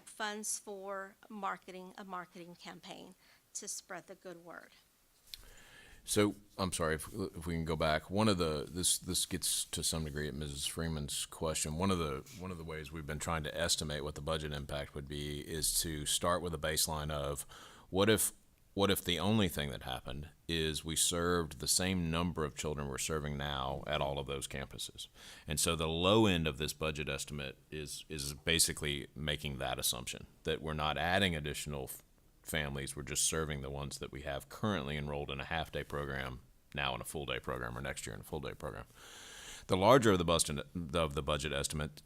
funds for a marketing campaign to spread the good word. So, I'm sorry, if we can go back, this gets to some degree at Mrs. Freeman's question. One of the ways we've been trying to estimate what the budget impact would be is to start with a baseline of what if the only thing that happened is we served the same number of children we're serving now at all of those campuses. And so the low end of this budget estimate is basically making that assumption, that we're not adding additional families, we're just serving the ones that we have currently enrolled in a half-day program, now in a full-day program, or next year in a full-day program. The larger of the budget estimate,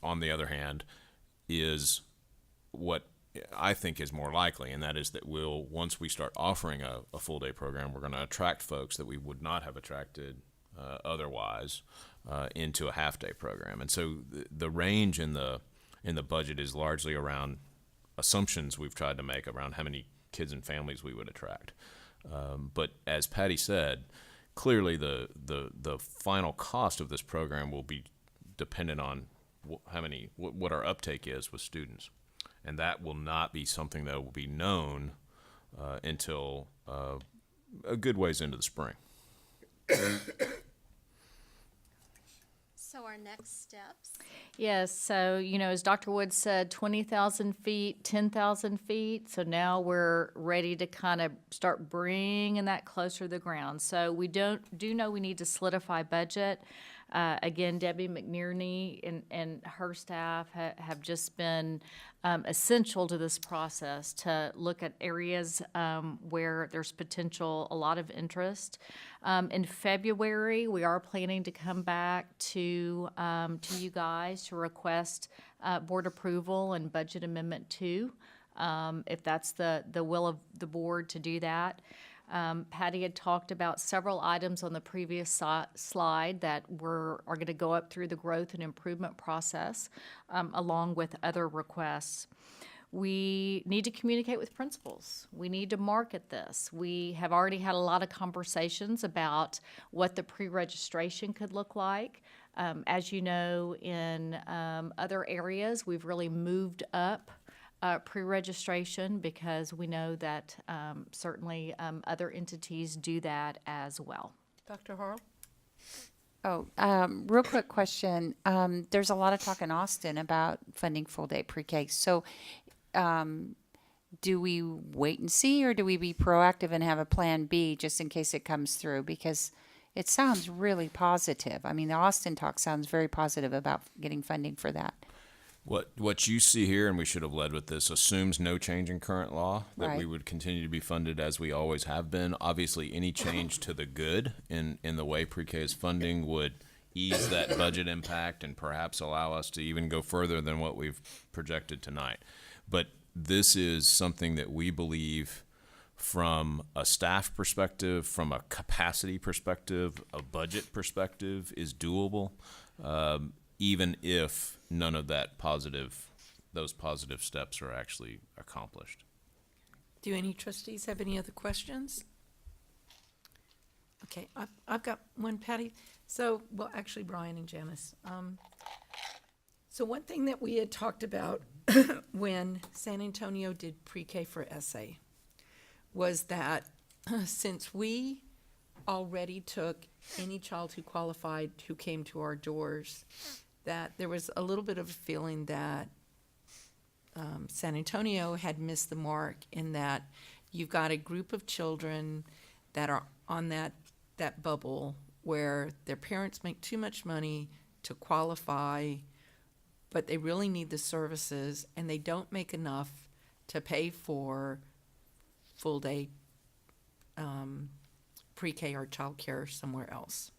on the other hand, is what I think is more likely, and that is that once we start offering a full-day program, we're going to attract folks that we would not have attracted otherwise into a half-day program. And so the range in the budget is largely around assumptions we've tried to make around how many kids and families we would attract. But as Patty said, clearly the final cost of this program will be dependent on what our uptake is with students. And that will not be something that will be known until a good ways into the spring. So our next steps. Yes, so, as Dr. Woods said, 20,000 feet, 10,000 feet. So now we're ready to kind of start bringing that closer to the ground. So we do know we need to solidify budget. Again, Debbie McNerney and her staff have just been essential to this process to look at areas where there's potential, a lot of interest. In February, we are planning to come back to you guys to request board approval and budget amendment 2, if that's the will of the board to do that. Patty had talked about several items on the previous slide that are going to go up through the growth and improvement process, along with other requests. We need to communicate with principals. We need to market this. We have already had a lot of conversations about what the pre-registration could look like. As you know, in other areas, we've really moved up pre-registration because we know that certainly other entities do that as well. Dr. Harrell? Oh, real quick question. There's a lot of talk in Austin about funding full-day pre-K. So do we wait and see, or do we be proactive and have a plan B just in case it comes through? Because it sounds really positive. I mean, the Austin talk sounds very positive about getting funding for that. What you see here, and we should have led with this, assumes no change in current law, that we Right. would continue to be funded as we always have been. Obviously, any change to the good in the way pre-K is funding would ease that budget impact and perhaps allow us to even go further than what we've projected tonight. But this is something that we believe from a staff perspective, from a capacity perspective, a budget perspective, is doable, even if none of those positive steps are actually accomplished. Do any trustees have any other questions? Okay, I've got one, Patty. So, well, actually, Brian and Janice. So one thing that we had talked about when San Antonio did pre-K for SA was that since we already took any child who qualified who came to our doors, that there was a little bit of a feeling that San Antonio had missed the mark in that you've got a group of children that are on that bubble where their parents make too much money to qualify, but they really need the services and they don't make enough to pay for full day pre-K or childcare somewhere else.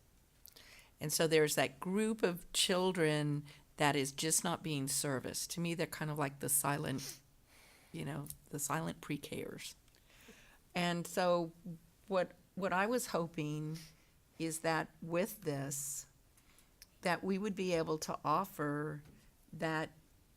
And so there's that group of children that is just not being serviced. To me, they're kind of like the silent pre-Kers. And so what I was hoping is that with this, that we would be able to offer that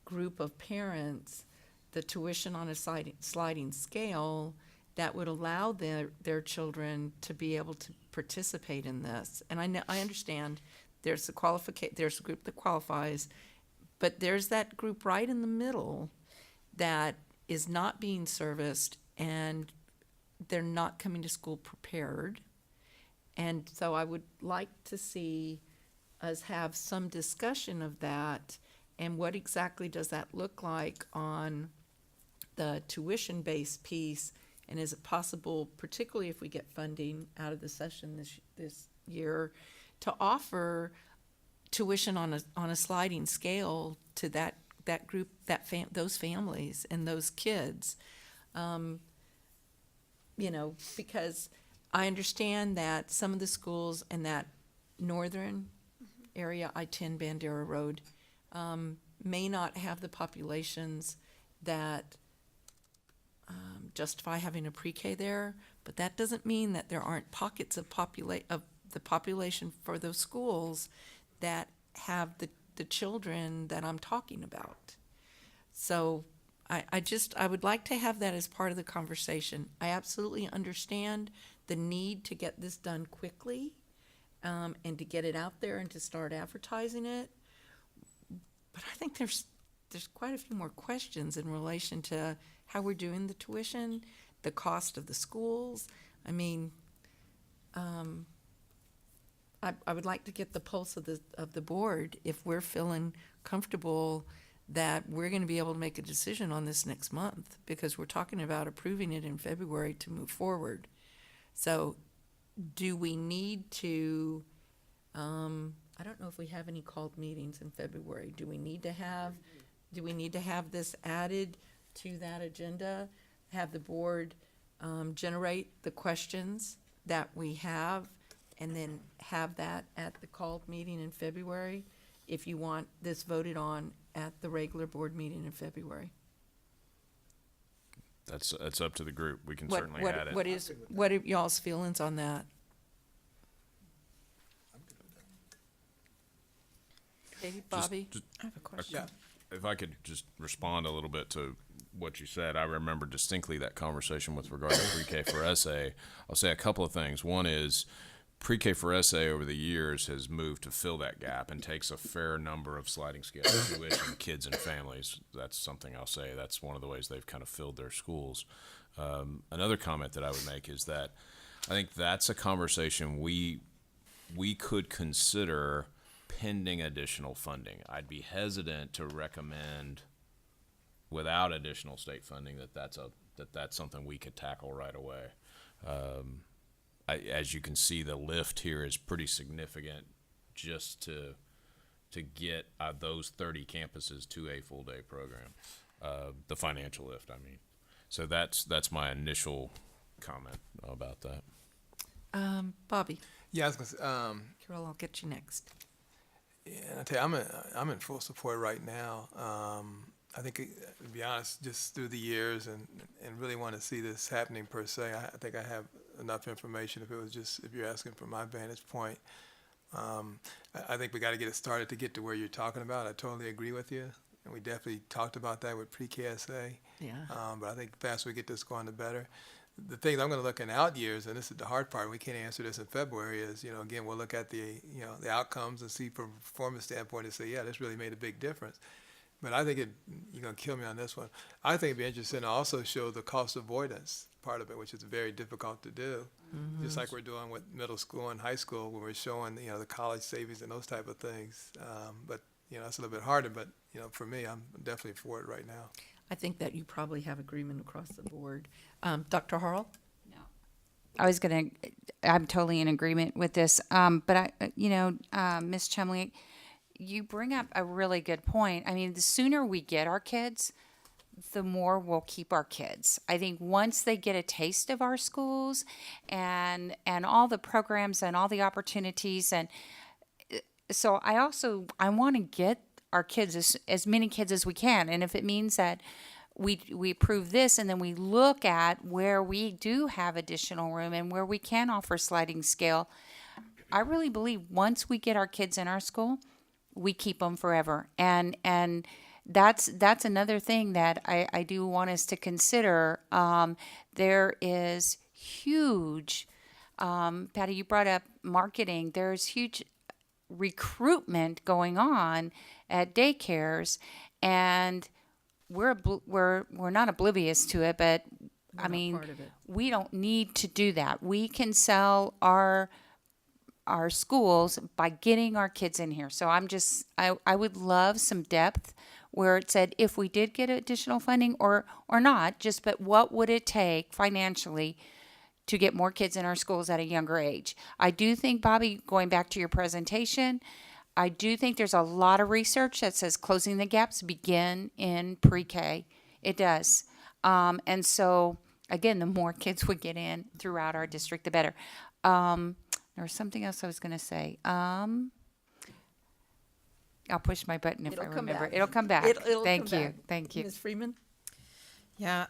group of parents the tuition on a sliding scale that would allow their children to be able to participate in this. And I understand there's a group that qualifies, but there's that group right in the middle that is not being serviced and they're not coming to school prepared. And so I would like to see us have some discussion of that and what exactly does that look like on the tuition-based piece, and is it possible, particularly if we get funding out of the session this year, to offer tuition on a sliding scale to that group, those families and those kids, because I understand that some of the schools in that northern area, I-10 Bandera Road, may not have the populations that justify having a pre-K there, but that doesn't mean that there aren't pockets of the population for those schools that have the children that I'm talking about. So I would like to have that as part of the conversation. I absolutely understand the need to get this done quickly, and to get it out there and to start advertising it. But I think there's quite a few more questions in relation to how we're doing the tuition, the cost of the schools. I mean, I would like to get the pulse of the board if we're feeling comfortable that we're going to be able to make a decision on this next month, because we're talking about approving it in February to move forward. So do we need to, I don't know if we have any called meetings in February. Do we need to have this added to that agenda? Have the board generate the questions that we have and then have that at the called meeting in February if you want this voted on at the regular board meeting in February? That's up to the group. We can What, certainly what, add it. what are y'all's feelings on that? Katie, Bobby? I have a question. If I could just respond a little bit to what you said, I remember distinctly that conversation with regard to pre-K for SA. I'll say a couple of things. One is pre-K for SA over the years has moved to fill that gap and takes a fair number of sliding scale tuition kids and families. That's something I'll say. That's one of the ways they've kind of filled their schools. Another comment that I would make is that I think that's a conversation we could consider pending additional funding. I'd be hesitant to recommend without additional state funding that's something we could tackle right away. As you can see, the lift here is pretty significant just to get those 30 campuses to a full day program. The financial lift, I mean. So that's my initial comment about that. Bobby? Yeah, I was gonna say, Carol, I'll get you next. yeah, I tell you, I'm in full support right now. I think, to be honest, just through the years and really want to see this happening per se, I think I have enough information. If you're asking from my vantage point, I think we got to get it started to get to where you're talking about. I totally agree with you, and we definitely talked about that with pre-KSA. Yeah. But I think the faster we get this going, the better. The thing I'm going to look in out years, and this is the hard part, we can't answer this in February, is, again, we'll look at the outcomes and see from a performance standpoint and say, yeah, this really made a big difference. But I think you're going to kill me on this one. I think it'd be interesting to also show the cost avoidance part of it, which is very difficult to do. Mm-hmm. Just like we're doing with middle school and high school, when we're showing, the college savings and those type of things. But, that's a little bit harder, but, for me, I'm definitely for it right now. I think that you probably have agreement across the board. Dr. Harrell? I'm totally in agreement with this. But Ms. Chumley, you bring up a really good point. I mean, the sooner we get our kids, the more we'll keep our kids. I think once they get a taste of our schools and all the programs and all the opportunities, and so I want to get our kids, as many kids as we can. And if it means that we approve this and then we look at where we do have additional room and where we can offer sliding scale, I really believe once we get our kids in our school, we keep them forever. And that's another thing that I do want us to consider. There is huge, Patty, you brought up marketing. There's huge recruitment going on at daycares, and we're not oblivious to it, but I mean, we don't need to do that. We can sell our schools by getting our kids in here. So I would love some depth where it said if we did get additional funding or not, but what would it take financially to get more kids in our schools at a younger age. I do think, Bobby, going back to your presentation, I do think there's a lot of research that says closing the gaps begin in pre-K. It does. And so, again, the more kids we get in throughout our district, the better. There was something else I was going to say. I'll push my button if I remember. It'll come back. Thank you. Thank you. Ms. Freeman? Yeah,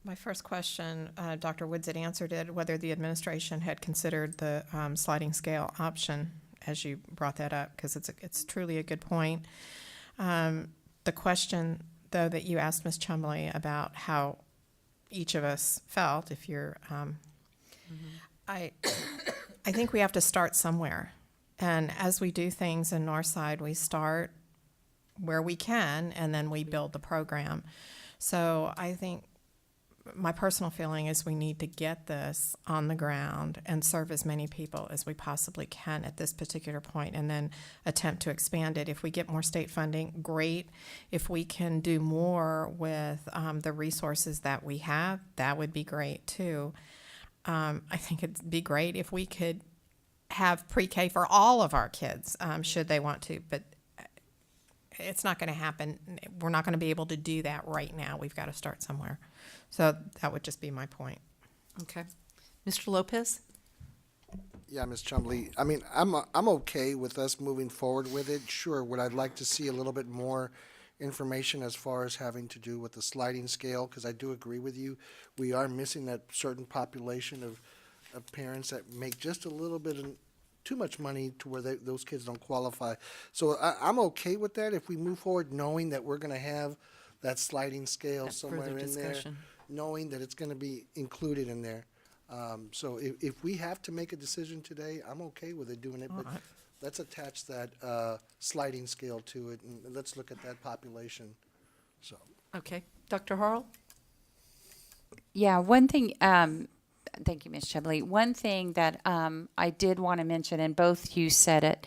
my first question, Dr. Woods had answered it, whether the administration had considered the sliding scale option, as you brought that up, because it's truly a good point. The question, though, that you asked Ms. Chumley about how each of us felt, if you're, I think we have to start somewhere. And as we do things in Northside, we start where we can, and then we build the program. So I think my personal feeling is we need to get this on the ground and serve as many people as we possibly can at this particular point, and then attempt to expand it. If we get more state funding, great. If we can do more with the resources that we have, that would be great too. I think it'd be great if we could have pre-K for all of our kids, should they want to, but it's not going to happen. We're not going to be able to do that right now. We've got to start somewhere. So that would just be my point. Okay. Mr. Lopez? Yeah, Ms. Chumley. I mean, I'm okay with us moving forward with it. Sure, what I'd like to see a little bit more information as far as having to do with the sliding scale, because I do agree with you. We are missing that certain population of parents that make just a little bit of too much money to where those kids don't qualify. So I'm okay with that if we move forward, knowing that we're going to have that sliding scale That somewhere further in there, discussion. knowing that it's going to be included in there. So if we have to make a decision today, I'm okay with it doing it, but let's attach that sliding scale to it, and let's look at that population. So. Okay, Dr. Harrell? Yeah, one thing, thank you, Ms. Chumley. One thing that I did want to mention, and both you said it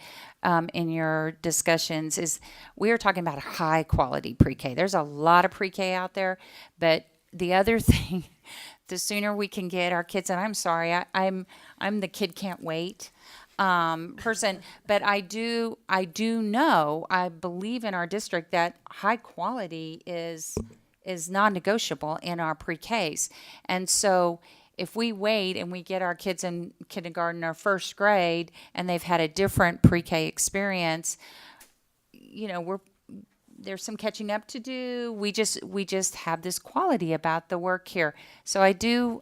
in your discussions, is we are talking about high-quality pre-K. There's a lot of pre-K out there, but the other thing, the sooner we can get our kids, and I'm sorry, I'm the kid can't wait person, but I do know, I believe in our district that high quality is non-negotiable in our pre-Ks. And so if we wait and we get our kids in kindergarten or first grade and they've had a different pre-K experience, there's some catching up to do. We just have this quality about the work here. So I do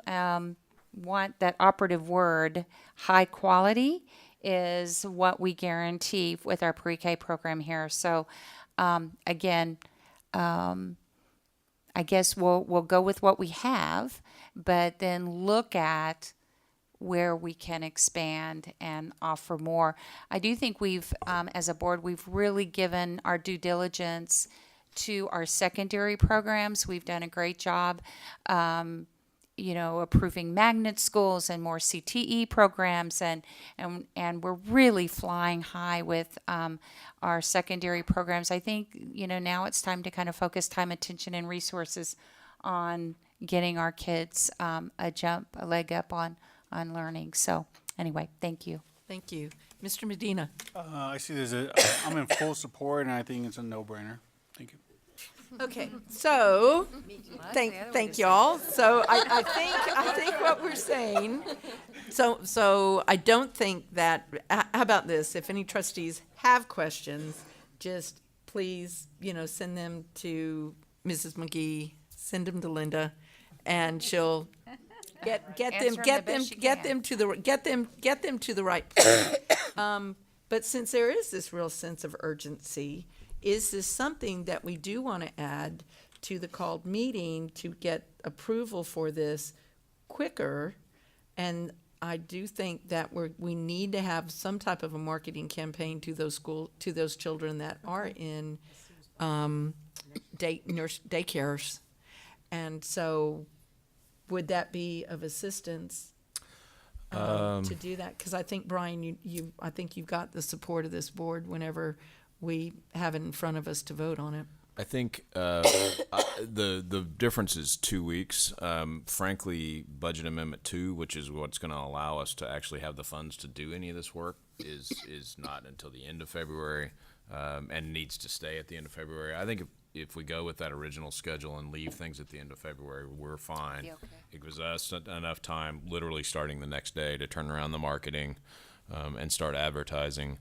want that operative word, high quality, is what we guarantee with our pre-K program here. So again, I guess we'll go with what we have, but then look at where we can expand and offer more. I do think we've, as a board, we've really given our due diligence to our secondary programs. We've done a great job, approving magnet schools and more CTE programs, and we're really flying high with our secondary programs. I think, now it's time to kind of focus time, attention, and resources on getting our kids a leg up on learning. So anyway, thank you. Thank you. Mr. Medina? I see I'm in full support, and I think it's a no-brainer. Thank you. Okay, so, thank y'all. So I think what we're saying, so I don't think that, how about this? If any trustees have questions, just please, send them to Mrs. McGee, send them to Linda, and she'll get them to the right place. But since there is this real sense of urgency, is this something that we do want to add to the called meeting to get approval for this quicker? And I do think that we need to have some type of a marketing campaign to those children that are in daycares. And so would that be of assistance to do that? Because I think, Brian, I think you've got the support of this board whenever we have it in front of us to vote on it. I think the difference is 2 weeks. Frankly, Budget Amendment 2, which is what's going to allow us to actually have the funds to do any of this work, is not until the end of February, and needs to stay at the end of February. I think if we go with that original schedule and leave things at the end of February, we're fine. Yeah, okay. It gives us enough time, literally starting the next day, to turn around the marketing and start advertising.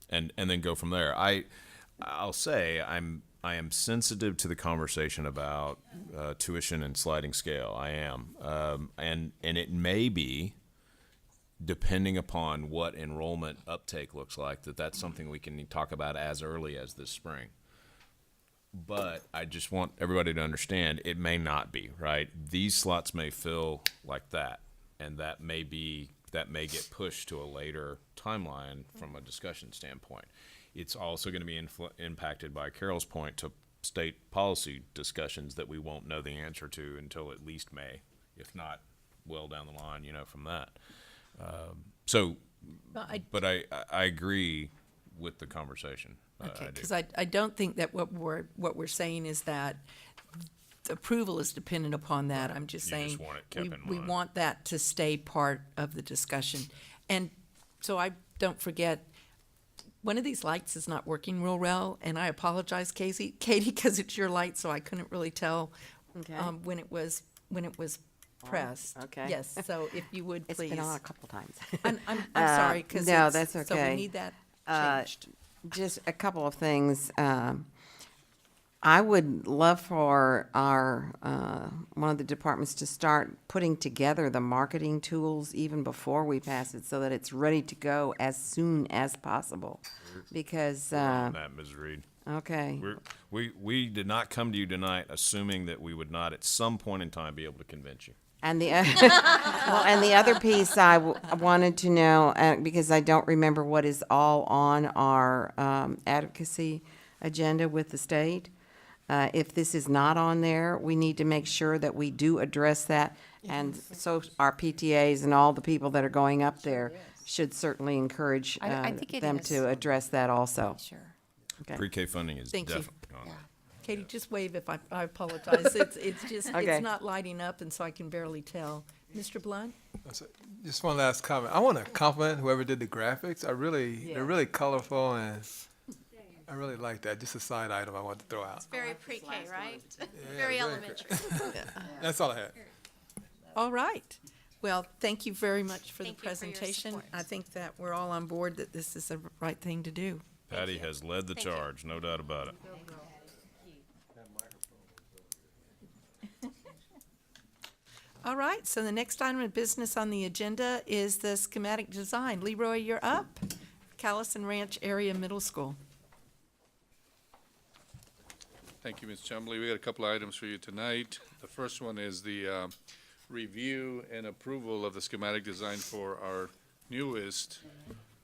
And then go from there. I'll say I am sensitive to the conversation about tuition and sliding scale. I am, and it may be, depending upon what enrollment uptake looks like, that's something we can talk about as early as this spring. But I just want everybody to understand it may not be, right? These slots may fill like that, and that may get pushed to a later timeline from a discussion standpoint. It's also going to be impacted by Carol's point to state policy discussions that we won't know the answer to until at least May, if not well down the line, from that. But I agree with the conversation. Okay, because I don't think that what we're saying is that approval is dependent upon that. I'm just saying just want it kept in we mind. want that to stay part of the discussion. And so I don't forget, one of these lights is not working real well, and I apologize, Katie, because it's your light, so I couldn't really tell when it was pressed. Okay. Yes, so if you would, please. It's been on a couple times. I'm sorry, because no, that's okay. So we need that changed. Just a couple of things. I would love for our, one of the departments to start putting together the marketing tools even before we pass it, so that it's ready to go as soon as possible. Because, We're on that, Ms. Reed. okay. We did not come to you tonight assuming that we would not at some point in time be able to convince you. And the, well, and the other piece I wanted to know, because I don't remember what is all on our advocacy agenda with the state. If this is not on there, we need to make sure that we do address that. And so our PTAs and all the people that are going up there should certainly encourage I think it them is. to address that also. Sure. Okay. Pre-K funding is Thank you. definitely on. Katie, just wave if I apologize. It's just, Okay. it's not lighting up, and so I can barely tell. Mr. Blunt? Just one last comment. I want to compliment whoever did the graphics. They're really colorful, and I really like that. Just a side item I want to throw out. It's very pre-K, right? Yeah, Very elementary. That's all I had. All right. Well, thank you very much for the Thank you for your presentation. support. I think that we're all on board that this is the right thing to do. Patty has led the Thank you. charge, no doubt about it. All right, so the next item of business on the agenda is the schematic design. Leroy, you're up. Callison Ranch Area Middle School. Thank you, Ms. Chumley. We got a couple of items for you tonight. The first one is the review and approval of the schematic design for our newest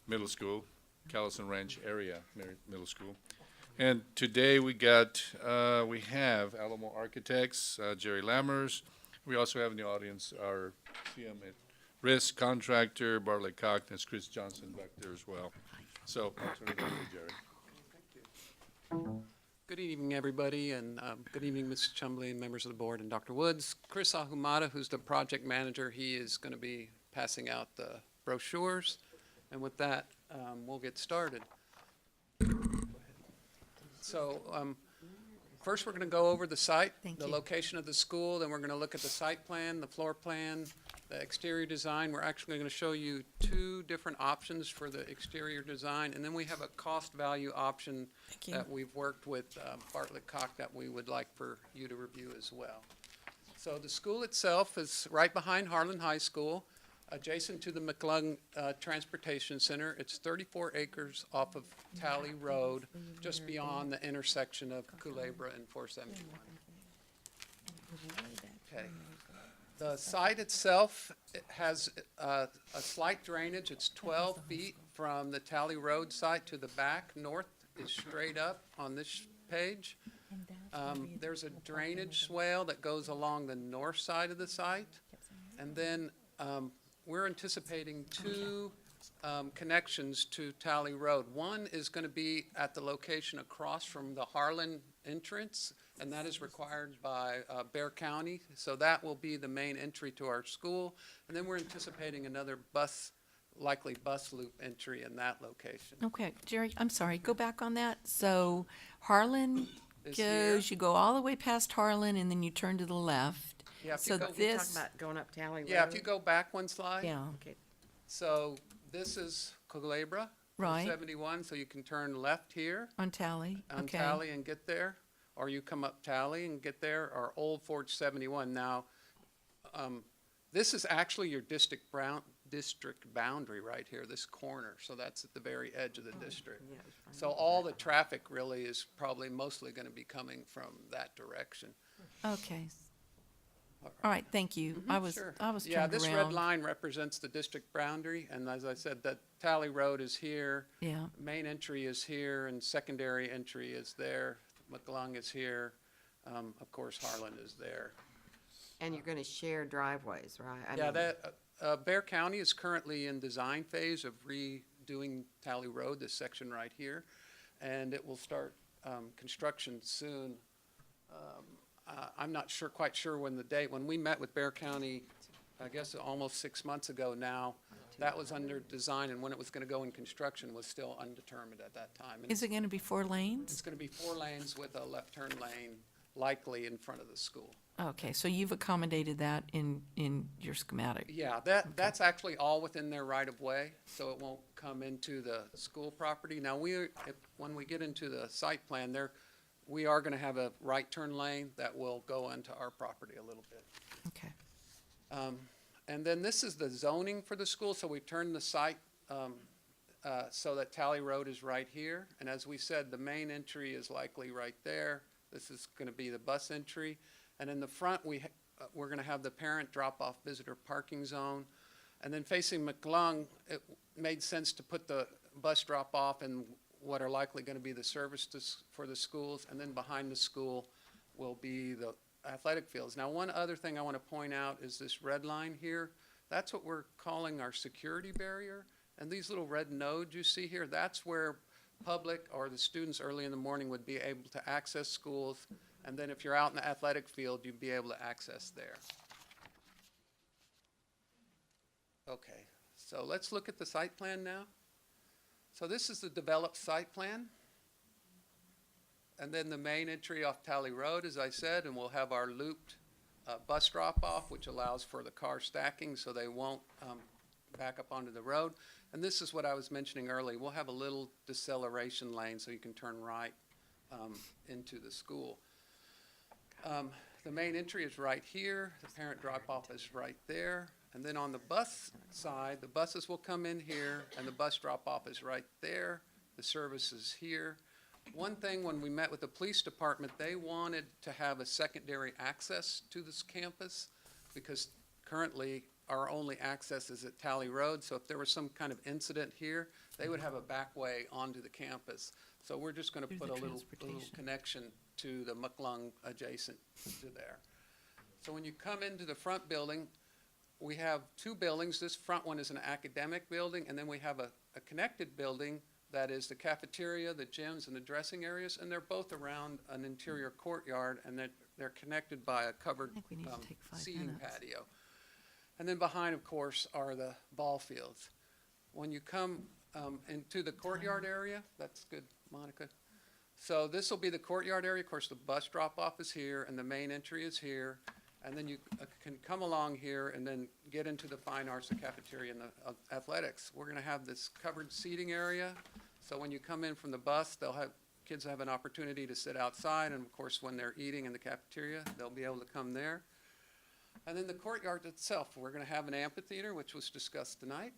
middle school, Callison Ranch Area Middle School. And today we have Alamo Architects, Jerry Lammers. We also have in the audience our CM at Risk contractor, Bartlett Cockness, Chris Johnson back there as well. So I'll turn it over to Jerry. Good evening, everybody, and good evening, Mrs. Chumley and members of the board and Dr. Woods. Chris Ahumada, who's the project manager, he is going to be passing out the brochures. And with that, we'll get started. So first, we're going to go over the site, the location of the school, then we're going to look at the site plan, the floor plan, the exterior design. We're actually going to show you two different options for the exterior design, and then we have a cost value option that we've worked with Bartlett Cock that we would like for you to review as well. So the school itself is right behind Harlan High School, adjacent to the McClung Transportation Center. It's 34 acres off of Talley Road, just beyond the intersection of Culebra and 471. Okay. The site itself has a slight drainage. It's 12 feet from the Talley Road site to the back. North is straight up on this page. There's a drainage swale that goes along the north side of the site. And then we're anticipating two connections to Talley Road. One is going to be at the location across from the Harlan entrance, and that is required by Bexar County. So that will be the main entry to our school. And then we're anticipating another likely bus loop entry in that location. Okay, Jerry, I'm sorry, go back on that. So Harlan Is goes, you go all the way past Harlan, and then you turn to the left. Yeah, if So you go, this, Talking about going up Talley Road? yeah, if you go back one slide. yeah, Okay. So this is Culebra, Right. 71, so you can turn left here on Tally, on okay. Tally and get there, or you come up Tally and get there, or Old Forge 71. Now, this is actually your district boundary right here, this corner, so that's at the very edge of the district. So all the traffic really is probably mostly going to be coming from that direction. Okay. All right, thank you. I was Sure. turned Yeah, this red around. line represents the district boundary, and as I said, that Tally Road is here. Yeah. Main entry is here, and secondary entry is there. McClung is here. Of course, Harlan is there. And you're going to share driveways, right? Yeah, Bexar County is currently in design phase of redoing Tally Road, this section right here, and it will start construction soon. I'm not quite sure when the date. When we met with Bexar County, I guess almost 6 months ago now, that was under design, and when it was going to go in construction was still undetermined at that time. And Is it going to be 4 lanes? it's going to be 4 lanes with a left turn lane likely in front of the school. Okay, so you've accommodated that in your schematic? Yeah, that's actually all within their right of way, so it won't come into the school property. Now when we get into the site plan, we are gonna have a right turn lane that will go into our property a little bit. Okay. And then this is the zoning for the school, so we turned the site so that Tally Road is right here. And as we said, the main entry is likely right there. This is going to be the bus entry. And in the front, we're going to have the parent drop-off visitor parking zone. And then facing McClung, it made sense to put the bus drop-off in what are likely going to be the service for the schools. And then behind the school will be the athletic fields. Now, one other thing I want to point out is this red line here. That's what we're calling our security barrier. And these little red nodes you see here, that's where public or the students early in the morning would be able to access schools. And then if you're out in the athletic field, you'd be able to access there. Okay, so let's look at the site plan now. So this is the developed site plan. And then the main entry off Tally Road, as I said, and we'll have our looped bus drop-off, which allows for the car stacking so they won't back up onto the road. And this is what I was mentioning earlier. We'll have a little deceleration lane so you can turn right into the school. The main entry is right here. The parent drop-off is right there. And then on the bus side, the buses will come in here, and the bus drop-off is right there. The service is here. One thing, when we met with the police department, they wanted to have a secondary access to this campus because currently our only access is at Tally Road. So if there was some kind of incident here, they would have a back way onto the campus. So we're just going to put a little connection to the McClung adjacent to there. So when you come into the front building, we have two buildings. This front one is an academic building, and then we have a connected building that is the cafeteria, the gyms, and the dressing areas, and they're both around an interior courtyard, and they're connected by a covered seating patio. And then behind, of course, are the ball fields. When you come into the courtyard area, that's good, Monica. So this will be the courtyard area. Of course, the bus drop-off is here, and the main entry is here. And then you can come along here and then get into the fine arts, the cafeteria, and the athletics. We're going to have this covered seating area. So when you come in from the bus, kids have an opportunity to sit outside. And of course, when they're eating in the cafeteria, they'll be able to come there. And then the courtyard itself, we're going to have an amphitheater, which was discussed tonight,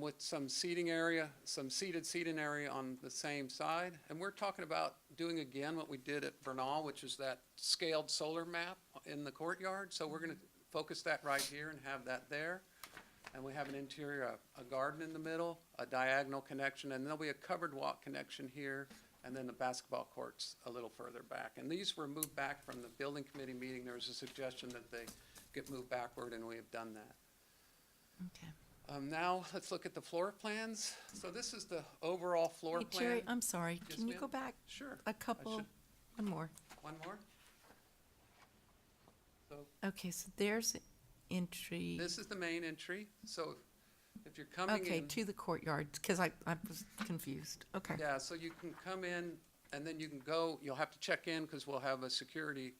with some seating area, some seated seating area on the same side. And we're talking about doing again what we did at Bernal, which is that scaled solar map in the courtyard. So we're going to focus that right here and have that there. And we have an interior, a garden in the middle, a diagonal connection, and there'll be a covered walk connection here, and then the basketball courts a little further back. And these were moved back from the building committee meeting. There was a suggestion that they get moved backward, and we have done that. Okay. Now, let's look at the floor plans. So this is the overall floor Hey, plan. Jerry, I'm sorry. Yes, Can you ma'am? go back Sure. a couple? One more. One more? So Okay, so there's entry. this is the main entry. So if you're coming in. Okay, to the courtyard, because I was confused. Okay. Yeah, so you can come in, and then you can go, you'll have to check in, because we'll have a security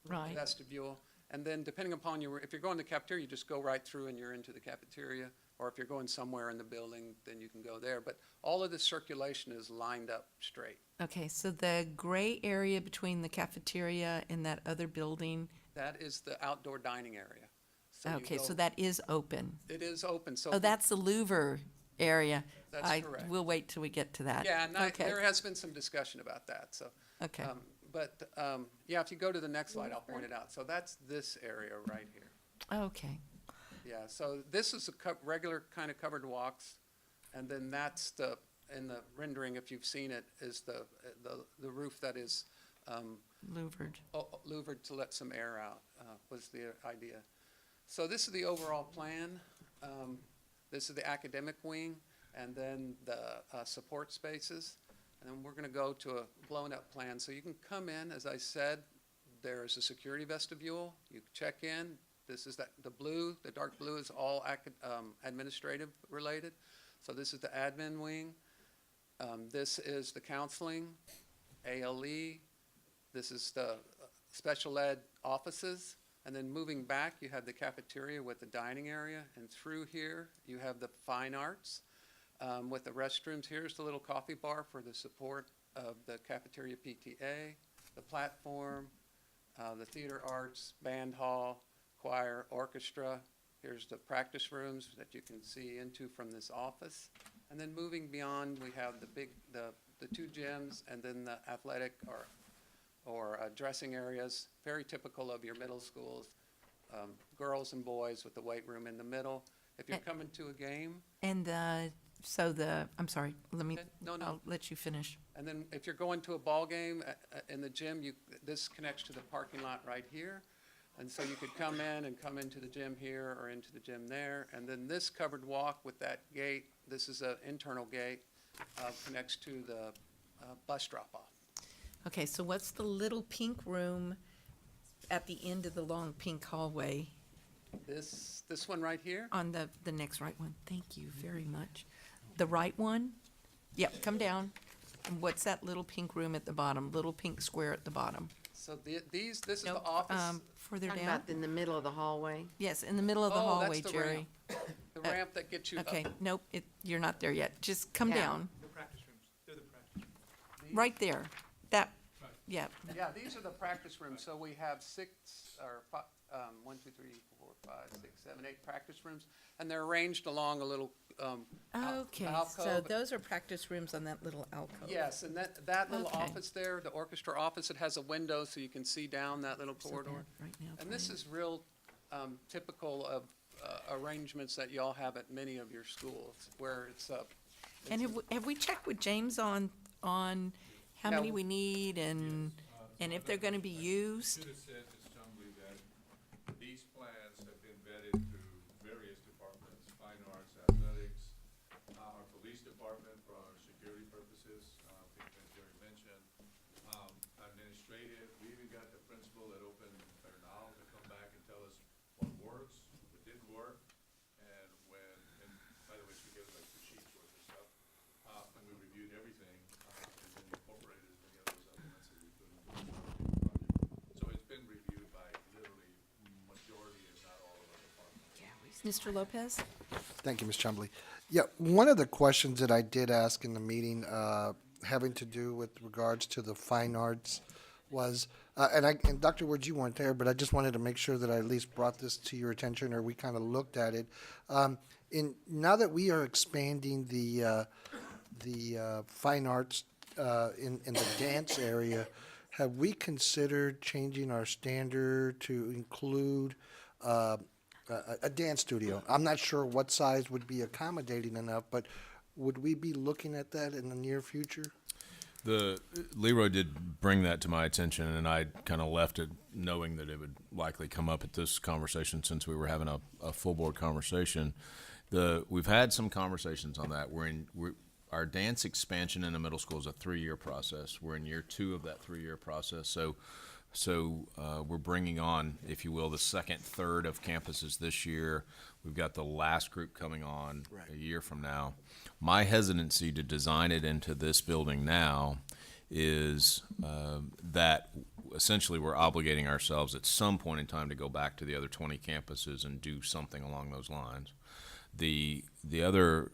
Right. vestibule. And then depending upon if you're going to the cafeteria, you just go right through and you're into the cafeteria. Or if you're going somewhere in the building, then you can go there. But all of the circulation is lined up straight. Okay, so the gray area between the cafeteria and that other building, That is the outdoor dining area. So you okay, so go- that is open. It is open, so. Oh, that's the louver area. That's correct. We'll wait till we get to that. Yeah, and Okay. there has been some discussion about that, so. Okay. Yeah, if you go to the next slide, I'll point it out. So that's this area right here. Okay. Yeah, so this is a regular kind of covered walks, and then that's in the rendering, if you've seen it, is the roof that is Louvered. louvered to let some air out, was the idea. So this is the overall plan. This is the academic wing, and then the support spaces. And then we're going to go to a blown-up plan. So you can come in, as I said, there's a security vestibule. You check in. This is the blue, the dark blue is all administrative related. So this is the admin wing. This is the counseling, ALE. This is the special ed offices. And then moving back, you have the cafeteria with the dining area. And through here, you have the fine arts with the restrooms. Here's the little coffee bar for the support of the cafeteria PTA, the platform, the theater arts, band hall, choir, orchestra. Here's the practice rooms that you can see into from this office. And then moving beyond, we have the two gyms and then the athletic or dressing areas, very typical of your middle schools, girls and boys with the weight room in the middle. If you're coming to a game. And I'm sorry, No. I'll let you finish. And then if you're going to a ball game in the gym, this connects to the parking lot right here. And so you could come into the gym here or into the gym there. And then this covered walk with that gate, this is an internal gate, connects to the bus drop-off. Okay, so what's the little pink room at the end of the long pink hallway? This one right here? On the next right one. Thank you very much. The right one? Yep, come down. And what's that little pink room at the bottom, little pink square at the bottom? So this is the Nope, office. Further Talking down? about in the middle of the hallway? Yes, in the middle of the Oh, that's hallway, the Jerry. ramp. The ramp that gets you up. Okay, nope, you're not there yet. Just come Yeah. down. The practice rooms, they're the practice rooms. Right there. That, yeah. Yeah, these are the practice rooms. So we have 1, 2, 3, 4, 5, 6, 7, 8 practice rooms. And they're arranged along a little Okay, so alcove. those are practice rooms on that little alcove. Yes, and that little Okay. office there, the orchestra office, it has a window so you can see down that little So corridor. bad right now, And this Brian. is real typical of arrangements that y'all have at many of your schools, where it's And have we checked with James on how Yeah. many we need and if they're gonna be used? Should have said, Ms. Chumley, that these plans have been vetted through various departments, fine arts, athletics, our police department for our security purposes, I think that Jerry mentioned, administrative, we even got the principal that opened now to come back and tell us what works, what didn't work, and by the way, she gave us like 2 sheets worth of stuff, and we reviewed everything, and then incorporated as many of those elements that we put into the project. So it's been reviewed by literally majority, if not all of our departments. Mr. Lopez? Thank you, Ms. Chumley. Yeah, one of the questions that I did ask in the meeting, having to do with regards to the fine arts was, and Dr. Woods, you weren't there, but I just wanted to make sure that I at least brought this to your attention, or we kind of looked at it. Now that we are expanding the fine arts in the dance area, have we considered changing our standard to include a dance studio? I'm not sure what size would be accommodating enough, but would we be looking at that in the near future? Leroy did bring that to my attention, and I kind of left it knowing that it would likely come up at this conversation since we were having a full board conversation. We've had some conversations on that. Our dance expansion in the middle school is a 3-year process. We're in year 2 of that 3-year process. So we're bringing on, if you will, the second third of campuses this year. We've got the last group coming on a year from now. My hesitancy to design it into this building now is that essentially we're obligating ourselves at some point in time to go back to the other 20 campuses and do something along those lines. The other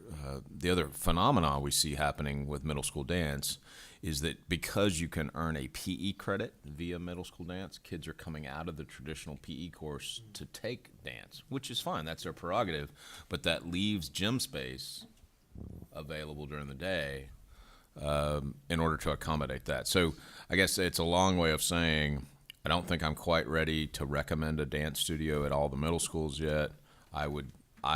phenomena we see happening with middle school dance is that because you can earn a PE credit via middle school dance, kids are coming out of the traditional PE course to take dance, which is fine. That's their prerogative, but that leaves gym space available during the day in order to accommodate that. So I guess it's a long way of saying I don't think I'm quite ready to recommend a dance studio at all the middle schools yet. I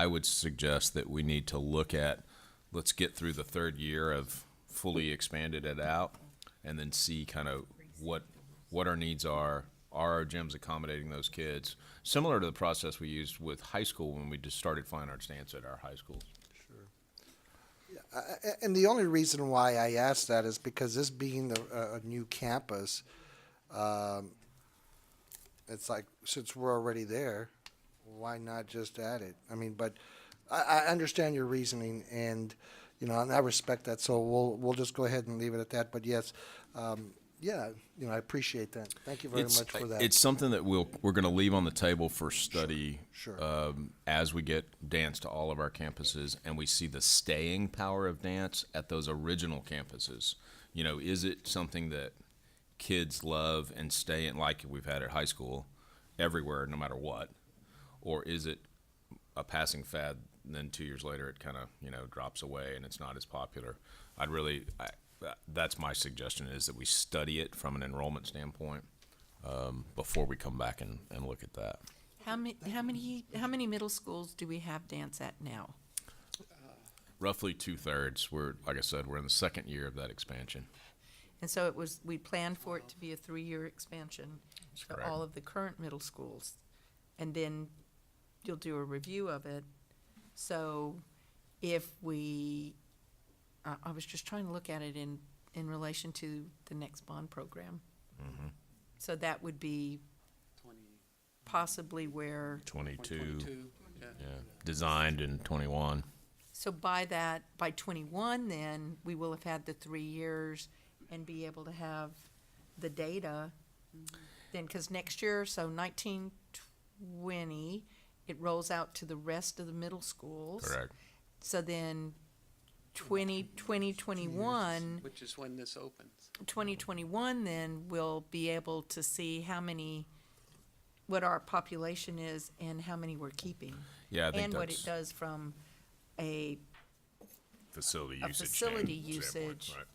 would suggest that we need to look at, let's get through the 3rd year of fully expanded it out, and then see kind of what our needs are. Are our gyms accommodating those kids? Similar to the process we used with high school when we just started fine arts dance at our high schools. And the only reason why I asked that is because this being a new campus, it's like, since we're already there, why not just add it? I mean, but I understand your reasoning, and and I respect that. So we'll just go ahead and leave it at that. But yes, I appreciate that. Thank you very much for that. It's something that we're going to leave on the table for study. Sure. As we get dance to all of our campuses, and we see the staying power of dance at those original campuses. You know, is it something that kids love and stay in, like we've had at high school, everywhere, no matter what? Or is it a passing fad, and then 2 years later it kind of, you know, drops away and it's not as popular? That's my suggestion, is that we study it from an enrollment standpoint before we come back and look at that. How many middle schools do we have dance at now? Roughly 2/3. We're, like I said, we're in the second year of that expansion. And so we planned for it to be a 3-year expansion for correct. all of the current middle schools. And then you'll do a review of it. So if I was just trying to look at it in relation to the next bond program. Mm-hmm. So that would be possibly where, 22, Yeah. yeah, designed in 21. so by 21 then, we will have had the 3 years and be able to have the data. Then, because next year, so 1920, it rolls out to the rest of the middle schools. Correct. So then 2021, Which is when this opens. 2021, then we'll be able to see what our population is and how many we're keeping. Yeah, I think And what that's it does from a facility a usage. facility standpoint, usage. right.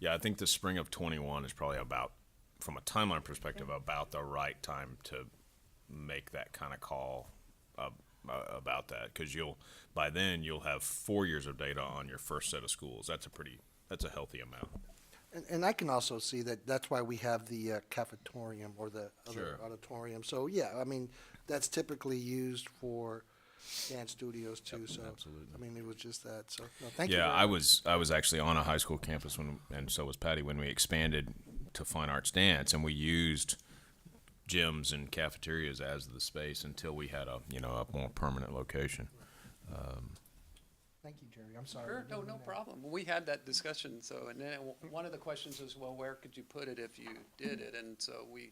Yeah, I think the spring of 21 is probably about, from a timeline perspective, about the right time to make that kind of call about that, because by then you'll have 4 years of data on your first set of schools. That's a healthy amount. And I can also see that's why we have the cafetorium or the other Sure. auditorium. So, yeah, I mean, that's typically used for dance studios too. So, absolutely. I mean, it was just that. So, no, thank you. Yeah, very much. I was actually on a high school campus and so was Patty, when we expanded to fine arts dance, and we used gyms and cafeterias as the space until we had a more permanent location. Thank you, Jerry. I'm sorry. Sure, no problem. We had that discussion, so, and then one of the questions was, well, where could you put it if you did it? And so we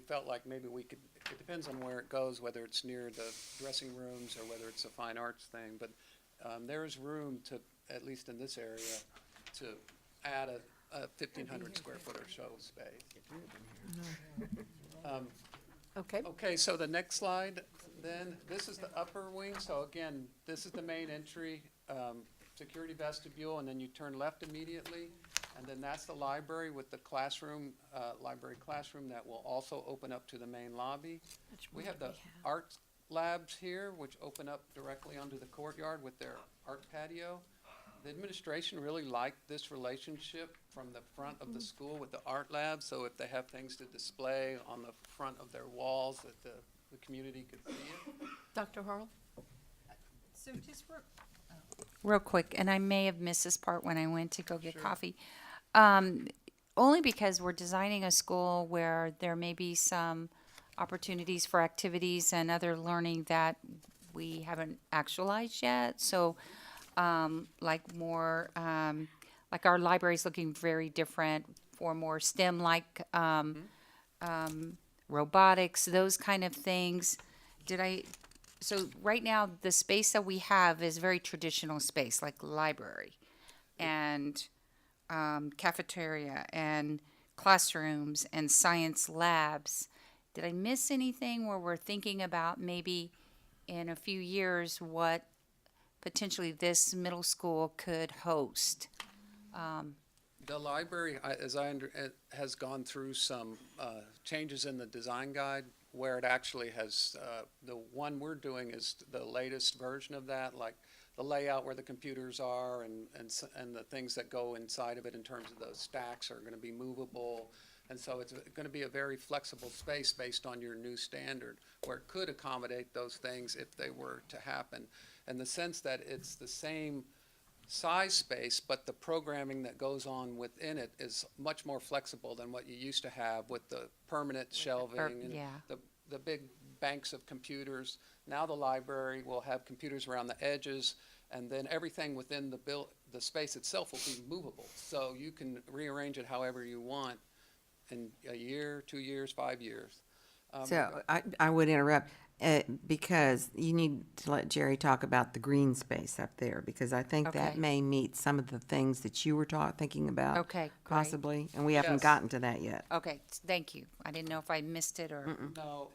felt like maybe we could, it depends on where it goes, whether it's near the dressing rooms or whether it's a fine arts thing, but there is room to, at least in this area, to add a 1,500 square foot or so space. Okay. Okay, so the next slide, then, this is the upper wing, so again, this is the main entry, security vestibule, and then you turn left immediately, and then that's the library with the classroom, library classroom that will also open up to the main lobby. We have the art labs here, which open up directly onto the courtyard with their art patio. The administration really liked this relationship from the front of the school with the art lab, so if they have things to display on the front of their walls, that the community could see it. Dr. Harrell? So just real quick, and I may have missed this part when I went to go get coffee. Only because we're designing a school where there may be some opportunities for activities and other learning that we haven't actualized yet. So, like our library's looking very different for more STEM-like, robotics, those kind of things. So right now, the space that we have is very traditional space, like library and cafeteria and classrooms and science labs. Did I miss anything where we're thinking about maybe in a few years what potentially this middle school could host? The library, has gone through some changes in the design guide, where it actually has, the one we're doing is the latest version of that, like the layout where the computers are and the things that go inside of it in terms of those stacks are going to be movable. And so it's going to be a very flexible space based on your new standard, where it could accommodate those things if they were to happen. In the sense that it's the same size space, but the programming that goes on within it is much more flexible than what you used to have with the permanent shelving and yeah. the big banks of computers. Now the library will have computers around the edges, and then everything within the space itself will be movable. So you can rearrange it however you want in a year, 2 years, 5 years. So I would interrupt. because you need to let Jerry talk about the green space up there, because I think that Okay. may meet some of the things that you were thinking about. Okay, great. Possibly, and we haven't Yes. gotten to that yet. Okay, thank you. I didn't know if I missed it or. No,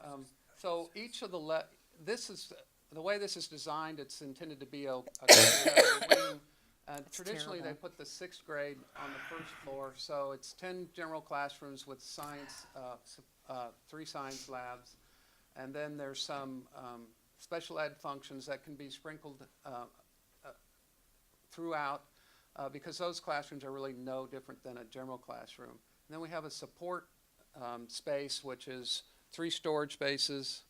so each of the this is, the way this is designed, it's intended to be a wing. Traditionally, they terrible. put the sixth grade on the first floor, so it's 10 general classrooms with science, 3 science labs. And then there's some special ed functions that can be sprinkled throughout, because those classrooms are really no different than a general classroom. And then we have a support space, which is 3 storage spaces,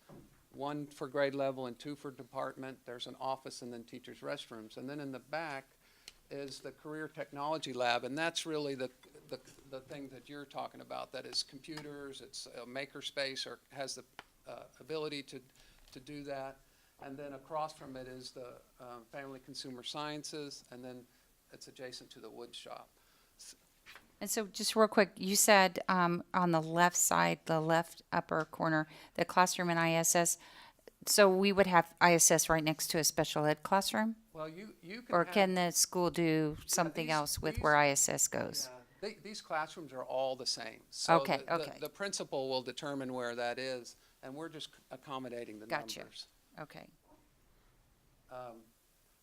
1 for grade level and 2 for department. There's an office and then teachers' restrooms. And then in the back is the career technology lab, and that's really the thing that you're talking about, that is computers, it's a maker space, or has the ability to do that. And then across from it is the family consumer sciences, and then it's adjacent to the wood shop. And so just real quick, you said on the left side, the left upper corner, the classroom in ISS. So we would have ISS right next to a special ed classroom? Well, you can Or have- can the school do something else with where ISS goes? Yeah, these classrooms are all the same. So Okay, okay. The principal will determine where that is, and we're just accommodating the Gotcha. numbers. Okay.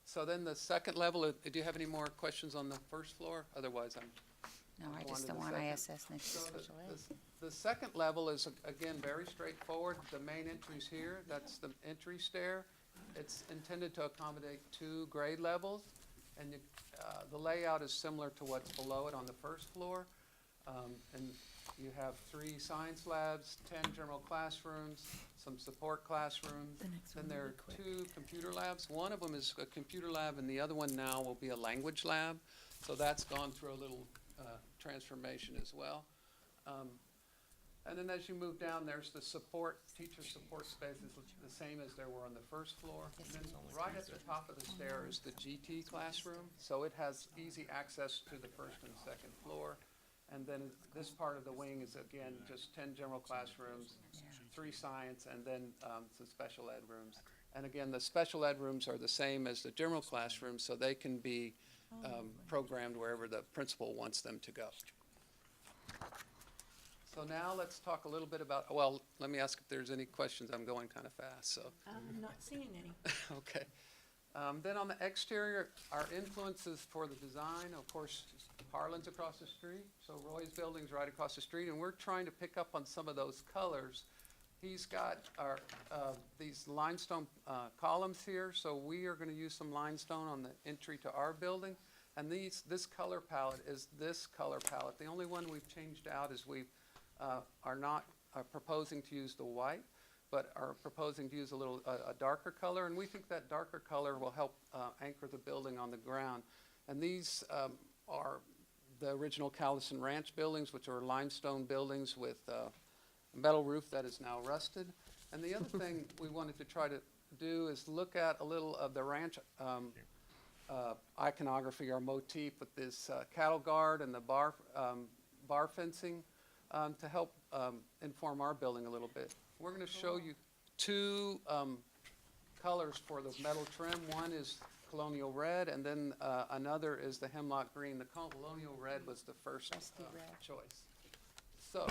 So then the second level, do you have any more questions on the first floor? Otherwise, No, I I'll go on just to don't the want second. ISS next to So special ed. the second level is, again, very straightforward. The main entry's here. That's the entry stair. It's intended to accommodate 2 grade levels, and the layout is similar to what's below it on the first floor. And you have 3 science labs, 10 general classrooms, some support classrooms. Then there are 2 computer labs. One of them is a computer lab, and the other one now will be a language lab. So that's gone through a little transformation as well. And then as you move down, there's the teacher support spaces, which are the same as there were on the first floor. And then right at the top of the stair is the GT classroom, so it has easy access to the first and second floor. And then this part of the wing is, again, just 10 general classrooms, 3 science, and then some special ed rooms. And again, the special ed rooms are the same as the general classrooms, so they can be programmed wherever the principal wants them to go. So now let's talk a little bit about, well, let me ask if there's any questions. I'm going kind of fast, so. I'm not seeing any. Okay. Then on the exterior, our influences for the design, of course, Harlan's across the street, so Roy's building's right across the street, and we're trying to pick up on some of those colors. He's got our, these limestone columns here, so we are going to use some limestone on the entry to our building. And this color palette is this color palette. The only one we've changed out is we are proposing to use the white, but are proposing to use a darker color. And we think that darker color will help anchor the building on the ground. And these are the original Callison Ranch buildings, which are limestone buildings with a metal roof that is now rusted. And the other thing we wanted to try to do is look at a little of the ranch iconography or motif with this cattle guard and the bar fencing to help inform our building a little bit. We're going to show you 2 colors for the metal trim. One is colonial red, and then another is the hemlock green. The colonial red was the first choice. So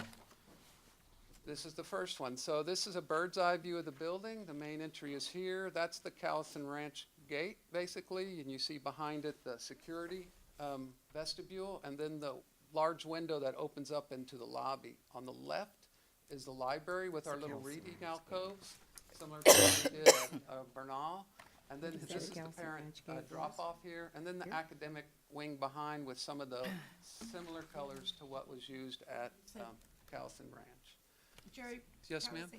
this is the first one. So this is a bird's eye view of the building. The main entry is here. That's the Callison Ranch gate, basically, and you see behind it the security vestibule, and then the large window that opens up into the lobby. On the left is the library with our little reading alcoves, similar to what we did at Bernal. And then this is the parent drop-off here, and then the academic wing behind with some of the similar colors to what was used at Callison Ranch. Jerry? Yes, ma'am?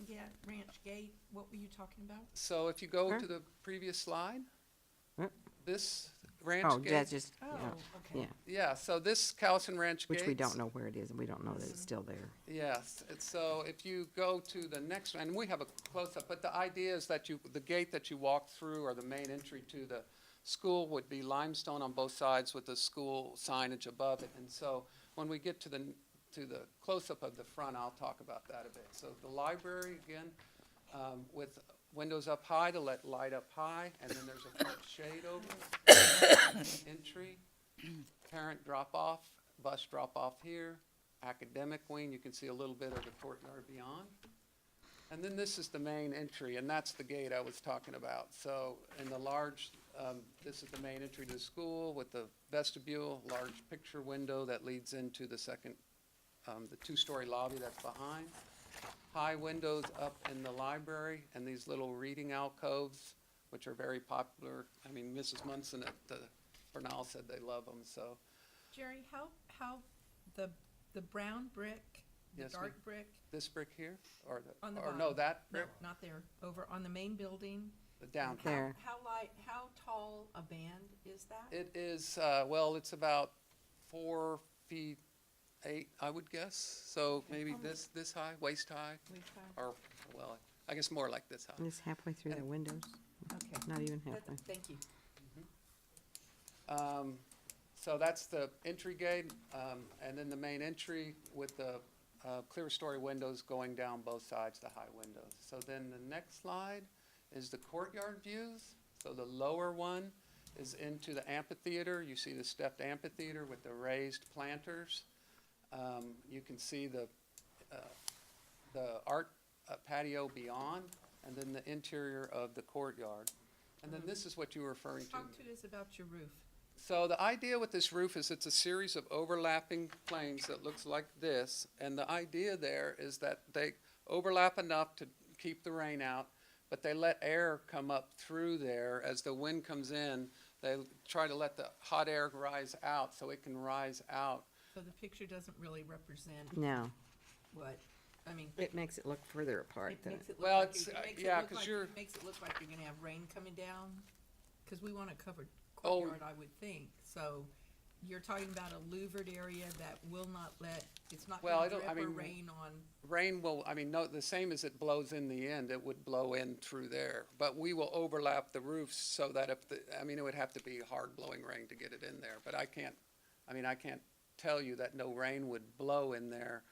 Ranch Gate, what were you talking about? So if you go to the previous slide, this ranch Oh, gate. that's just, okay. Yeah, so this Callison Ranch which gate. we don't know where it is, and we don't know that it's still there. Yes, so if you go to the next one, and we have a close-up, but the idea is that the gate that you walk through, or the main entry to the school, would be limestone on both sides with the school signage above it. And so when we get to the close-up of the front, I'll talk about that a bit. So the library, again, with windows up high to let light up high, and then there's a front shade over it. Entry, parent drop-off, bus drop-off here, academic wing, you can see a little bit of the courtyard beyond. And then this is the main entry, and that's the gate I was talking about. So in the large, this is the main entry to the school with the vestibule, large picture window that leads into the second, the two-story lobby that's behind. High windows up in the library and these little reading alcoves, which are very popular. I mean, Mrs. Munson at the Bernal said they love them, so. Jerry, how the brown brick, the Yes, dark ma'am. brick, This brick here, or on the or bottom? no, that No, brick, not there, over on the main building. down How- here. How tall a band is that? It is, well, it's about 4 feet 8, I would guess. So maybe this high, waist high, or, well, I guess more like this high. It's halfway through the windows. Okay. Not even halfway. Thank you. So that's the entry gate, and then the main entry with the clear story windows going down both sides, the high windows. So then the next slide is the courtyard views. So the lower one is into the amphitheater. You see the stepped amphitheater with the raised planters. You can see the art patio beyond, and then the interior of the courtyard. And then this is what you were referring to. Talk to us about your roof. So the idea with this roof is it's a series of overlapping planes that looks like this, and the idea there is that they overlap enough to keep the rain out, but they let air come up through there. As the wind comes in, they try to let the hot air rise out so it can rise out. So the picture doesn't really represent No. what, I mean. It makes it look further apart It than makes it look Well, like it's, it makes it yeah, look 'cause like- you're- it makes it look like you're gonna have rain coming down, because we want a covered Oh. courtyard, I would think. So you're talking about a louvered area that will not let, it's not Well, gonna I drip or mean, rain on. Rain will, I mean, no, the same as it blows in the end, it would blow in through there. But we will overlap the roofs so that if the, I mean, it would have to be hard blowing rain to get it in there. But I can't tell you that no rain would blow in there,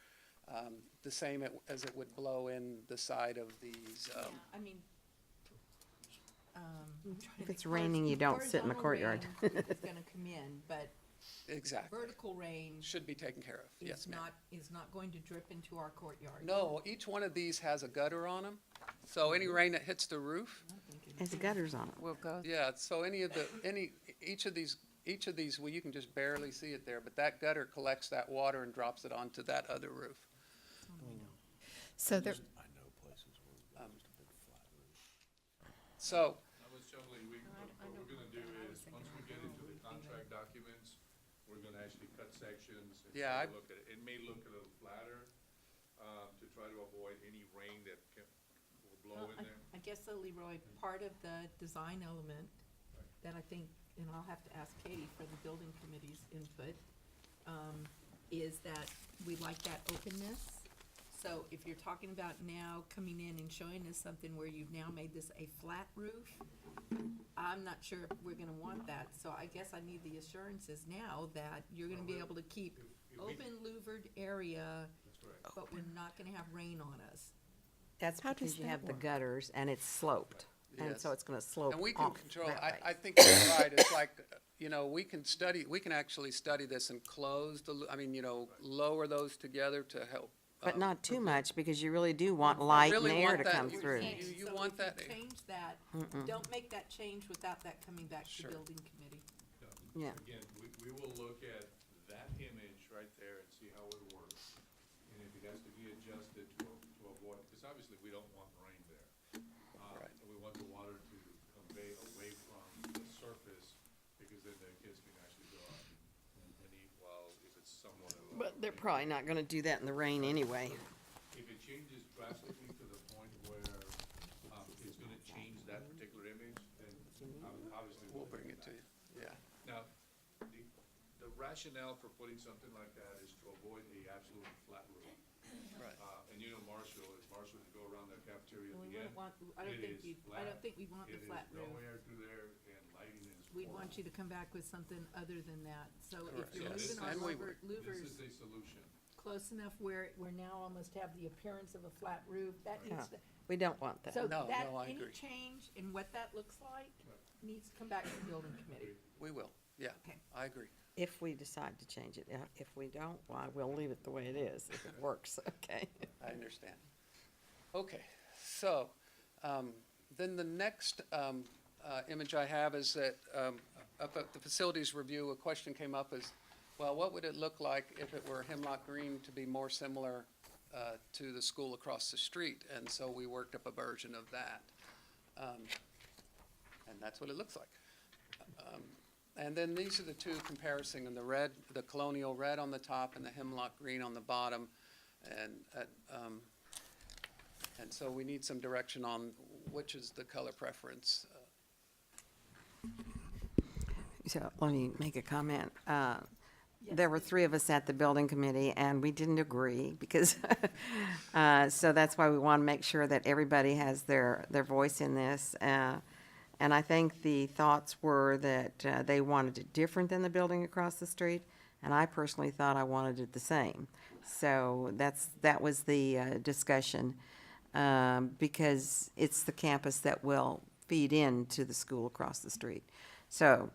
the same as it would blow in the side of these, I mean, I'm trying to If think it's raining, you don't sit in the horizontal courtyard. rain is gonna come in, but exactly, vertical rain should be taken care of, yes, ma'am. is not going to drip into our courtyard. No, each one of these has a gutter on them, so any rain that hits the roof, Has gutters on it. Will go. yeah, so each of these, well, you can just barely see it there, but that gutter collects that water and drops it onto that other roof. So there, So, Now, Ms. Chumley, what we're gonna do is, once we get into the contract documents, we're gonna actually cut sections and Yeah, take a look at it. It may look a little flatter, to try to avoid any rain that will blow in there. I guess so, Leroy, part of the design element that I think, and I'll have to ask Katie for the building committee's input, is that we like that openness. So if you're talking about now coming in and showing us something where you've now made this a flat roof, I'm not sure if we're gonna want that. So I guess I need the assurances now that you're gonna be able to keep open louvered area, but we're not gonna have rain on us. That's How because does you that have the work? gutters and it's sloped. And Yes. so it's gonna slope and we can off control, that way. I think you're right, it's like, we can actually study this and close lower those together to help. But not too much, because you really do want light and really air want to that. come You- through. you So want if you that- change that, don't make that change without that coming back to Sure. building committee. Yeah. Again, we will look at that image right there and see how it works. And if it has to be adjusted to avoid, because obviously we don't want rain there. Right. And we want the water to convey away from the surface, because then the kids can actually go out and eat while, if it's somewhat of a. But they're probably not gonna do that in the rain anyway. If it changes drastically to the point where, it's gonna change that particular image, then, obviously. We'll bring it to you, yeah. Now, the rationale for putting something like that is to avoid a absolutely flat roof. Right. And Marshall, if Marshall would go around that cafeteria We at the wouldn't end, want, I don't it think is you, I flat. don't think we want the flat It is no roof. air through there, and lighting is. We'd horrible. want you to come back with something other than that. So if Correct. you're So this moving our and we louver- This louvers is a solution. close enough where we're now almost have the appearance of a flat roof, that needs to, We don't want that. So No, that, no, I any agree. change in what that looks like needs to come back to the building committee. We will, yeah, Okay. I agree. If we decide to change it. If we don't, why, we'll leave it the way it is, if it works, okay? I understand. Okay, so, then the next, image I have is that, up at the facilities review, a question came up is, well, what would it look like if it were Hemlock Green to be more similar, to the school across the street? And so we worked up a version of that. And that's what it looks like. And then these are the two comparison, and the red, the colonial red on the top and the hemlock green on the bottom. And so we need some direction on which is the color preference. So let me make a comment. There were three of us at the building committee, and we didn't agree because, so that's why we want to make sure that everybody has their voice in this. And I think the thoughts were that they wanted it different than the building across the street, and I personally thought I wanted it the same. So that was the discussion, because it's the campus that will feed into the school across the street. So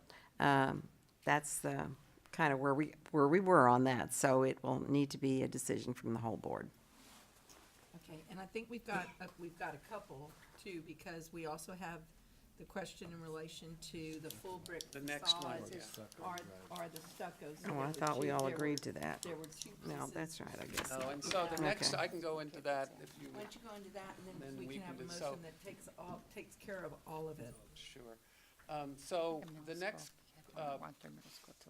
that's the kind of where we were on that. So it will need to be a decision from the whole board. Okay, and I think we've got a couple too, because we also have the question in relation to the full brick The next one, facades yeah. are the stuccos. So Oh, there I were thought we two- all there were- agreed to that. There were two No, pieces. that's right, I guess. Oh, and so the next, Okay. I can go into that if you, Why don't you go into that, and then Then we we can can have a do- motion so- that takes care of all of it. sure. So the next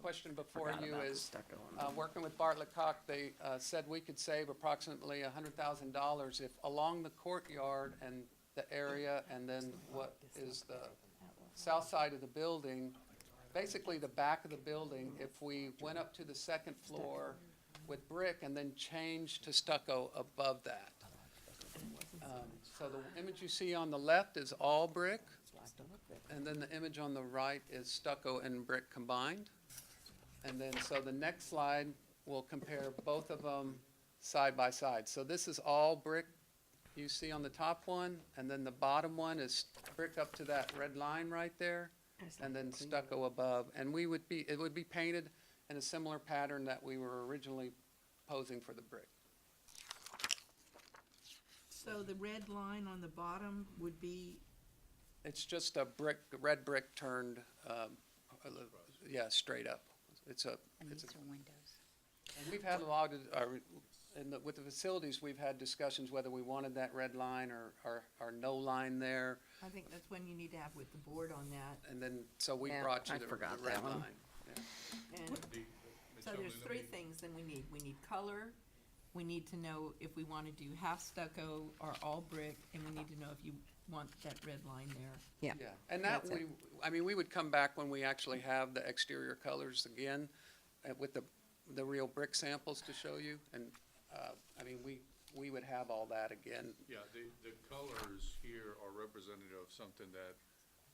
question before Forgot you about the is, stucco on working with Bartlett Cock, they said we could save approximately $100,000 if along the courtyard and the area, and then what is the south side of the building, basically the back of the building, if we went up to the second floor with brick and then changed to stucco above that. So the image you see on the left is all brick, and then the image on the right is stucco and brick combined. And then, so the next slide will compare both of them side by side. So this is all brick you see on the top one, and then the bottom one is brick up to that red line right there, and then stucco above. And it would be painted in a similar pattern that we were originally posing for the brick. So the red line on the bottom would be, It's just a brick, red brick turned, straight up. And these are windows. And we've had a lot of, with the facilities, we've had discussions whether we wanted that red line or no line there. I think that's when you need to have with the board on that. And then, so we Yeah, brought you I the forgot red that one. line. Yeah. And so there's three things then we need. We need color, we need to know if we want to do half stucco or all brick, and we need to know if you want that red line there. Yeah. Yeah, and that That's it. we would come back when we actually have the exterior colors again, with the real brick samples to show you. And, we would have all that again. Yeah, the colors here are representative of something that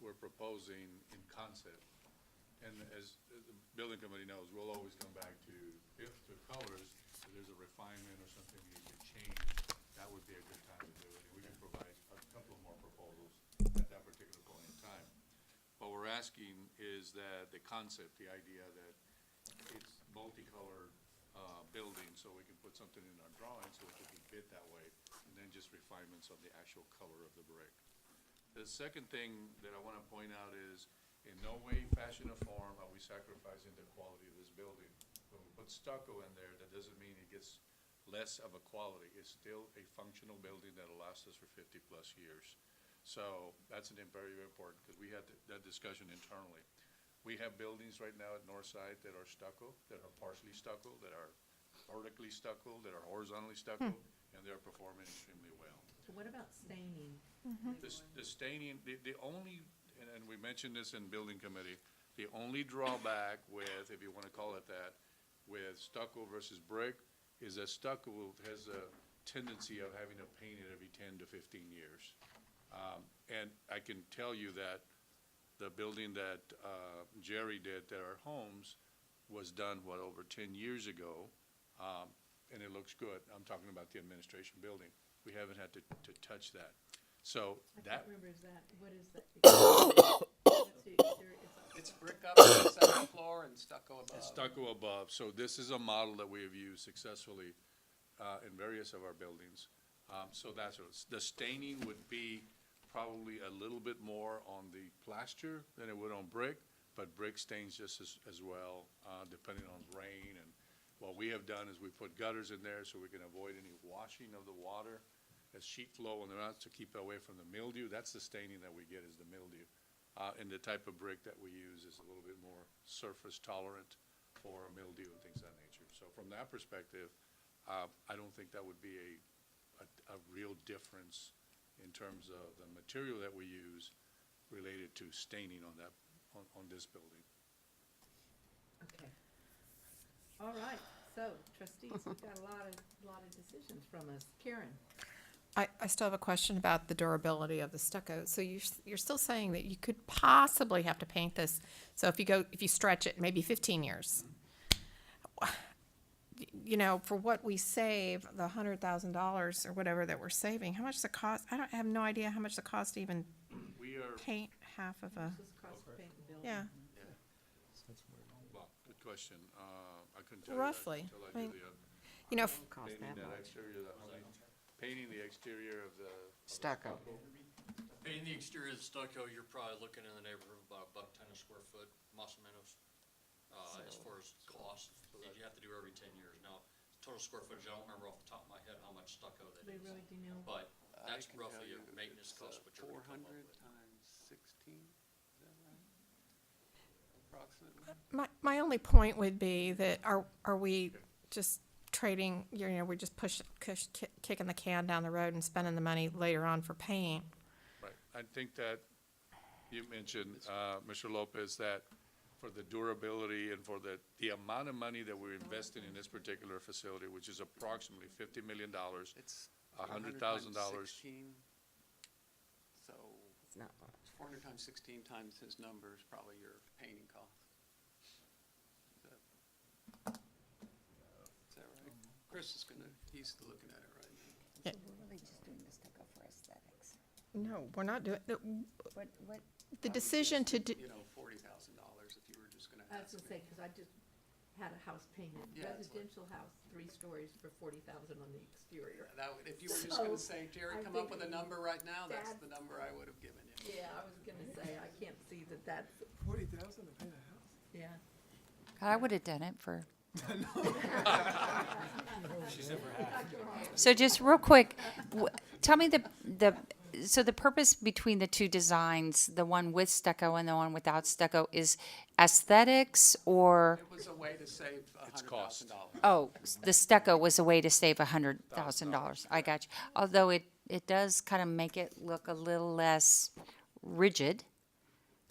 we're proposing in concept. And as the building committee knows, we'll always come back to, if the colors, if there's a refinement or something you need to change, that would be a good time to do it. And we can provide a couple of more proposals at that particular point in time. What we're asking is that the concept, the idea that it's multicolored building, so we can put something in our drawing so it can fit that way, and then just refinements of the actual color of the brick. The second thing that I want to point out is, in no way, fashion, or form are we sacrificing the quality of this building. When we put stucco in there, that doesn't mean it gets less of a quality. It's still a functional building that'll last us for 50-plus years. So that's very, very important, because we had that discussion internally. We have buildings right now at Northside that are stucco, that are partially stucco, that are vertically stucco, that are horizontally stucco, and they're performing extremely well. So what about staining? The staining, the only, and we mentioned this in building committee, the only drawback with, if you want to call it that, with stucco versus brick, is that stucco has a tendency of having to paint it every 10 to 15 years. And I can tell you that the building that Jerry did at our homes was done, over 10 years ago, and it looks good. I'm talking about the administration building. We haven't had to touch that. So that, Remember, is that, what is that? It's brick up on the second floor and stucco above. it's stucco above, so this is a model that we have used successfully in various of our buildings. So that's what, the staining would be probably a little bit more on the plaster than it would on brick, but brick stains just as well, depending on rain. And what we have done is we put gutters in there so we can avoid any washing of the water as sheet flow on the ground to keep away from the mildew. That's the staining that we get, is the mildew. And the type of brick that we use is a little bit more surface tolerant for mildew and things of that nature. So from that perspective, I don't think that would be a real difference in terms of the material that we use related to staining on that, on this building. Okay. All right, so trustees, we've got a lot of decisions from us. Karen? I still have a question about the durability of the stucco. So you're still saying that you could possibly have to paint this, so if you stretch it, maybe 15 years. You know, for what we save, the $100,000 or whatever that we're saving, how much does it cost? I have no idea how much it costs to even We are, paint half of a, yeah, well, good question. I couldn't tell you that roughly. until I I do mean, the, you know, painting that exterior, painting the exterior of the. Stucco. Painting the exterior of the stucco, you're probably looking in the neighborhood of about $1.10 a square foot, Los Menos. As far as cost, you have to do every 10 years. Now, total square footage, I don't remember off the top of my head how much stucco that is. really do know. But that's roughly your maintenance cost, what you're gonna come up 400 with. times 16, is that right? Approximately. my only point would be that are we just trading, you know, we're just kicking the can down the road and spending the money later on for paint? Right, I think that you mentioned, Mr. Lopez, that for the durability and for the amount of money that we're investing in this particular facility, which is approximately $50 million, It's $100,000. 16, so It's not much. 400 times 16 times his number is probably your painting cost. Is that right? Chris is he's looking at it right now. We're really just doing the stucco for aesthetics. No, we're not doing, What, the decision to do, You know, $40,000 if you were just gonna I have. was gonna say, because I just had a house painted, Yeah, that's what- residential house, 3 stories for 40,000 on the exterior. That would, if you were just gonna So, say, Jerry, I'm come up with a thinking number right now, that's that's- the number I would have given you. Yeah, I was gonna say, I can't see that that's, 40,000 to paint a house? yeah. I would have done it for. She said for half. So just real quick, tell me so the purpose between the two designs, the one with stucco and the one without stucco, is aesthetics, or, It was a way to save cost. $100,000. oh, the stucco was a way to save $100,000. I got you. Although it does kind of make it look a little less rigid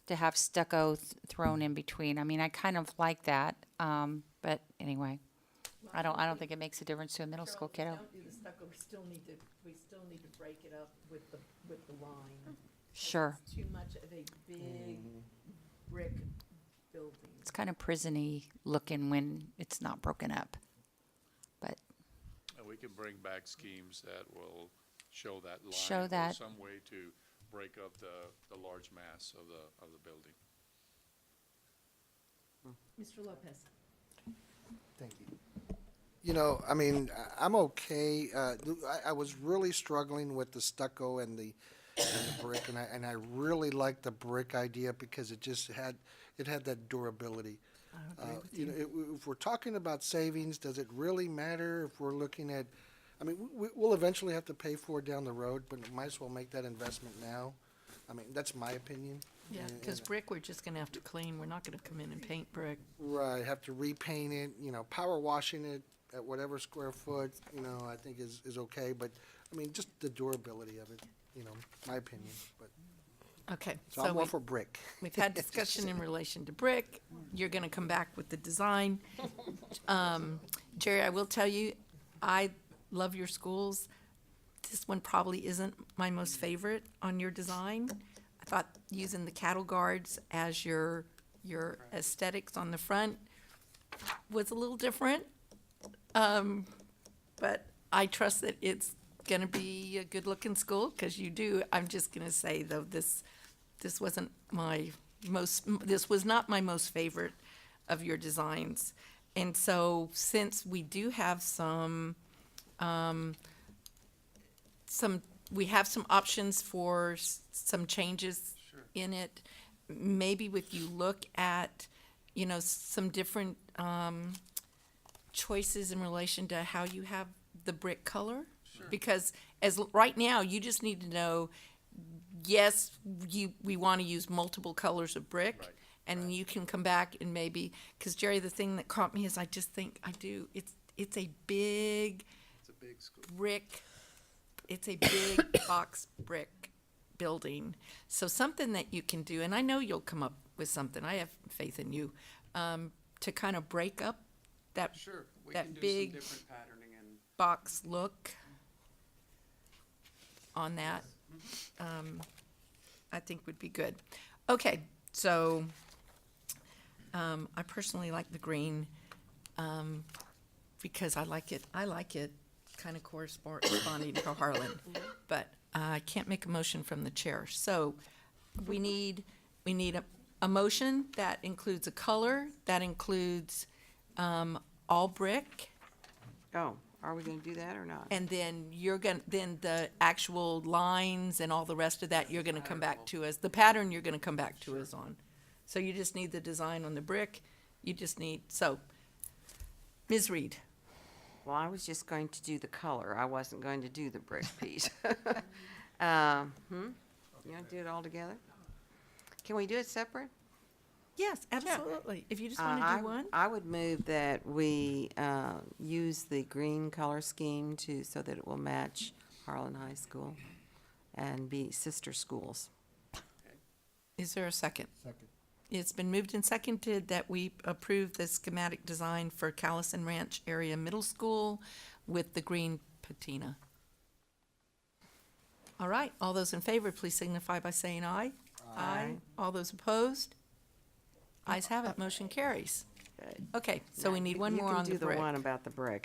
to have stucco thrown in between. I mean, I kind of like that, but anyway, I don't think it makes a difference to a middle school kiddo. Don't do the stucco, we still need to break it up with the line. Sure. It's too much of a big brick building. It's kind of prison-y looking when it's not broken up. But And we can bring back schemes that will show that line. Show or that. some way to break up the large mass of the building. Mr. Lopez? Thank you. You know, I mean, I'm okay. I was really struggling with the stucco and the brick, and I really liked the brick idea because it just had that durability. You know, if we're talking about savings, does it really matter if we're looking at? I mean, we'll eventually have to pay for it down the road, but might as well make that investment now. I mean, that's my opinion. Yeah, because brick, we're just gonna have to clean, we're not gonna come in and paint brick. Right, have to repaint it, you know, power washing it at whatever square foot, you know, I think is okay, but, I mean, just the durability of it, you know, my opinion, but, Okay. so I'm all for brick. We've had discussion in relation to brick. You're gonna come back with the design. Jerry, I will tell you, I love your schools. This one probably isn't my most favorite on your design. I thought using the cattle guards as your aesthetics on the front was a little different. But I trust that it's gonna be a good-looking school, because you do. I'm just gonna say, though, this wasn't this was not my most favorite of your designs. And so, since we do have we have some options for some changes in it, maybe if you look at, some different choices in relation to how you have the brick color. Because right now, you just need to know, yes, we want to use multiple colors of brick. Right. And you can come back and maybe, because Jerry, the thing that caught me is I just think it's a big school. brick, it's a big box brick building. So something that you can do, and I know you'll come up with something, I have faith in you, to kind of break up that, Sure, we that can do big some different patterning and. box look on that, I think would be good. Okay, so, I personally like the green, because I like it kind of corresponding to Harlan. But I can't make a motion from the chair. So we need a motion that includes a color, that includes, all brick. Oh, are we gonna do that or not? And then then the actual lines and all the rest of that, you're gonna come back to us, the pattern you're gonna come back to us on. So you just need the design on the brick, Ms. Reed. Well, I was just going to do the color. I wasn't going to do the brick piece. You want to do it all together? Can we do it separate? Yes, absolutely. If you just wanna do one. I would move that we use the green color scheme so that it will match Harlan High School and be sister schools. Is there a second? Second. It's been moved and seconded that we approve the schematic design for Callison Ranch Area Middle School with the green patina. All right, all those in favor, please signify by saying aye. Aye. All those opposed? Ayes have it, motion carries. Good. Okay, so we need one more on the You can do brick. the one about the brick.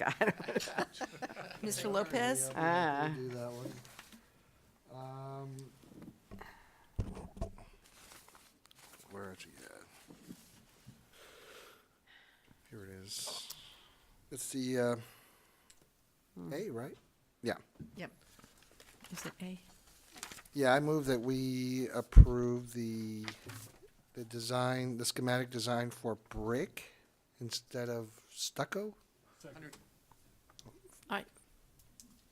Mr. Lopez? Ah. We'll do that one. Where is he at? Here it is. It's the A, right? Yeah. Yep. Is it A? Yeah, I move that we approve the design, the schematic design for brick instead of stucco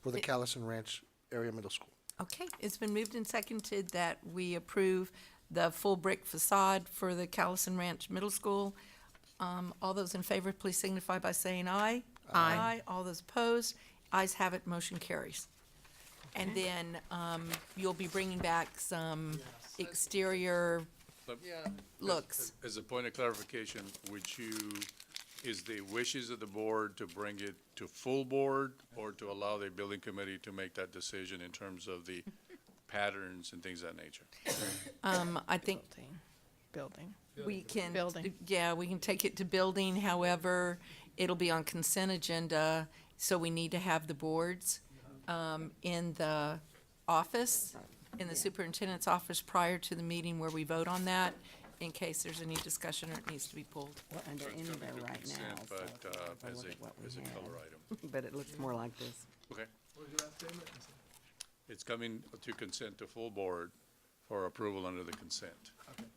for the Callison Ranch Area Middle School. Okay, it's been moved and seconded that we approve the full brick facade for the Callison Ranch Middle School. All those in favor, please signify by saying aye. Aye. All those opposed, ayes have it, motion carries. And then, you'll be bringing back some exterior Yeah. looks. As a point of clarification, is the wishes of the board to bring it to full board or to allow the building committee to make that decision in terms of the patterns and things of that nature? I think Building. we can, Building. yeah, we can take it to building, however, it'll be on consent agenda, so we need to have the boards, in the office, in the superintendent's office prior to the meeting where we vote on that, in case there's any discussion or it needs to be pulled. We're under So it's in coming there to right consent, now, so but, if I as look a, at what we as a have. color item. But it looks more like this. Okay. What was your last statement? It's coming to consent to full board for approval under the consent.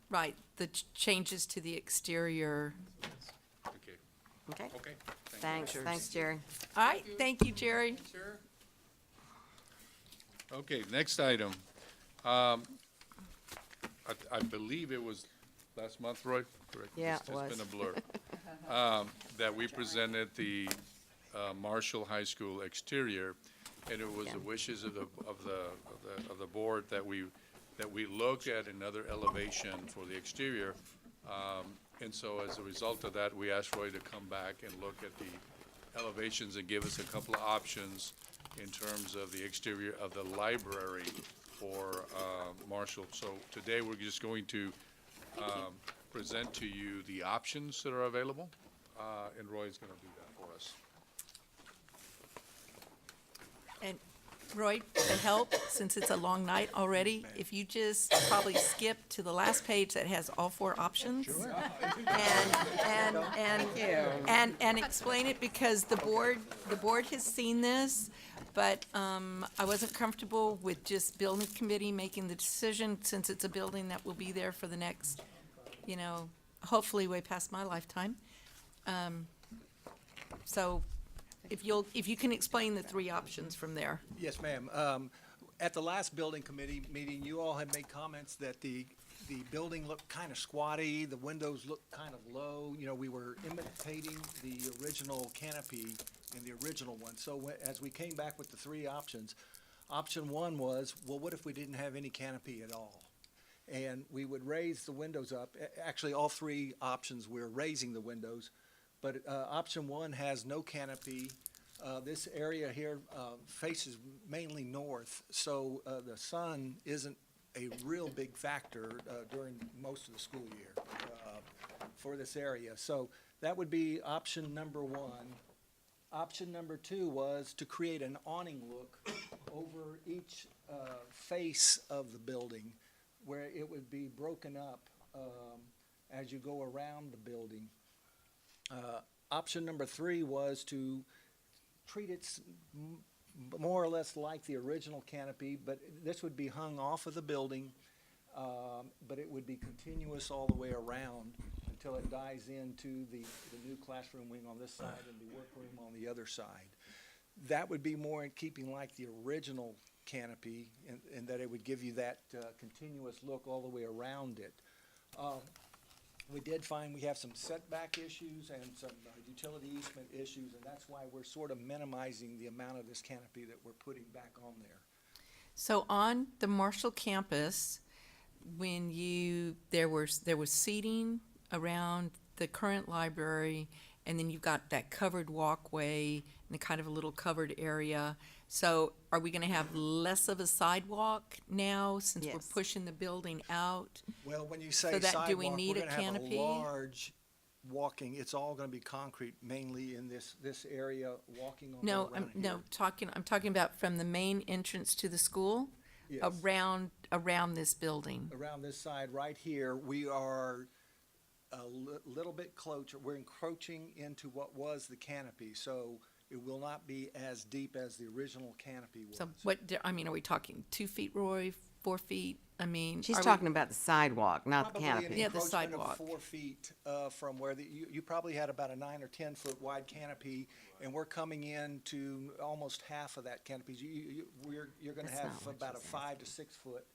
Right, the changes to the exterior. Okay. Okay? Okay. Thanks, Jerry. All right, thank you, Jerry. Sure. Okay, next item. I believe it was last month, Roy? Correct? Yeah, It's it was. been a blur. That we presented the Marshall High School exterior, and it was the wishes of the board that we look at another elevation for the exterior. And so as a result of that, we asked Roy to come back and look at the elevations and give us a couple of options in terms of the exterior of the library for Marshall. So today, we're just going to present to you the options that are available, and Roy's going to do that for us. And Roy, to help, since it's a long night already, if you just probably skip to the last page that has all four options. And explain it, because the board has seen this, but, I wasn't comfortable with just building committee making the decision, since it's a building that will be there for the next, hopefully way past my lifetime. So if you can explain the three options from there. Yes, ma'am. At the last building committee meeting, you all had made comments that the building looked kind of squatty, the windows looked kind of low. We were imitating the original canopy in the original one. So as we came back with the three options, option one was, well, what if we didn't have any canopy at all? And we would raise the windows up. Actually, all three options, we're raising the windows. But option one has no canopy. This area here faces mainly north, so the sun isn't a real big factor during most of the school year for this area. So that would be option number one. Option number two was to create an awning look over each face of the building, where it would be broken up as you go around the building. Option number three was to treat it more or less like the original canopy, but this would be hung off of the building, but it would be continuous all the way around until it dies into the new classroom wing on this side and the workroom on the other side. That would be more in keeping like the original canopy, and that it would give you that continuous look all the way around it. We did find we have some setback issues and some utility easement issues, and that's why we're sort of minimizing the amount of this canopy that we're putting back on there. So on the Marshall campus, when there was seating around the current library, and then you've got that covered walkway and the kind of a little covered area. So are we gonna have less of a sidewalk now, since we're Yes. pushing the building out? Well, when you say So that- sidewalk, do we need we're a gonna have a canopy? large walking, it's all gonna be concrete, mainly in this area, walking all No, around here. I'm talking about from the main entrance to the school, Yes. around this building. Around this side right here, we are a little bit closer, we're encroaching into what was the canopy, so it will not be as deep as the original canopy was. So are we talking 2 feet, Roy, 4 feet? She's are we- talking about the sidewalk, not the Probably an canopy. Yeah, the encroachment of sidewalk. 4 feet from where you probably had about a 9 or 10 foot wide canopy, and we're coming in to almost half of that canopy. You're gonna That's have not what about a she's 5 to 6 foot.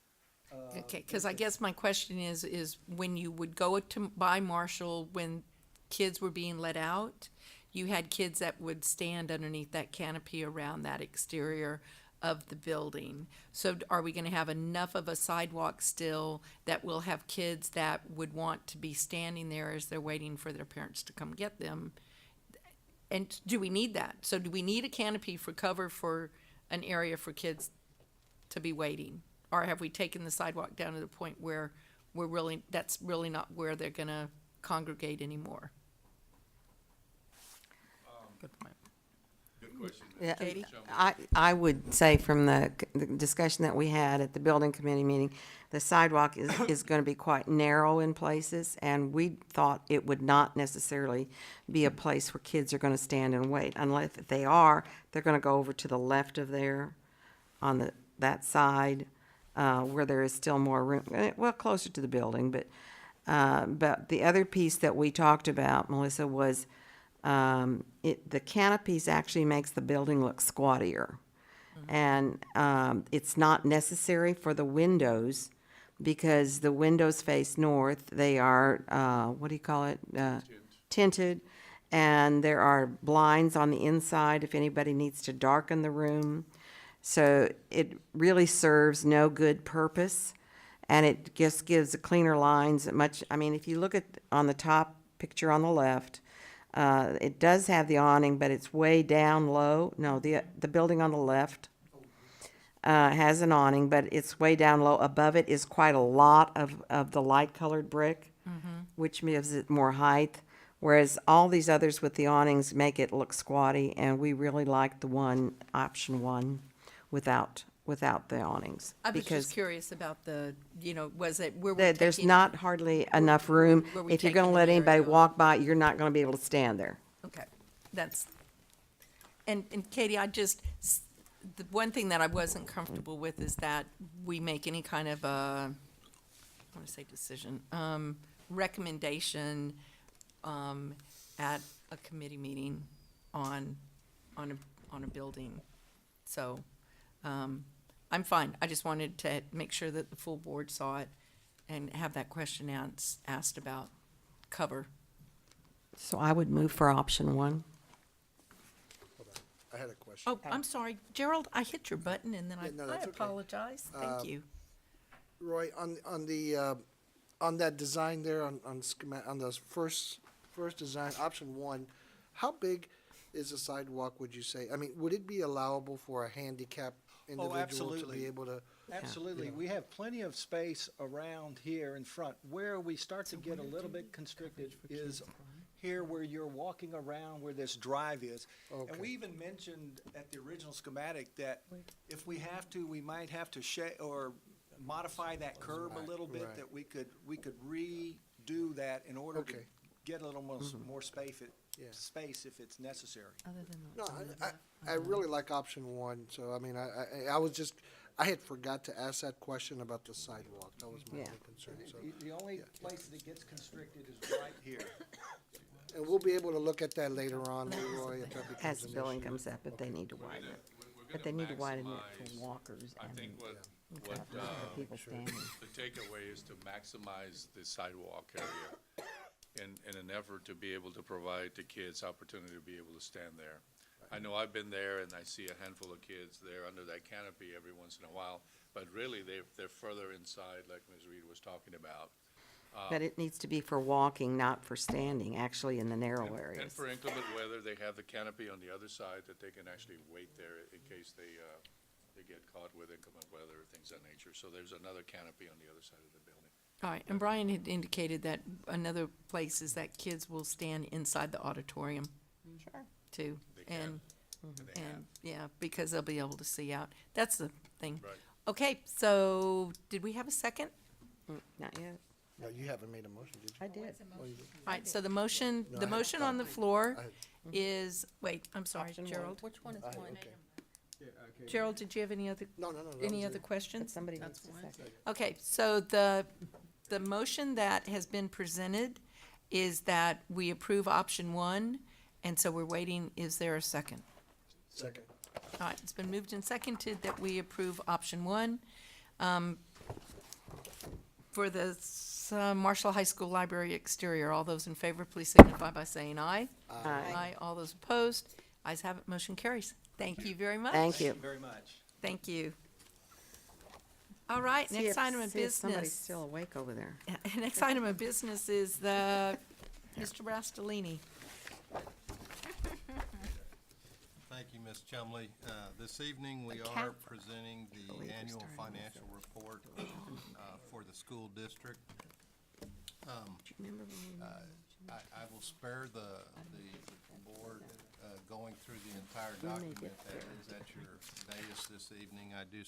Okay, because I guess my question is when you would go to buy Marshall, when kids were being let out, you had kids that would stand underneath that canopy around that exterior of the building. So are we gonna have enough of a sidewalk still that will have kids that would want to be standing there as they're waiting for their parents to come get them? And do we need that? So do we need a canopy for cover for an area for kids to be waiting? Or have we taken the sidewalk down to the point where that's really not where they're gonna congregate anymore? Good point. Good question. Yeah, Katie? I would say from the discussion that we had at the building committee meeting, the sidewalk is going to be quite narrow in places, and we thought it would not necessarily be a place where kids are going to stand and wait. Unless if they are, they're going to go over to the left of there on that side where there is still more room, well, closer to the building. But the other piece that we talked about, Melissa, was the canopies actually makes the building look squattier. And it's not necessary for the windows, because the windows face north. They are, what do you call it? Tinted. And there are blinds on the inside if anybody needs to darken the room. So it really serves no good purpose. And it just gives the cleaner lines if you look at on the top picture on the left, it does have the awning, but it's way down low. No, the building on the left has an awning, but it's way down low. Above it is quite a lot of the light-colored brick, which gives it more height, whereas all these others with the awnings make it look squatty, and we really like the option one, without the awnings. I was because just curious about the, was it, where we're there's taking? not hardly enough room. Were we If you're gonna taking let the anybody area walk by, you're not gonna be able to stand there. Okay, that's, and Katie, the one thing that I wasn't comfortable with is that we make any kind of I want to say decision, recommendation, at a committee meeting on a building. So, I'm fine. I just wanted to make sure that the full board saw it and have that question asked about cover. So I would move for option one. I had a question. Oh, I'm sorry, Gerald, I hit your button and then Yeah, no, I that's okay. apologize. Thank you. Roy, on that design there, on those first design, option one, how big is the sidewalk, would you say? I mean, would it be allowable for a handicapped individual to absolutely. be able to? Absolutely. We have plenty of space around here in front. Where we start to get a little bit constricted is here where you're walking around where this drive is. And we even mentioned at the original schematic that if we have to, we might have to or modify that curb a little bit, right. that we could redo that in order to get a little more space if it's necessary. No, I really like option one, so I mean, I was just, I had forgot to ask that question about the sidewalk. That was my only concern, so. The only place that gets constricted is right here. And we'll be able to look at that later on, Leroy, if that becomes As the an billing issue. comes up, if they need to widen it. We're But they gonna need to widen it maximize- for walkers I and think what people standing. the takeaway is to maximize the sidewalk area in an effort to be able to provide the kids opportunity to be able to stand there. I know I've been there and I see a handful of kids there under that canopy every once in a while, but really they're further inside, like Ms. Reed was talking about. But it needs to be for walking, not for standing, actually in the narrow And areas. for inclement weather, they have the canopy on the other side that they can actually wait there in case they get caught with inclement weather or things of that nature. So there's another canopy on the other side of the building. All right, and Brian had indicated that another place is that kids will stand inside the auditorium. Sure. Too, They can. and, yeah, because they'll be able to see out. That's the thing. Right. Okay, so, did we have a second? Not yet. No, you haven't made a motion, did you? I did. Oh, you did? All right, so the motion on the floor is, wait, I'm sorry, Option one. Gerald. Which one is Aye, one? okay. Gerald, did you have any other, No, that any was other it. questions? Somebody needs to second. Okay, so the motion that has been presented is that we approve option one, and so we're waiting, is there a second? Second. All right, it's been moved and seconded that we approve option one. For the Marshall High School Library exterior, all those in favor, please signify by saying aye. Aye. All those opposed, ayes have it, motion carries. Thank you very much. Thank you. Very much. Thank you. All right, See next if- item of see if somebody's business. still awake over there. Next item of business is the, Mr. Rastellini. Thank you, Ms. Chumley. This evening, we are presenting the annual financial report for the school district. I will spare the board going through the entire document that is at your dais this evening. I do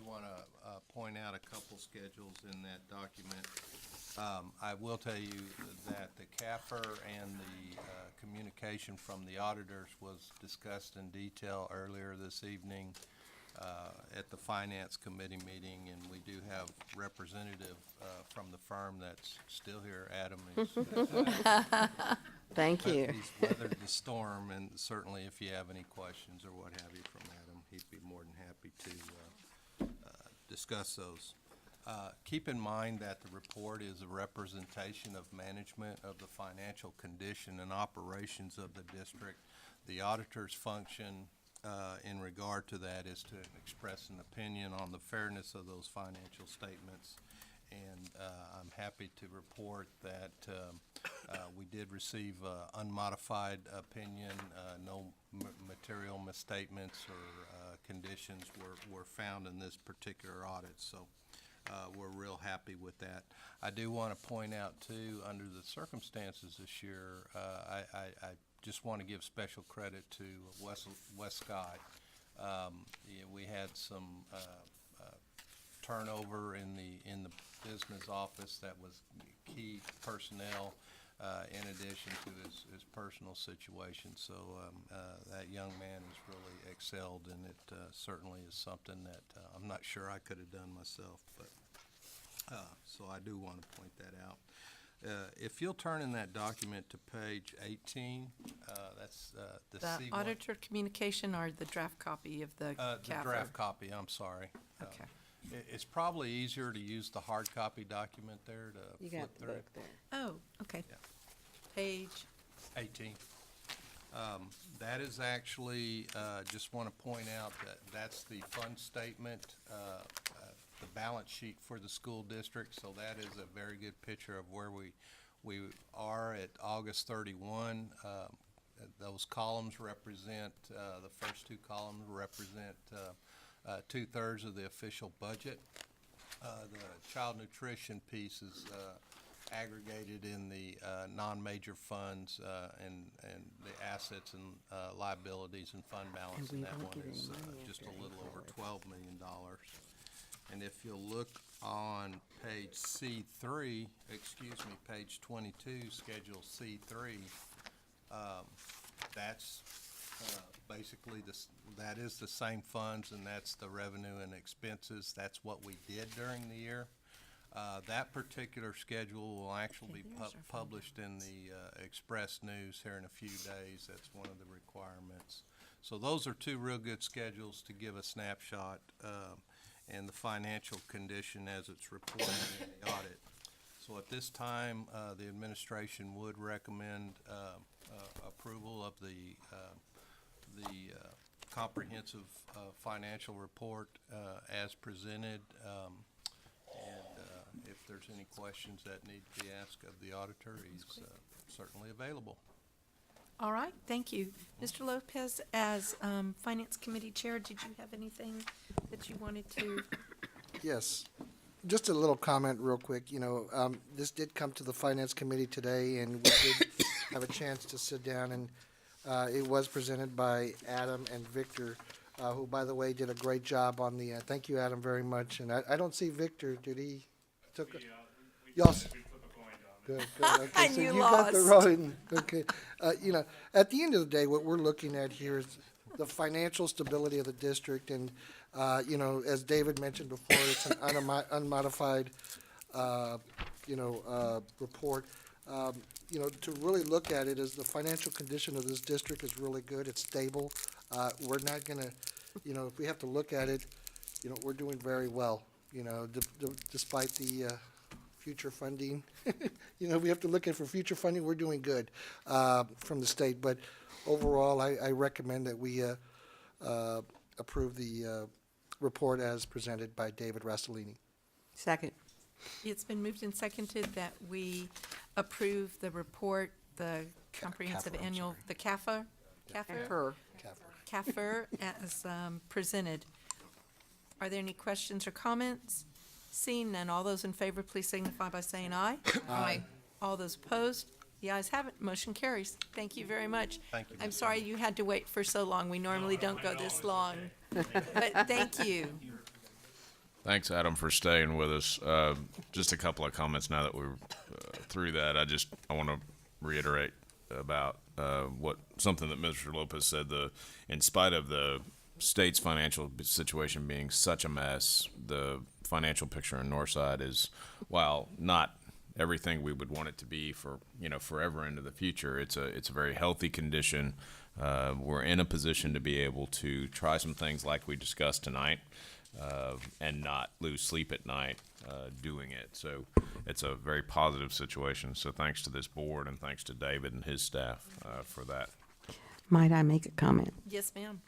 want to point out a couple schedules in that document. I will tell you that the CAFR and the communication from the auditors was discussed in detail earlier this evening at the Finance Committee meeting, and we do have representative from the firm that's still here, Adam. Thank you. He's weathered the storm, and certainly if you have any questions or what have you from Adam, he'd be more than happy to discuss those. Keep in mind that the report is a representation of management of the financial condition and operations of the district. The auditor's function in regard to that is to express an opinion on the fairness of those financial statements. And I'm happy to report that we did receive unmodified opinion. No material misstatements or conditions were found in this particular audit. So we're real happy with that. I do want to point out too, under the circumstances this year, I just want to give special credit to Wes Scott. Yeah, we had some turnover in the business office that was key personnel, in addition to his personal situation. So that young man has really excelled, and it certainly is something that I'm not sure I could have done myself. But so I do want to point that out. If you'll turn in that document to page 18, that's the The C1. auditor communication or the draft copy of the The CAFR? draft copy, I'm sorry. Okay. It's probably easier to use the hard copy document there to You flip got the through. book there. Oh, okay. Yeah. Page, 18. That is actually, just want to point out that that's the fund statement, the balance sheet for the school district. So that is a very good picture of where we are at August 31. Those columns represent, the first two columns represent 2/3 of the official budget. The child nutrition piece is aggregated in the non-major funds, and the assets and liabilities and fund balance in that one is just a little over $12 million. And if you'll look on page C3, page 22, Schedule C3, that's basically that is the same funds, and that's the revenue and expenses. That's what we did during the year. That particular schedule will actually be published in the Express News here in a few days. That's one of the requirements. So those are two real good schedules to give a snapshot and the financial condition as it's reported in the audit. So at this time, the administration would recommend approval of the comprehensive financial report as presented. And if there's any questions that need to be asked of the auditor, he's certainly available. all right, thank you. Mr. Lopez, as Finance Committee Chair, did you have anything that you wanted to? Yes. Just a little comment real quick. You know, this did come to the Finance Committee today, and we did have a chance to sit down, and it was presented by Adam and Victor, who, by the way, did a great job on the, thank you, Adam, very much. And I don't see Victor. Did he? Y'all. Good, good. Okay, And so you got the lost. right. Okay. You know, at the end of the day, what we're looking at here is the financial stability of the district. And, you know, as David mentioned before, it's an unmodified, report. You know, to really look at it, is the financial condition of this district is really good. It's stable. We're not going to, you know, if we have to look at it, you know, we're doing very well, you know, despite the future funding. You know, we have to look at for future funding, we're doing good from the state. But overall, I recommend that we approve the report as presented by David Rastellini. Second. It's been moved and seconded that we approve the report, the comprehensive CAFR, I'm annual, sorry. the CAFR? CAFR? CAFR as presented. Are there any questions or comments? Seeing none, all those in favor, please signify by saying aye. Aye. All those opposed? The ayes have it. Motion carries. Thank you very much. Thank you, I'm Ms. sorry you had to wait for so long. We normally don't go this long. But thank you. Thanks, Adam, for staying with us. Just a couple of comments now that we're through that. I want to reiterate about something that Mr. Lopez said. In spite of the state's financial situation being such a mess, the financial picture in Northside is, while not everything we would want it to be for forever into the future, it's a very healthy condition. We're in a position to be able to try some things like we discussed tonight. And not lose sleep at night doing it. So it's a very positive situation. So thanks to this board and thanks to David and his staff for that. Might I make a comment? Yes, ma'am.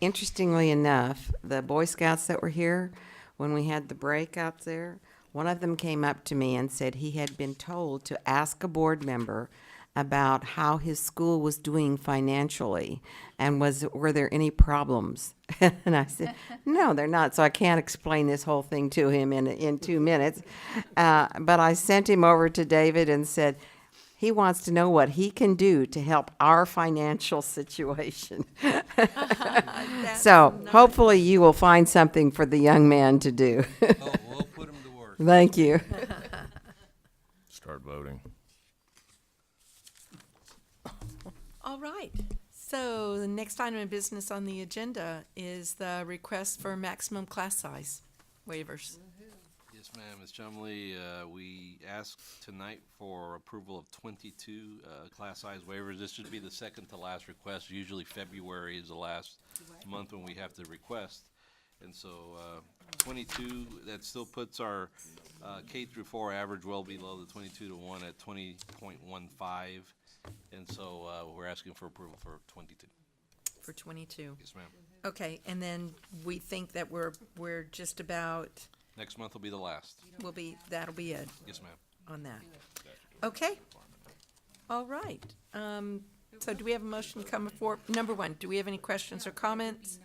Interestingly enough, the Boy Scouts that were here, when we had the break out there, one of them came up to me and said he had been told to ask a board member about how his school was doing financially and were there any problems? And I said, no, they're not. So I can't explain this whole thing to him in 2 minutes. But I sent him over to David and said, He wants to know what he can do to help our financial situation. So hopefully you will find something for the young man to do. Oh, we'll put him to work. Thank you. Start voting. All right. So the next item of business on the agenda is the request for maximum class size waivers. Yes, ma'am, Ms. Chumley, we asked tonight for approval of 22 class size waivers. This should be the second to last request. Usually February is the last month when we have to request. And so 22, that still puts our K through 4 average well below the 22 to 1 at 20.15. And so we're asking for approval for 22. For 22. Yes, ma'am. Okay, and then we think that we're just about, Next month will be the last. that'll be it Yes, ma'am. on that. Okay. All right. So do we have a motion to come before, number one, do we have any questions or comments?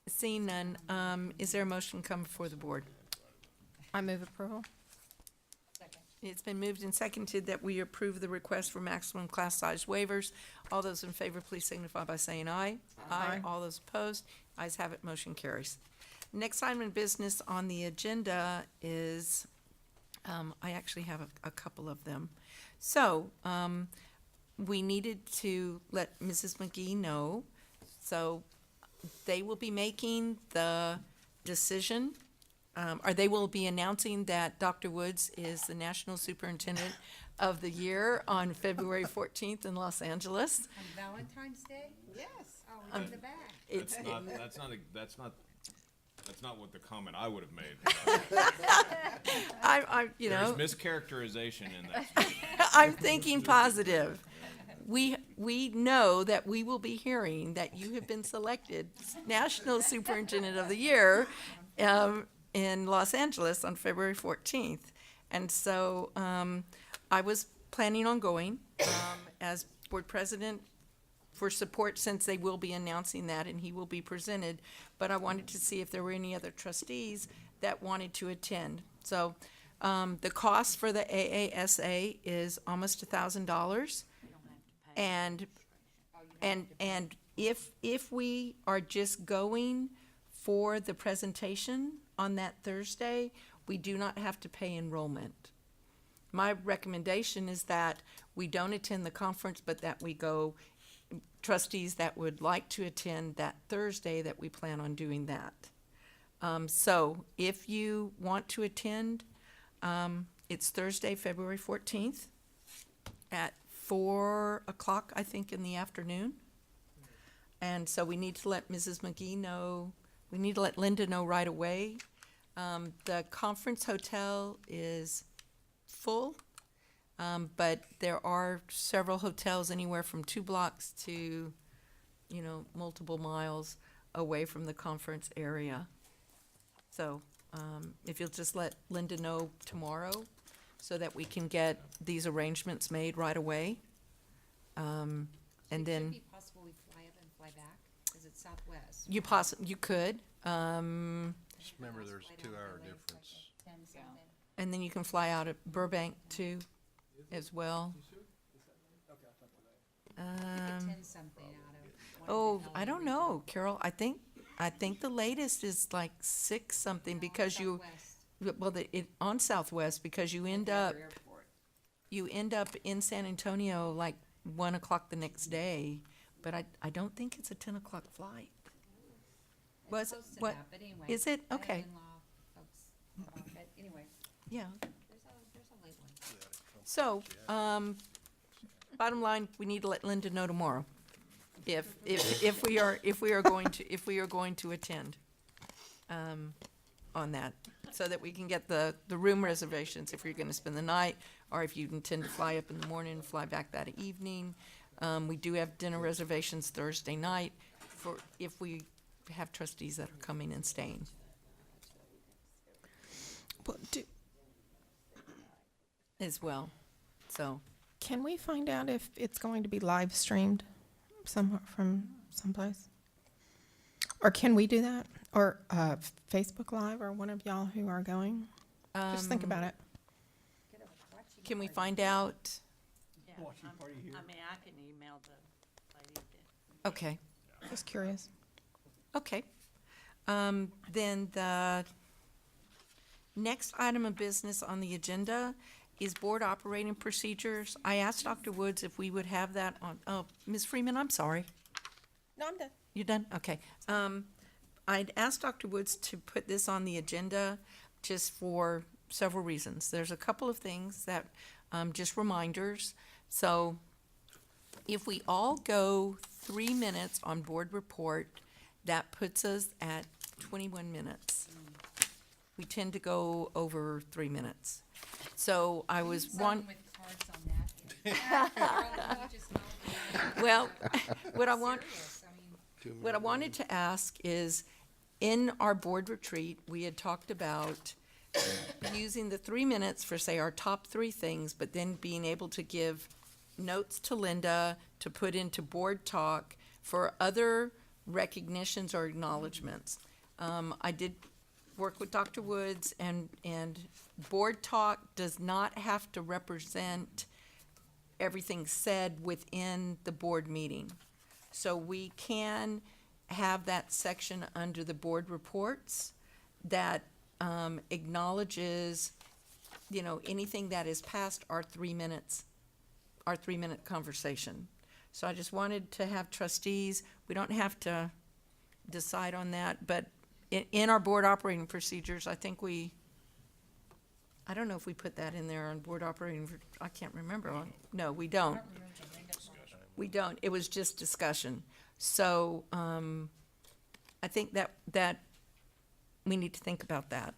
Seeing none, is there a motion to come before the board? I move approval. It's been moved and seconded that we approve the request for maximum class size waivers. All those in favor, please signify by saying aye. Aye. All those opposed, ayes have it, motion carries. Next item of business on the agenda is, I actually have a couple of them. So, we needed to let Mrs. McGee know, so they will be making the decision, or they will be announcing that Dr. Woods is the National Superintendent of the Year on February 14th in Los Angeles. On Valentine's Day? Yes. Oh, in the back. It's, That's not what the comment I would have made. you know, There's mischaracterization in that. I'm thinking positive. We know that we will be hearing that you have been selected National Superintendent of the Year in Los Angeles on February 14th. And so I was planning on going as board president for support, since they will be announcing that and he will be presented. But I wanted to see if there were any other trustees that wanted to attend. So the cost for the AASA is almost $1,000. And if we are just going for the presentation on that Thursday, we do not have to pay enrollment. My recommendation is that we don't attend the conference, but that we go, trustees that would like to attend that Thursday, that we plan on doing that. So if you want to attend, it's Thursday, February 14th at 4 o'clock, I think, in the afternoon. And so we need to let Mrs. McGee know, we need to let Linda know right away. The conference hotel is full, but there are several hotels anywhere from 2 blocks to, multiple miles away from the conference area. So if you'll just let Linda know tomorrow, so that we can get these arrangements made right away. And then. Could it be possible we fly up and fly back? Is it Southwest? You could, Just remember there's a 2-hour difference. and then you can fly out of Burbank too, as well. I don't know, Carol. I think the latest is like 6 something, because you, on Southwest, because you end up in San Antonio like 1 o'clock the next day, but I don't think it's a 10 o'clock flight. Was it, what, is it? Okay. Anyway, Yeah. there's a late one. So, bottom line, we need to let Linda know tomorrow if we are going to attend on that, so that we can get the room reservations if you're going to spend the night, or if you intend to fly up in the morning and fly back that evening. We do have dinner reservations Thursday night for if we have trustees that are coming and staying. Well, As well, so. can we find out if it's going to be live streamed from someplace? Or can we do that? Or Facebook Live, or one of y'all who are going? Just think about it. Can we find out? Watching party here. I mean, I can email the lady that. Okay, Just curious. okay. Then the next item of business on the agenda is board operating procedures. I asked Dr. Woods if we would have that on, oh, Ms. Freeman, I'm sorry. No, I'm done. You're done? Okay. I'd asked Dr. Woods to put this on the agenda just for several reasons. There's a couple of things that, just reminders. So if we all go 3 minutes on board report, that puts us at 21 minutes. We tend to go over 3 minutes. So I was one. Well, what I wanted to ask is, in our board retreat, we had talked about using the 3 minutes for, say, our top 3 things, but then being able to give notes to Linda to put into board talk for other recognitions or acknowledgements. I did work with Dr. Woods, and board talk does not have to represent everything said within the board meeting. So we can have that section under the board reports that acknowledges, anything that is past our 3 minutes, our 3-minute conversation. So I just wanted to have trustees, we don't have to decide on that, but in our board operating procedures, I think I don't know if we put that in there on board operating, I can't remember. No, we don't. We don't. It was just discussion. So, I think that we need to think about that.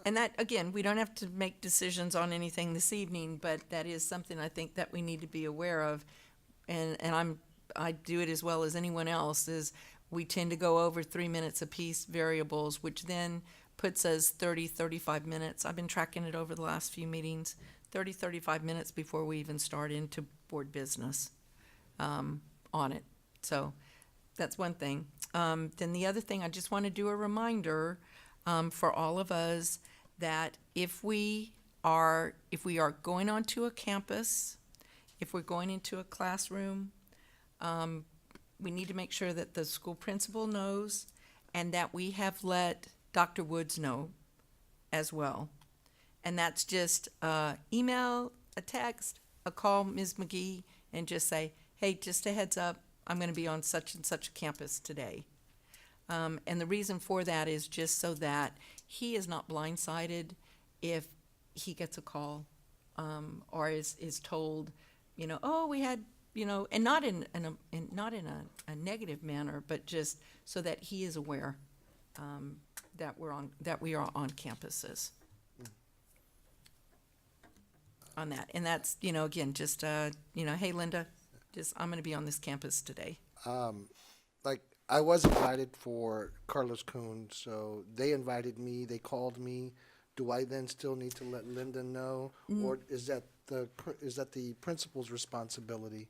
And that, again, we don't have to make decisions on anything this evening, but that is something I think that we need to be aware of. And I do it as well as anyone else, is we tend to go over 3 minutes apiece variables, which then puts us 30, 35 minutes. I've been tracking it over the last few meetings, 30, 35 minutes before we even start into board business on it. So that's one thing. Then the other thing, I just want to do a reminder for all of us that if we are going onto a campus, if we're going into a classroom, we need to make sure that the school principal knows and that we have let Dr. Woods know as well. And that's just email, a text, a call, Ms. McGee, and just say, hey, just a heads up, I'm going to be on such and such a campus today. And the reason for that is just so that he is not blindsided if he gets a call or is told, oh, we had, and not in a negative manner, but just so that he is aware that we are on campuses on that. And that's, again, just hey, Linda, I'm going to be on this campus today. I was invited for Carlos Kuhn, so they invited me, they called me. Do I then still need to let Linda know? Or is that the principal's responsibility?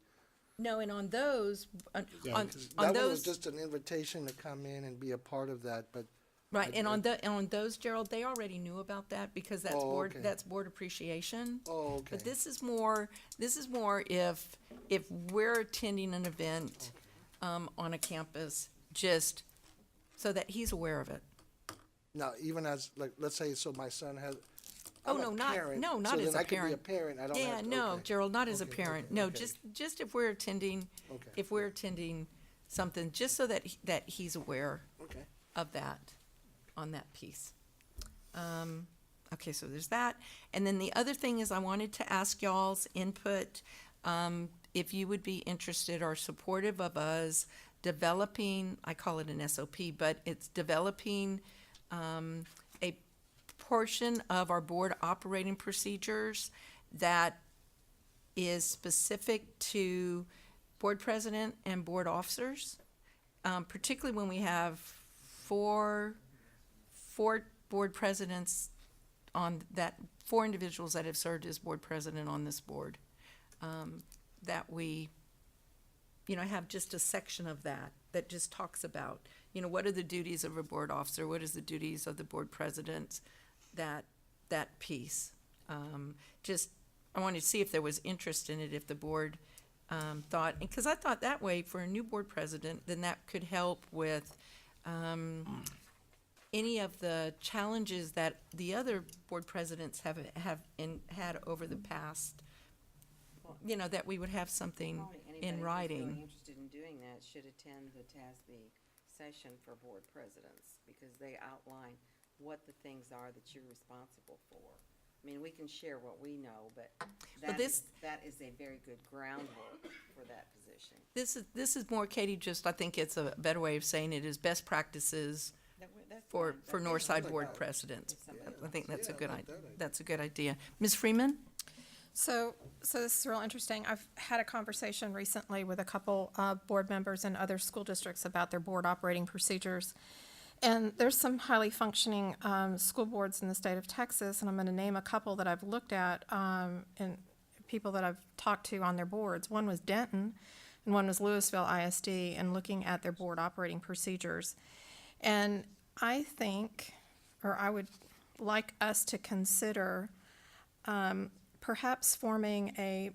No, and on those, That one was just an invitation to come in and be a part of that, but. Right, and on those, Gerald, they already knew about that because that's that's board appreciation. Oh, okay. But this is more if we're attending an event on a campus, just so that he's aware of it. Now, even as, let's say, so my son has. Oh, no, not as a parent. So then I could be a parent, I don't have to. Yeah, no, okay. Gerald, not as a Okay, parent. okay, No, okay. just if we're attending, something, just so that he's aware Okay. of that, on that piece. Okay, so there's that. And then the other thing is I wanted to ask y'all's input, if you would be interested or supportive of us developing, I call it an SOP, but it's developing a portion of our board operating procedures that is specific to board president and board officers, particularly when we have four board presidents on that, 4 individuals that have served as board president on this board, that we, have just a section of that just talks about, what are the duties of a board officer, what is the duties of the board president, that piece. Just, I wanted to see if there was interest in it, if the board thought, because I thought that way for a new board president, then that could help with any of the challenges that the other board presidents had over the past, that we would have something in writing. Really interested in doing that should attend the TASB session for board presidents, because they outline what the things are that you're responsible for. I mean, we can share what we know, but that is a very good groundwork for that position. This is more, Katie, just, I think it's a better way of saying it, is best practices for Northside board presidents. I think that's a good idea. Ms. Freeman? So this is real interesting. I've had a conversation recently with a couple board members in other school districts about their board operating procedures. And there's some highly functioning school boards in the state of Texas, and I'm going to name a couple that I've looked at and people that I've talked to on their boards. One was Denton, and one was Louisville ISD, and looking at their board operating procedures. And I think, or I would like us to consider perhaps forming a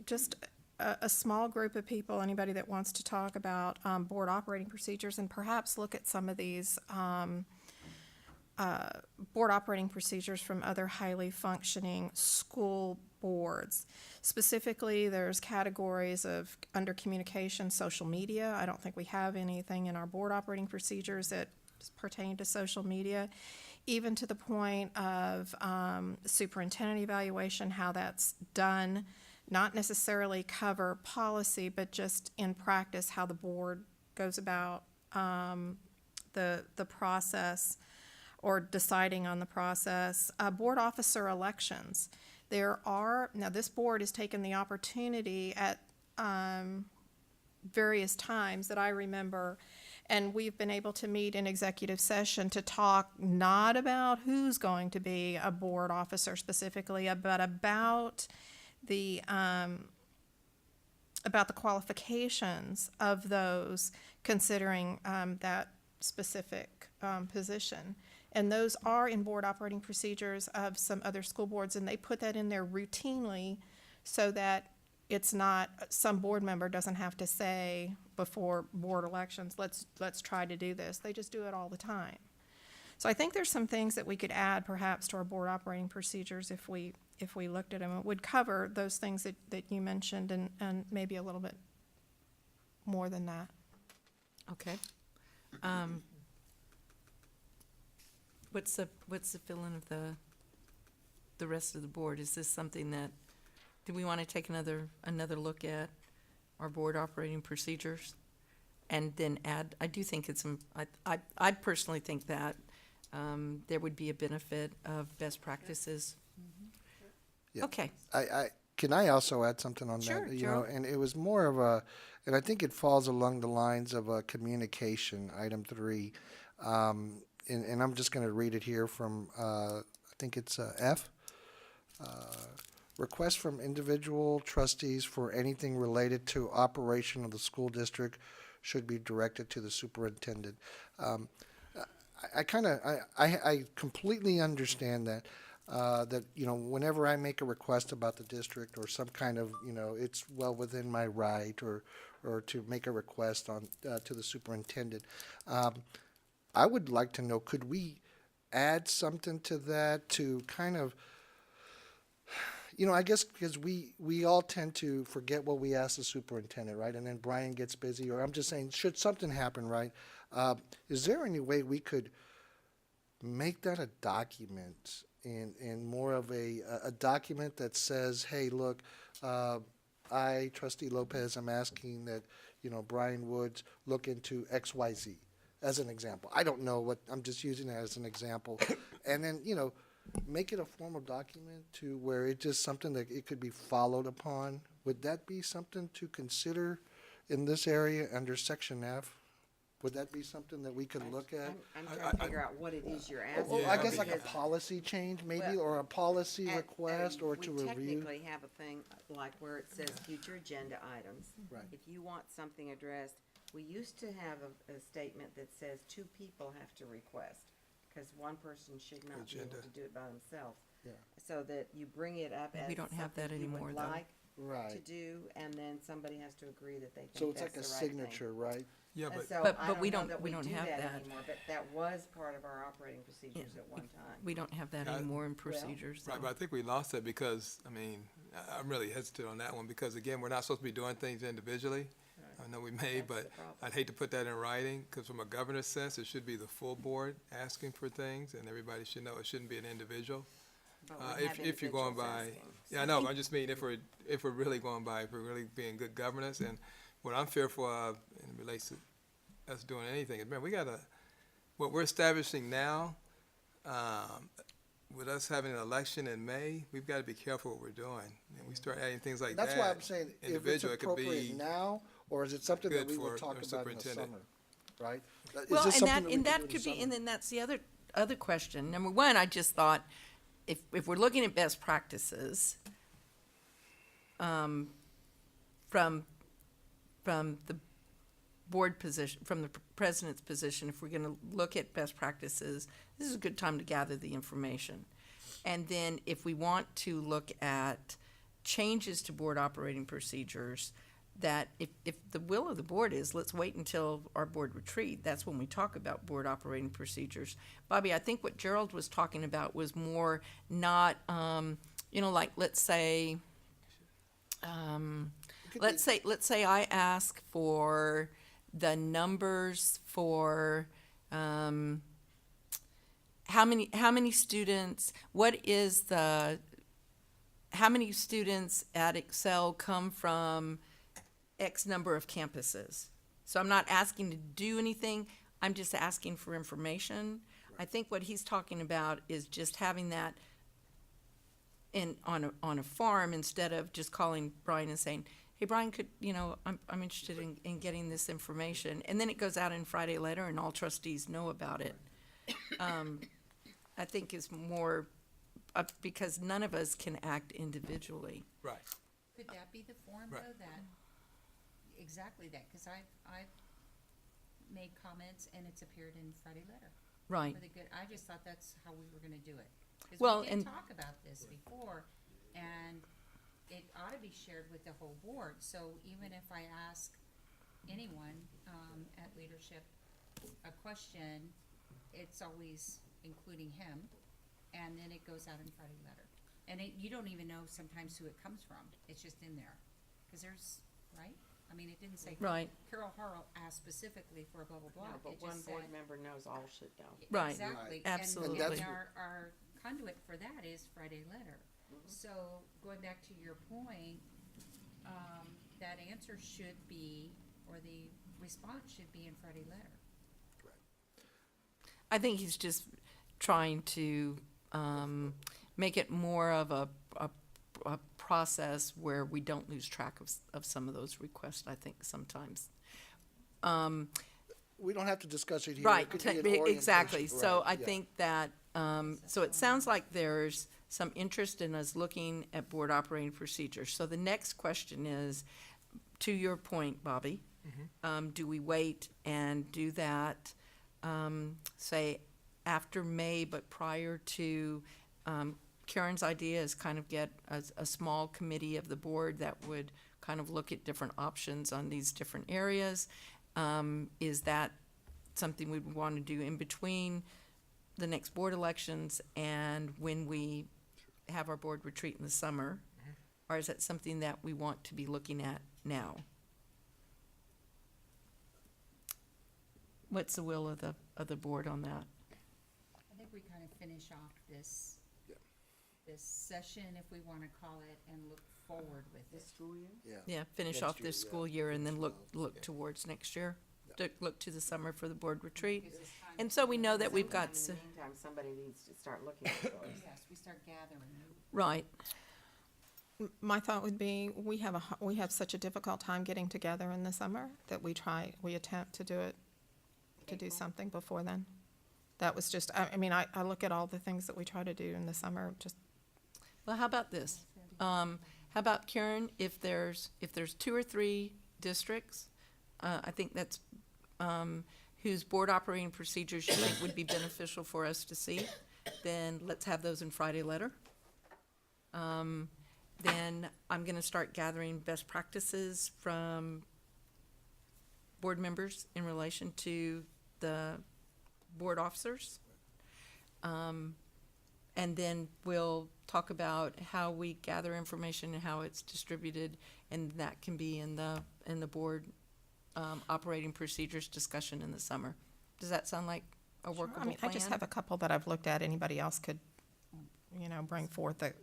small group of people, anybody that wants to talk about board operating procedures, and perhaps look at some of these board operating procedures from other highly functioning school boards. Specifically, there's categories of under communication, social media. I don't think we have anything in our board operating procedures that pertain to social media, even to the point of superintendent evaluation, how that's done. Not necessarily cover policy, but just in practice, how the board goes about the process or deciding on the process. Board officer elections. Now this board has taken the opportunity at various times that I remember, and we've been able to meet in executive session to talk not about who's going to be a board officer specifically, but about the qualifications of those considering that specific position. And those are in board operating procedures of some other school boards, and they put that in there routinely so that it's not, some board member doesn't have to say before board elections, let's try to do this. They just do it all the time. So I think there's some things that we could add perhaps to our board operating procedures if we looked at them. It would cover those things that you mentioned and maybe a little bit more than that. Okay. What's the feeling of the rest of the board? Is this something that, do we want to take another look at our board operating procedures and then add? I do think I personally think that there would be a benefit of best practices. Yeah. Okay. Can I also add something on Sure, that? You sure. know, and it was more of and I think it falls along the lines of communication, item 3. And I'm just going to read it here from, I think it's F. Requests from individual trustees for anything related to operation of the school district should be directed to the superintendent. I completely understand that. That, whenever I make a request about the district or some kind of, it's well within my right or to make a request to the superintendent. I would like to know, could we add something to that to kind of, I guess because we all tend to forget what we ask the superintendent, right? And then Brian gets busy, or I'm just saying, should something happen, right? Is there any way we could make that a document and more of a document that says, hey, look, I, Trustee Lopez, I'm asking that, Brian Woods look into XYZ as an example. I don't know what, I'm just using that as an example. And then, make it a formal document to where it's just something that it could be followed upon. Would that be something to consider in this area under Section F? Would that be something that we could look at? I'm trying to figure out what it is you're asking. Well, I guess like a because- policy change maybe, or a policy request, or to We review. technically have a thing like where it says future agenda items. Right. If you want something addressed, we used to have a statement that says 2 people have to request, because one person should not be able Agenda. to do it by themselves. so that you bring it up as We don't have that something you anymore, would though. like to Right. do, and then somebody has to agree that they So think it's that's like a the right thing. signature, right? Yeah, And but so But- I but don't we know don't- that we we don't do have that that. anymore, but that was part of our operating procedures at one time. We don't have that Yeah, I- anymore in procedures. right, so. but I think we lost that because, I mean, I'm really hesitant on that one because again, we're not supposed to be doing things individually. I know we may, That's but the problem. I'd hate to put that in writing because from a governor's sense, it should be the full board asking for things and everybody should know it shouldn't be an individual. But we have If you're going individuals by, asking. yeah, I know, but I just mean if we're really going by, if we're really being good governance, and what I'm fearful of, and it relates to us doing anything, is, man, what we're establishing now, with us having an election in May, we've got to be careful what we're doing. And we start adding things like that. That's why I'm saying, if it's individual, it could appropriate be now, or is it something that good we will for talk our about in the superintendent. summer, right? Is Well, this and something that, we and can that do in could the be, and summer? then that's the other question. Number one, I just thought, if we're looking at best practices, from the board position, from the president's position, if we're gonna look at best practices, this is a good time to gather the information. And then if we want to look at changes to board operating procedures, that if the will of the board is, let's wait until our board retreat, that's when we talk about board operating procedures. Bobby, I think what Gerald was talking about was more not, like, let's say I ask for the numbers for, how many students, how many students at Excel come from X number of campuses? So I'm not asking to do anything, I'm just asking for information. I think what he's talking about is just having that on a farm instead of just calling Brian and saying, hey, Brian, I'm interested in getting this information. And then it goes out in Friday letter and all trustees know about it. I think is more, because none of us can act individually. Right. Could that be the form, Right. though, that, exactly that, because I've made comments and it's appeared in Friday letter. Right. For the good, I just thought that's how we were gonna do it. Well, Because we did and- talk about this before, and it ought to be shared with the whole board, so even if I ask anyone, at leadership a question, it's always including him, and then it goes out in Friday letter. And you don't even know sometimes who it comes from, it's just in there, cause there's, right? I mean, it didn't say. Right. Carol Harrell asked specifically for blah, blah, blah. No, but It one just board said- member knows all should know. Right. Exactly. Right. Absolutely. And And our conduit for that is Friday letter. So going back to your point, that answer should be, or the response should be in Friday letter. I think he's just trying to make it more of a process where we don't lose track of some of those requests, I think, sometimes. We don't have to discuss it here. Right, It could be an exactly. orientation, So right, I yeah. think that, so it sounds like there's some interest in us looking at board operating procedures. So the next question is, to your point, Bobby, do we wait and do that, say, after May, but prior to, Karen's idea is kind of get a small committee of the board that would kind of look at different options on these different areas. Is that something we'd want to do in between the next board elections and when we have our board retreat in the summer? Or is that something that we want to be looking at now? What's the will of the board on that? I think we kind of finish off this session, if we want to call it, and look forward with it. School year? Yeah, finish off this school year and then look towards next year. Look to the summer for the board retreat. And so we know that we've got, In the meantime, somebody needs to start looking at those. Yes, we start gathering. right, My thought would be, we have such a difficult time getting together in the summer that we attempt to do something before then. That was just, I mean, I look at all the things that we try to do in the summer, just, well, how about this? How about Karen, if there's 2 or 3 districts, I think that's, whose board operating procedures you think would be beneficial for us to see, then let's have those in Friday letter. Then I'm gonna start gathering best practices from board members in relation to the board officers. And then we'll talk about how we gather information and how it's distributed, and that can be in the board operating procedures discussion in the summer. Does that sound like a workable I mean, plan? I just have a couple that I've looked at. Anybody else could, bring forth a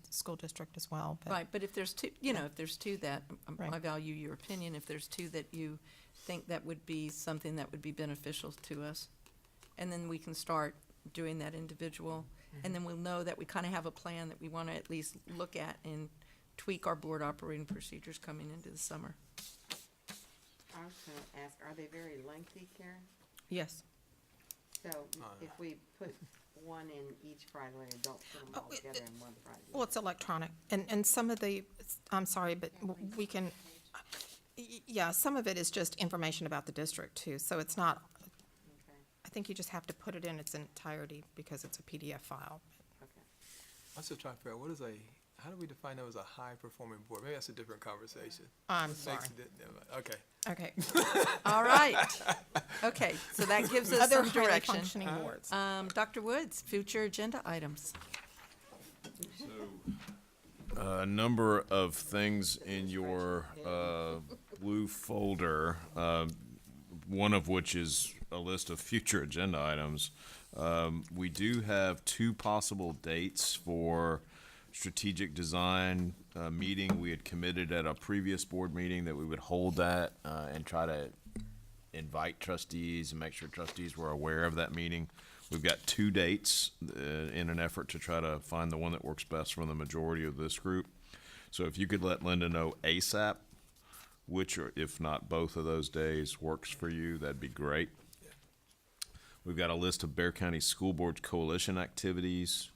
school district as well. But Right, but if there's two, if there's two that, I Right. value your opinion, if there's two that you think that would be something that would be beneficial to us, and then we can start doing that individual, and then we'll know that we kind of have a plan that we want to at least look at and tweak our board operating procedures coming into the summer. I was gonna ask, are they very lengthy, Karen? yes. So if we put one in each Friday, like don't put them all together in one Friday. Well, it's electronic, and some of the, I'm sorry, but we can, yeah, some of it is just information about the district too, so it's not, I think you just have to put it in its entirety because it's a PDF file. I'm still trying to figure out, how do we define that as a high-performing board? Maybe that's a different conversation. I'm What sorry. makes it Okay. Okay. All right. Okay, so that gives us Other some highly direction. functioning boards. Dr. Woods, future agenda items. A number of things in your blue folder, one of which is a list of future agenda items. We do have two possible dates for strategic design meeting. We had committed at a previous board meeting that we would hold that and try to invite trustees and make sure trustees were aware of that meeting. We've got two dates in an effort to try to find the one that works best for the majority of this group. So if you could let Linda know ASAP, which or if not both of those days works for you, that'd be great. We've got a list of Bexar County School Board Coalition activities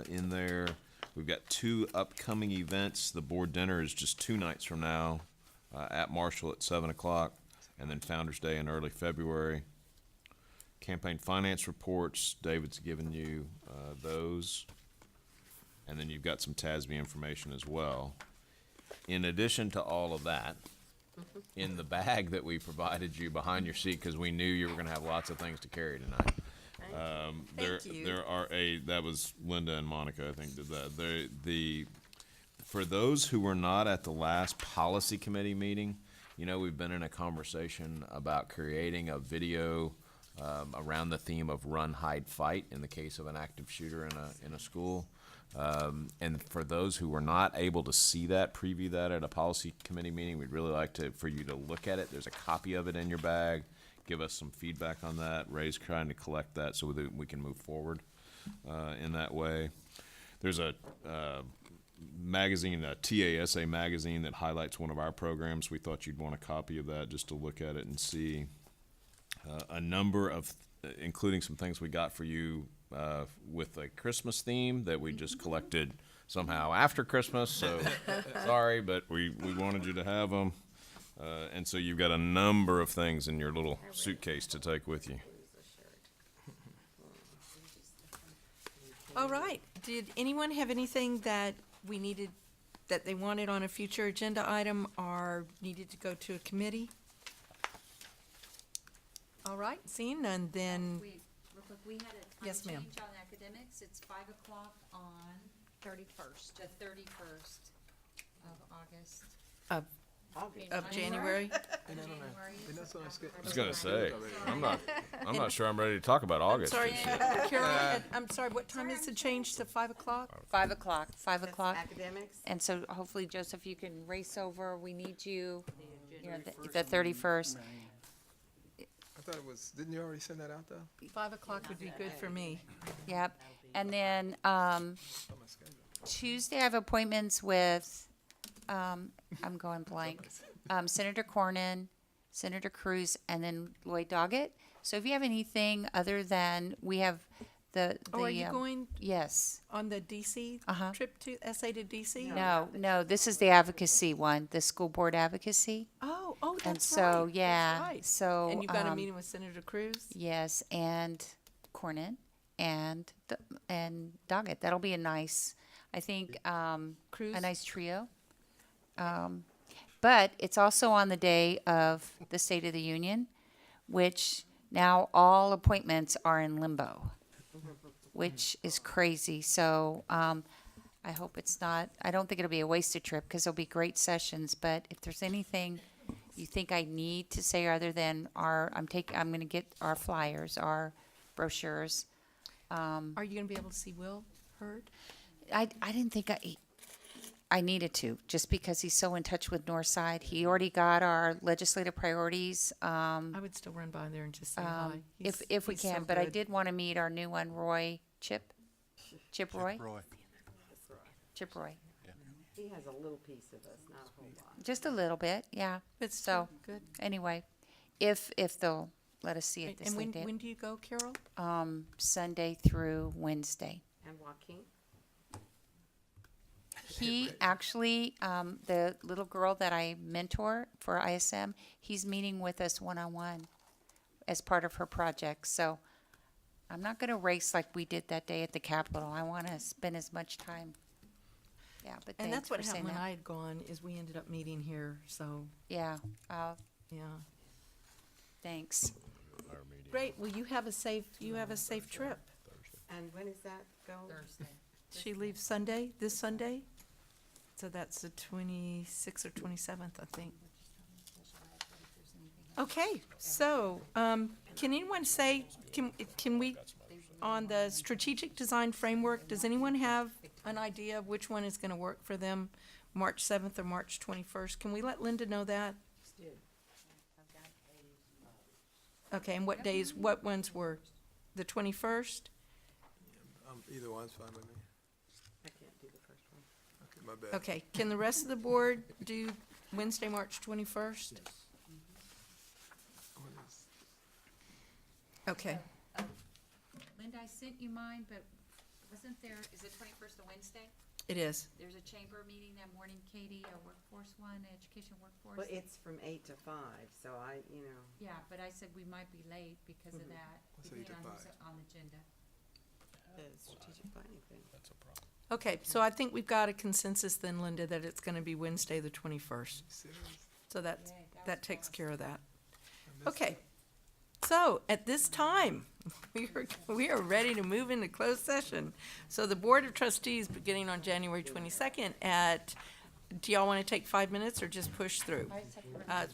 in there. We've got two upcoming events. The board dinner is just 2 nights from now at Marshall at 7 o'clock, and then Founder's Day in early February. Campaign finance reports, David's given you those. And then you've got some TASB information as well. In addition to all of that, in the bag that we provided you behind your seat, because we knew you were gonna have lots of things to carry tonight. Thank you. There are that was Linda and Monica, I think, did that. For those who were not at the last policy committee meeting, we've been in a conversation about creating a video around the theme of run, hide, fight in the case of an active shooter in a school. And for those who were not able to see that, preview that at a policy committee meeting, we'd really like for you to look at it. There's a copy of it in your bag. Give us some feedback on that. Ray's trying to collect that so that we can move forward in that way. There's a magazine, a TASA magazine that highlights one of our programs. We thought you'd want a copy of that just to look at it and see a number of, including some things we got for you with a Christmas theme that we just collected somehow after Christmas. So sorry, but we wanted you to have them. And so you've got a number of things in your little suitcase to take with you. All right. Did anyone have anything that that they wanted on a future agenda item or needed to go to a committee? All right, seeing none, then, Real quick, we had a Yes, time ma'am. change on academics. It's 5 o'clock on 31st, the 31st of August. of January. I was gonna say, I'm not sure I'm ready to talk about August. Sorry, Carol, I'm sorry, what time is it changed to 5 o'clock? 5 o'clock, 5 o'clock. Academics? And so hopefully, Joseph, you can race over. We need you, the 31st. I thought it was, didn't you already send that out, though? 5 o'clock would be good for me. Yep. And then Tuesday, I have appointments with, I'm going blank, Senator Cornyn, Senator Cruz, and then Lloyd Doggett. So if you have anything other than, we have the. Oh, are you going Yes. on the DC trip to, SA to DC? No, this is the advocacy one, the school board advocacy. Oh, And that's so, right. yeah, That's right. so. And you've got a meeting with Senator Cruz? Yes, and Cornyn, and Doggett. That'll be a nice, I think, Cruise? a nice trio. But it's also on the day of the State of the Union, which now all appointments are in limbo, which is crazy. So I hope it's not, I don't think it'll be a wasted trip because there'll be great sessions. But if there's anything you think I need to say other than I'm going to get our flyers, our brochures. Are you gonna be able to see Will Hurd? I didn't think I needed to, just because he's so in touch with Northside. He already got our legislative priorities. I would still run by there and just say hi. If we He's so can, but I good. did want to meet our new one, Chip Roy? Chip Roy. He has a little piece of us, not a whole lot. Just a little bit, yeah. But So, still good. anyway, if they'll let us see it this And late when date. do you go, Carol? Sunday through Wednesday. And Joaquin? He actually, the little girl that I mentor for ISM, he's meeting with us one-on-one as part of her project. So I'm not going to race like we did that day at the Capitol. I want to spend as much time. Yeah, but And thanks that's what for saying happened when that. I had gone, is we ended up meeting here, so, Yeah, yeah. thanks. Great, well, you have a safe trip. And when is that go? She leaves Sunday, this Sunday? So that's the 26th or 27th, I think. Okay, so, can anyone say, can we, on the strategic design framework, does anyone have an idea of which one is gonna work for them, March 7th or March 21st? Can we let Linda know that? Okay, and what ones were? The 21st? Either one's fine with me. I can't do the first one. Okay, my bad. Okay, can the rest of the board do Wednesday, March 21st? Okay. Linda, I sent you mine, but wasn't there, is it 21st a Wednesday? It is. There's a chamber meeting that morning, Katie, a workforce one, education workforce. Well, it's from 8 to 5, so Yeah, but I said we might be late because of that, What's 8 to depending on who's 5? on the agenda. the strategic planning thing. Okay, so I think we've got a consensus then, Linda, that it's gonna be Wednesday, the 21st. So that takes care of that. Okay, so at this time, we are ready to move into closed session. So the Board of Trustees, beginning on January 22nd do y'all want to take 5 minutes or just push through?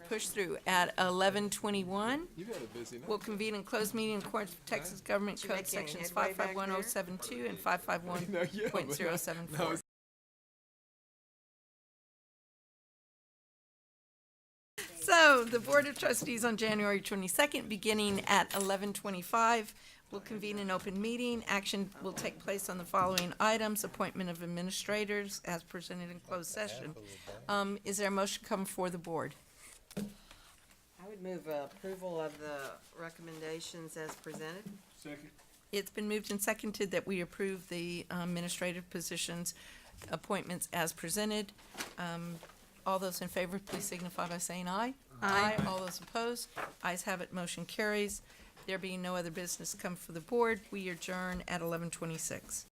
Push through. At 11:21, You had a busy night. we'll convene in closed meeting in accordance with Texas Government you Code make any Sections headway back 551072 and No, yeah, but 551.074. no, So, the Board of Trustees on January 22nd, beginning at 11:25, will convene an open meeting. Action will take place on the following items: appointment of administrators as presented in closed session. Is there a motion come before the board? I would move approval of the recommendations as presented. Second. It's been moved and seconded that we approve the administrative positions appointments as presented. All those in favor, please signify by saying aye. Aye. All those opposed, ayes have it, motion carries. There being no other business come for the board, we adjourn at 11:26.